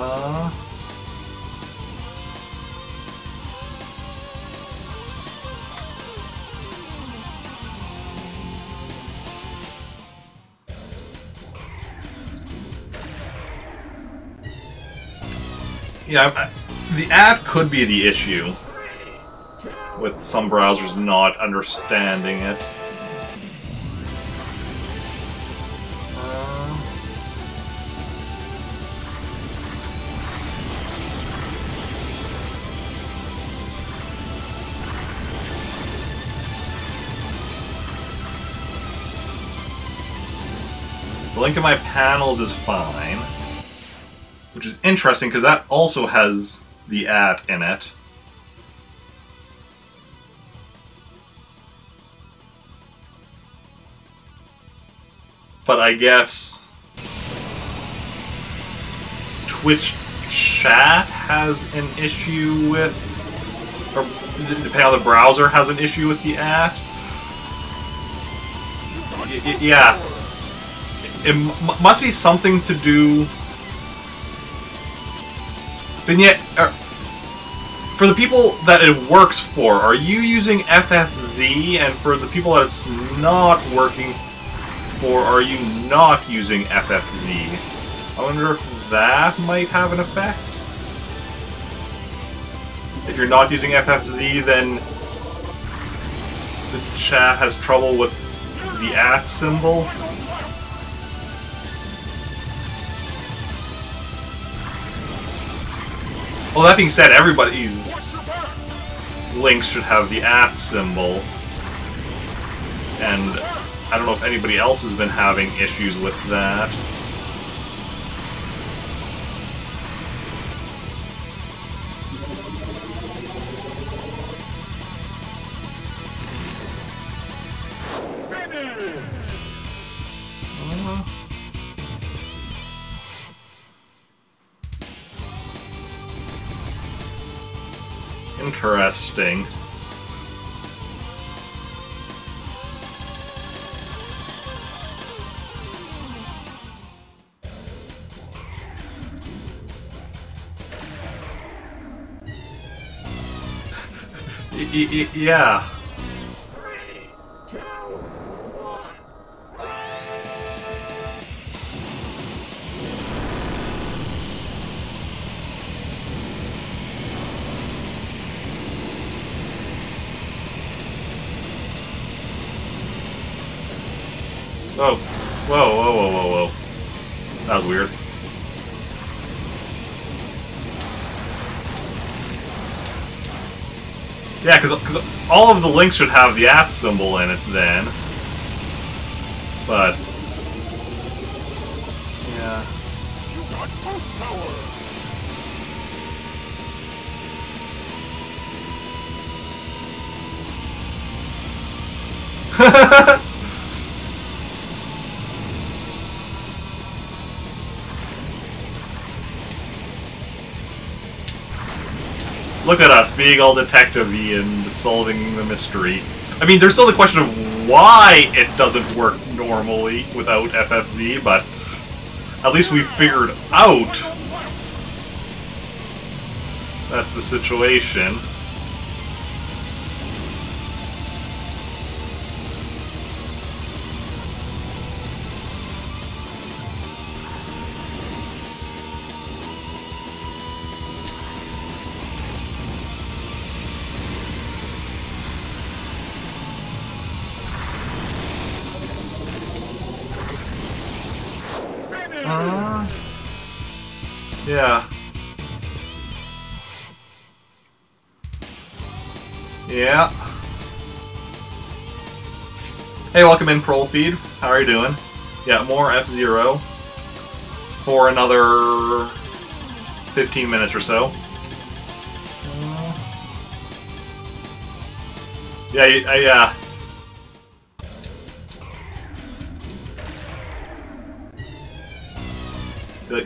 Yeah, the ad could be the issue, with some browsers not understanding it. The link in my panels is fine. Which is interesting, because that also has the @ in it. But I guess Twitch chat has an issue with, or depending on the browser, has an issue with the @ yeah. It must be something to do. And yet, for the people that it works for, are you using FFZ? And for the people that it's not working for, are you not using FFZ? I wonder if that might have an effect. If you're not using FFZ, then the chat has trouble with the @ symbol. Well, that being said, everybody's links should have the @ symbol. And I don't know if anybody else has been having issues with that. Interesting. Yeah. Whoa. Whoa, whoa, whoa, whoa, whoa. That was weird. Yeah, because all of the links should have the @ symbol in it then. But... yeah. You got boost power! Look at us, being all detective-y and solving the mystery. I mean, there's still the question of why it doesn't work normally without FFZ, but at least we figured out that's the situation. Yeah. Yeah. Hey, welcome in, Prolfeed. How are you doing? Yeah, more F-Zero for another 15 minutes or so. Yeah,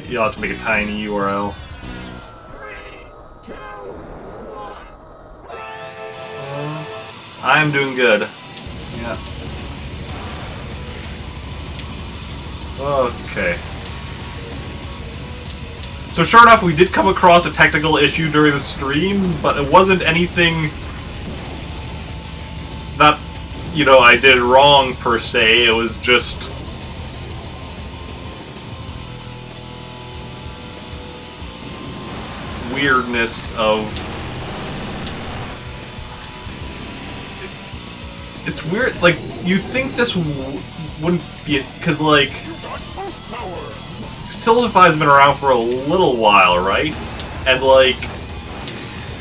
you'll have to make a tiny URL. I'm doing good. Yeah. Okay. So sure enough, we did come across a technical issue during the stream, but it wasn't anything that, you know, I did wrong per se. It was just weirdness of... It's weird, like, you think this wouldn't be... Because, like... Stillify has been around for a little while, right? And, like...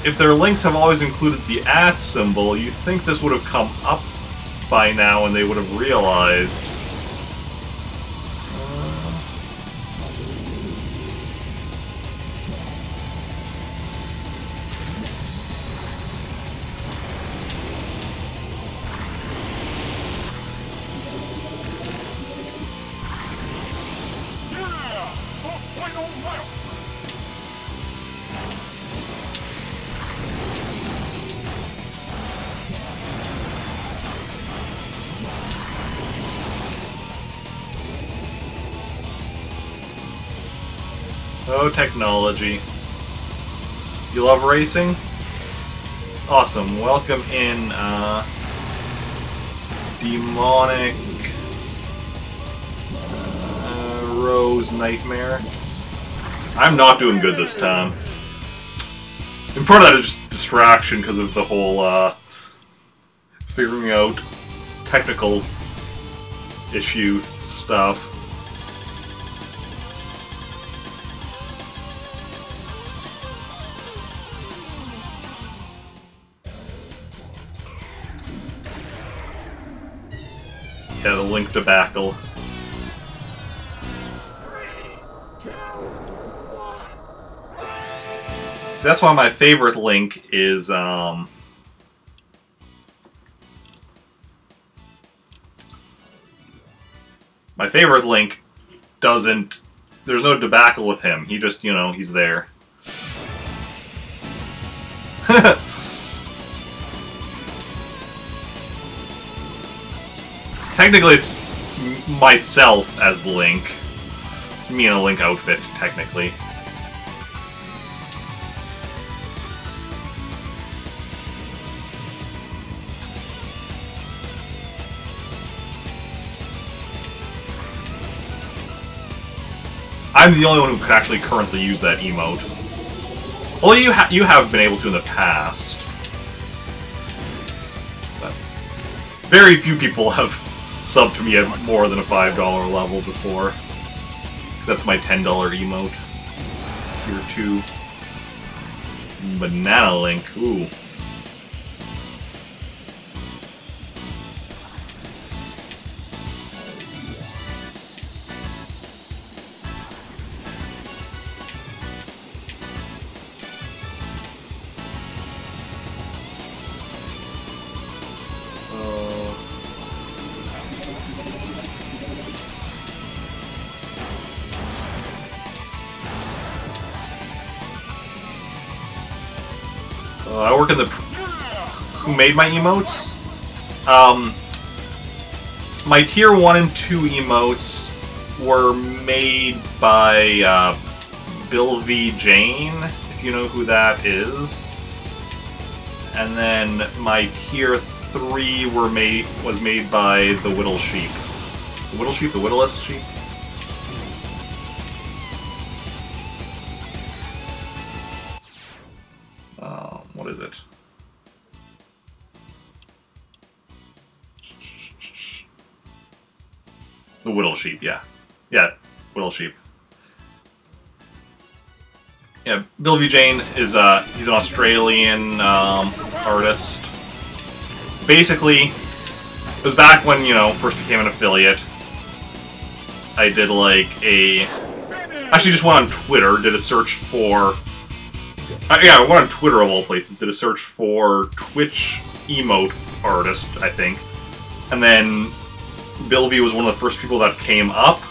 If their links have always included the @ symbol, you think this would have come up by now and they would have realized... Oh, technology. You love racing? It's awesome. Welcome in, Demonic... Rose Nightmare. I'm not doing good this time. And part of that is just distraction because of the whole, figuring out technical issue stuff. Yeah, the link debacle. So that's why my favorite link is, my favorite link doesn't... There's no debacle with him. He just, you know, he's there. Technically, it's myself as Link. It's me in a Link outfit, technically. I'm the only one who could actually currently use that emote. Well, you have been able to in the past. But very few people have subbed to me at more than a $5 level before. That's my $10 emote. Tier 2. Banana Link, ooh. I work in the... Who made my emotes? My tier 1 and 2 emotes were made by Bill V. Jane, if you know who that is. And then my tier 3 was made by the Whittle Sheep. The Whittle Sheep? The Whittlest Sheep? What is it? The Whittle Sheep, yeah. Yeah, Whittle Sheep. Yeah, Bill V. Jane is, he's an Australian, artist. Basically, it was back when, you know, first became an affiliate. I did, like, actually just went on Twitter, did a search for... yeah, I went on Twitter of all places, did a search for Twitch emote artist, I think. And then Bill V was one of the first people that came up,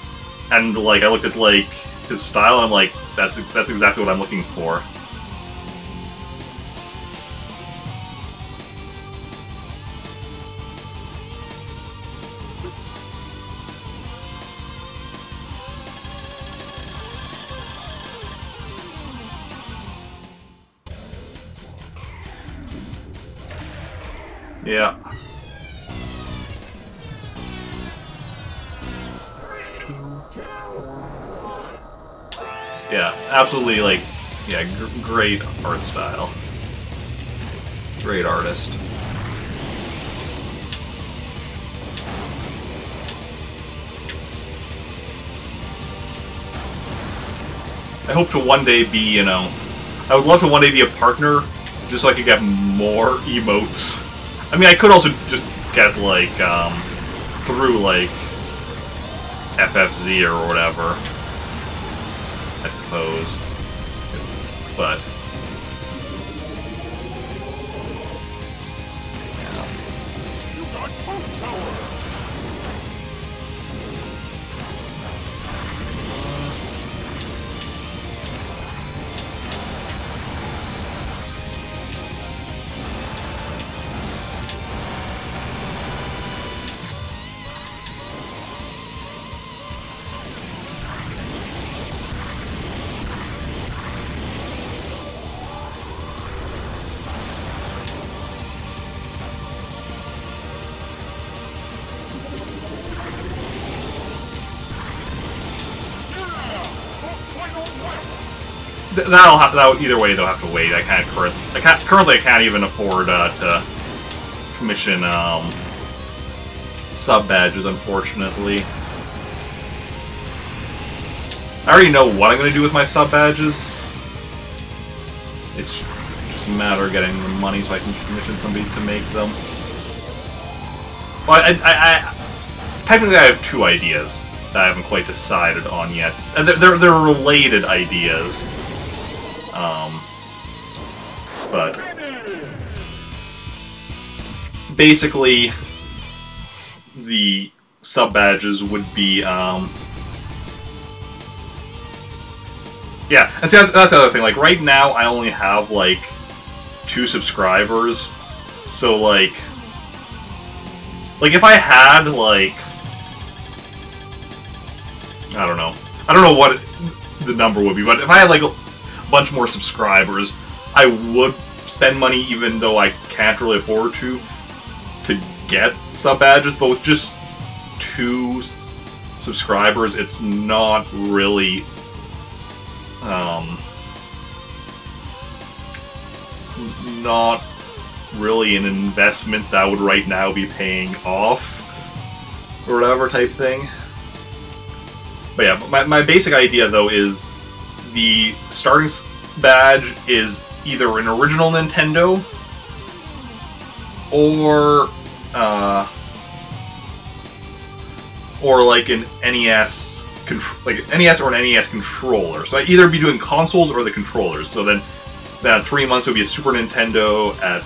and like I looked at like his style and I'm like, that's exactly what I'm looking for. Yeah. Yeah, absolutely, like, yeah, great art style. Great artist. I hope to one day be, you know, I would love to one day be a partner, just so I could get more emotes. I mean, I could also just get, like, through, like, FFZ or whatever, I suppose. But... You got post power. That'll either way they'll have to wait. Currently I can't even afford to commission sub badges, unfortunately. I already know what I'm gonna do with my sub badges. It's just a matter of getting the money so I can commission somebody to make them. Well, technically I have two ideas that I haven't quite decided on yet. They're related ideas. But basically, the sub badges would be, yeah, and see, that's the other thing. Like, right now, I only have, like, 2 subscribers, so, like, if I had, like, I don't know what the number would be, but if I had, like, a bunch more subscribers, I would spend money even though I can't really afford to get sub badges, but with just 2 subscribers, it's not really an investment that would right now be paying off or whatever type thing. But yeah, my basic idea though is the starting badge is either an original Nintendo or like an NES NES or an NES controller. So I'd either be doing consoles or the controllers. So then at 3 months it would be a Super Nintendo, at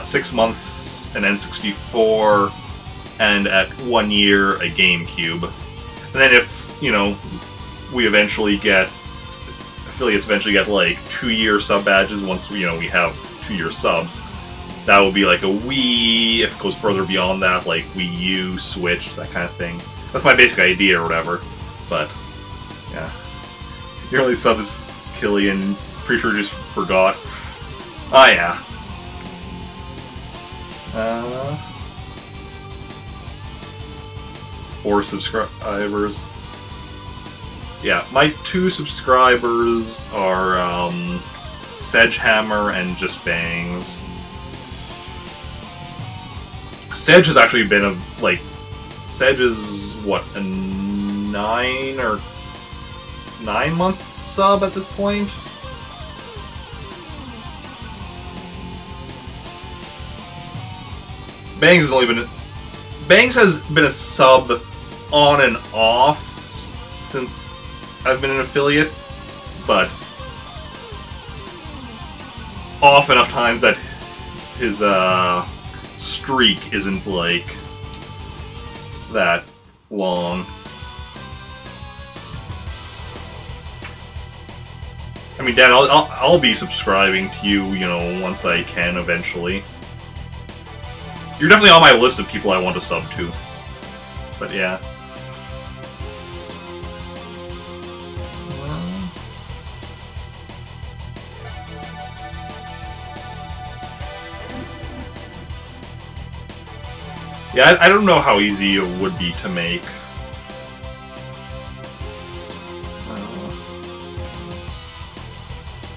6 months an N64, and at 1 year a GameCube. And then if, you know, affiliates eventually get like 2-year sub badges once, you know, we have 2-year subs, that would be like a Wii, if it goes further beyond that, like Wii U, Switch, that kind of thing. That's my basic idea or whatever, but, yeah. Your only sub is Killian, pretty sure just forgot. Ah, yeah. 4 subscribers. Yeah, my 2 subscribers are, Sedgehammer and Just Bangs. Sedge has actually been Sedge is, what, a 9 or 9-month sub at this point? Bangs has been a sub on and off since I've been an affiliate, but off enough times that his streak isn't like that long. I mean, Dad, I'll be subscribing to you, you know, once I can eventually. You're definitely on my list of people I want to sub to. But yeah. Yeah, I don't know how easy it would be to make.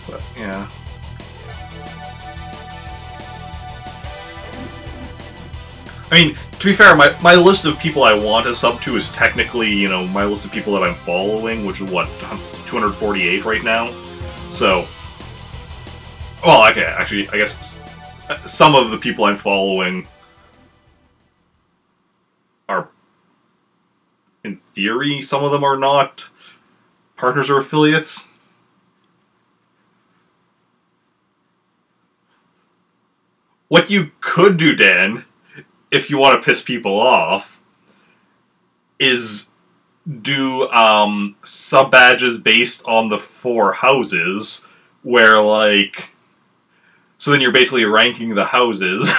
But, yeah. I mean, to be fair, my list of people I want to sub to is technically, you know, my list of people that I'm following, which is, what, 248 right now? So... Well, okay, actually, I guess some of the people I'm following are, in theory, some of them are not partners or affiliates. What you could do, Dan, if you want to piss people off, is do sub-badges based on the 4 houses, where, like... So then you're basically ranking the houses.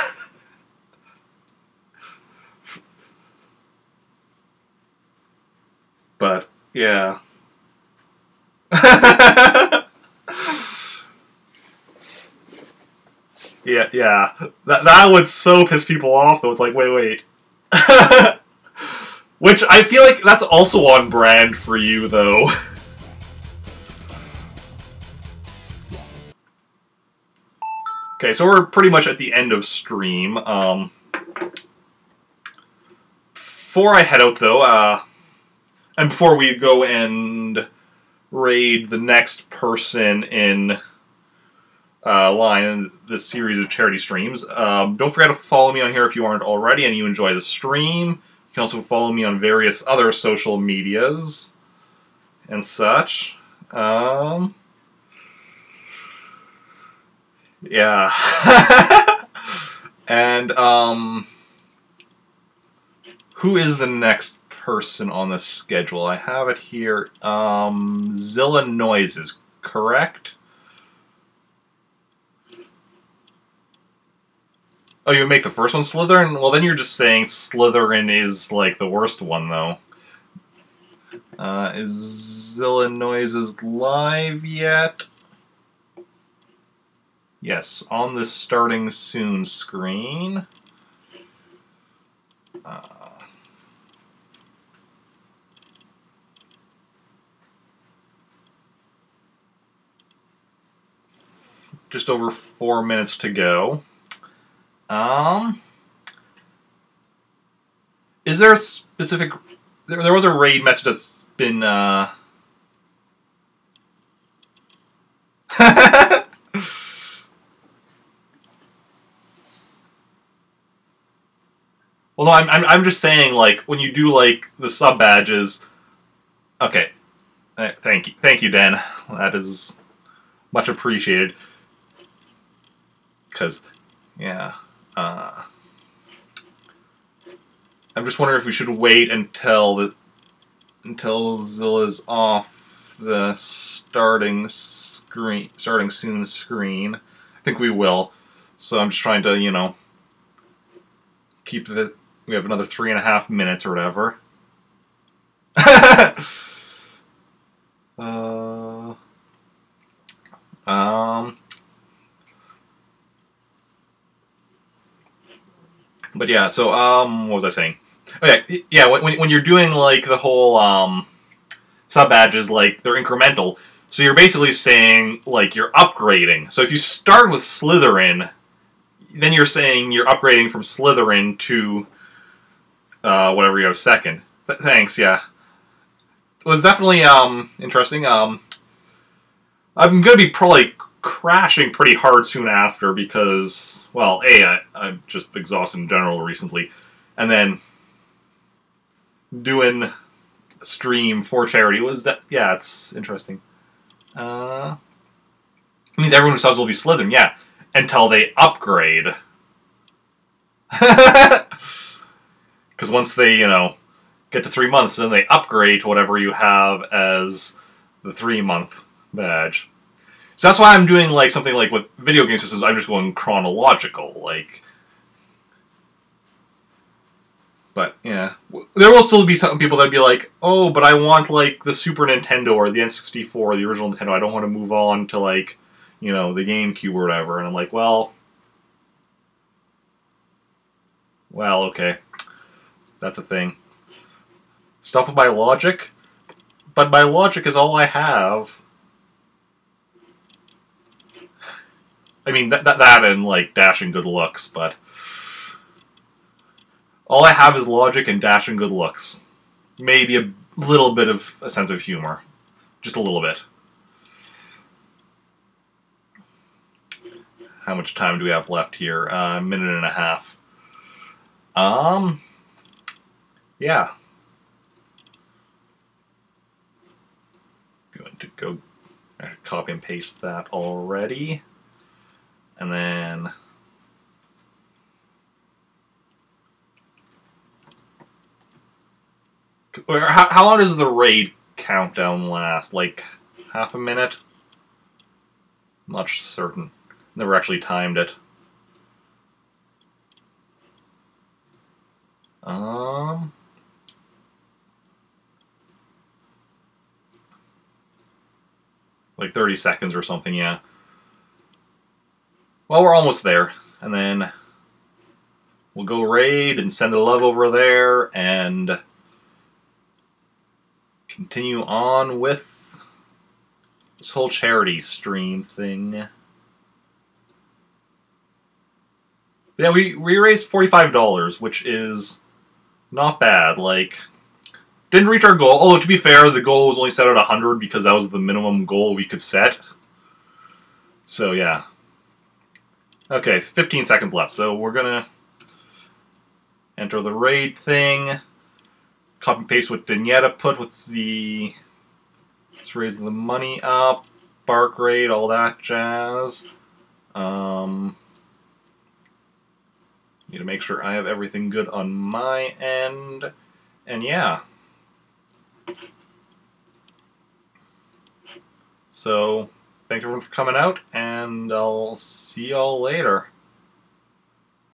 But, yeah. Yeah. That would so piss people off, though. It's like, wait. Which, I feel like that's also on brand for you, though. Okay, so we're pretty much at the end of stream. Before I head out, though, and before we go and raid the next person in line in this series of charity streams, don't forget to follow me on here if you aren't already and you enjoy the stream. You can also follow me on various other social medias and such. Yeah. And, who is the next person on the schedule? I have it here. Zilla Noises, correct? Oh, you make the first one Slytherin? Well, then you're just saying Slytherin is, like, the worst one, though. Is Zilla Noises live yet? Yes, on the starting soon screen. Just over 4 minutes to go. Is there a specific... There was a raid message that's been, Well, no, I'm just saying, like, when you do, like, the sub-badges... Okay. Thank you, Dan. That is much appreciated. Because, yeah, I'm just wondering if we should wait until Zilla's off the starting soon screen. I think we will. So I'm just trying to, you know, keep the... We have another 3.5 minutes or whatever. But yeah, so, what was I saying? Okay, yeah, when you're doing, like, the whole, sub-badges, like, they're incremental. So you're basically saying, like, you're upgrading. So if you start with Slytherin, then you're saying you're upgrading from Slytherin to, whatever you have second. Thanks, yeah. It was definitely, interesting. I'm gonna be probably crashing pretty hard soon after because, well, I'm just exhausted in general recently. And then doing a stream for charity was, yeah, it's interesting. It means everyone who subs will be Slytherin, yeah, until they upgrade. Because once they, you know, get to 3 months, then they upgrade to whatever you have as the 3-month badge. So that's why I'm doing, like, something like with video game systems, I'm just going chronological, like... But, yeah. There will still be some people that'd be like, oh, but I want, like, the Super Nintendo or the N64 or the original Nintendo. I don't want to move on to, like, you know, the GameCube or whatever. And I'm like, well, okay. That's a thing. Stuff with my logic, but my logic is all I have. I mean, that and, like, dash and good looks, but... all I have is logic and dash and good looks. Maybe a little bit of a sense of humor. Just a little bit. How much time do we have left here? A minute and a half. Yeah. Going to go copy and paste that already. And then... how long does the raid countdown last? Like, half a minute? Not certain. Never actually timed it. Like 30 seconds or something, yeah. Well, we're almost there. And then we'll go raid and send the love over there and continue on with this whole charity stream thing. Yeah, we raised $45, which is not bad. Like, didn't reach our goal. Although, to be fair, the goal was only set at 100 because that was the minimum goal we could set. So, yeah. Okay, 15 seconds left. So, we're gonna enter the raid thing. Copy and paste what Danietta put with the... let's raise the money up. Bark raid, all that jazz. Need to make sure I have everything good on my end. And yeah. So, thank everyone for coming out, and I'll see y'all later.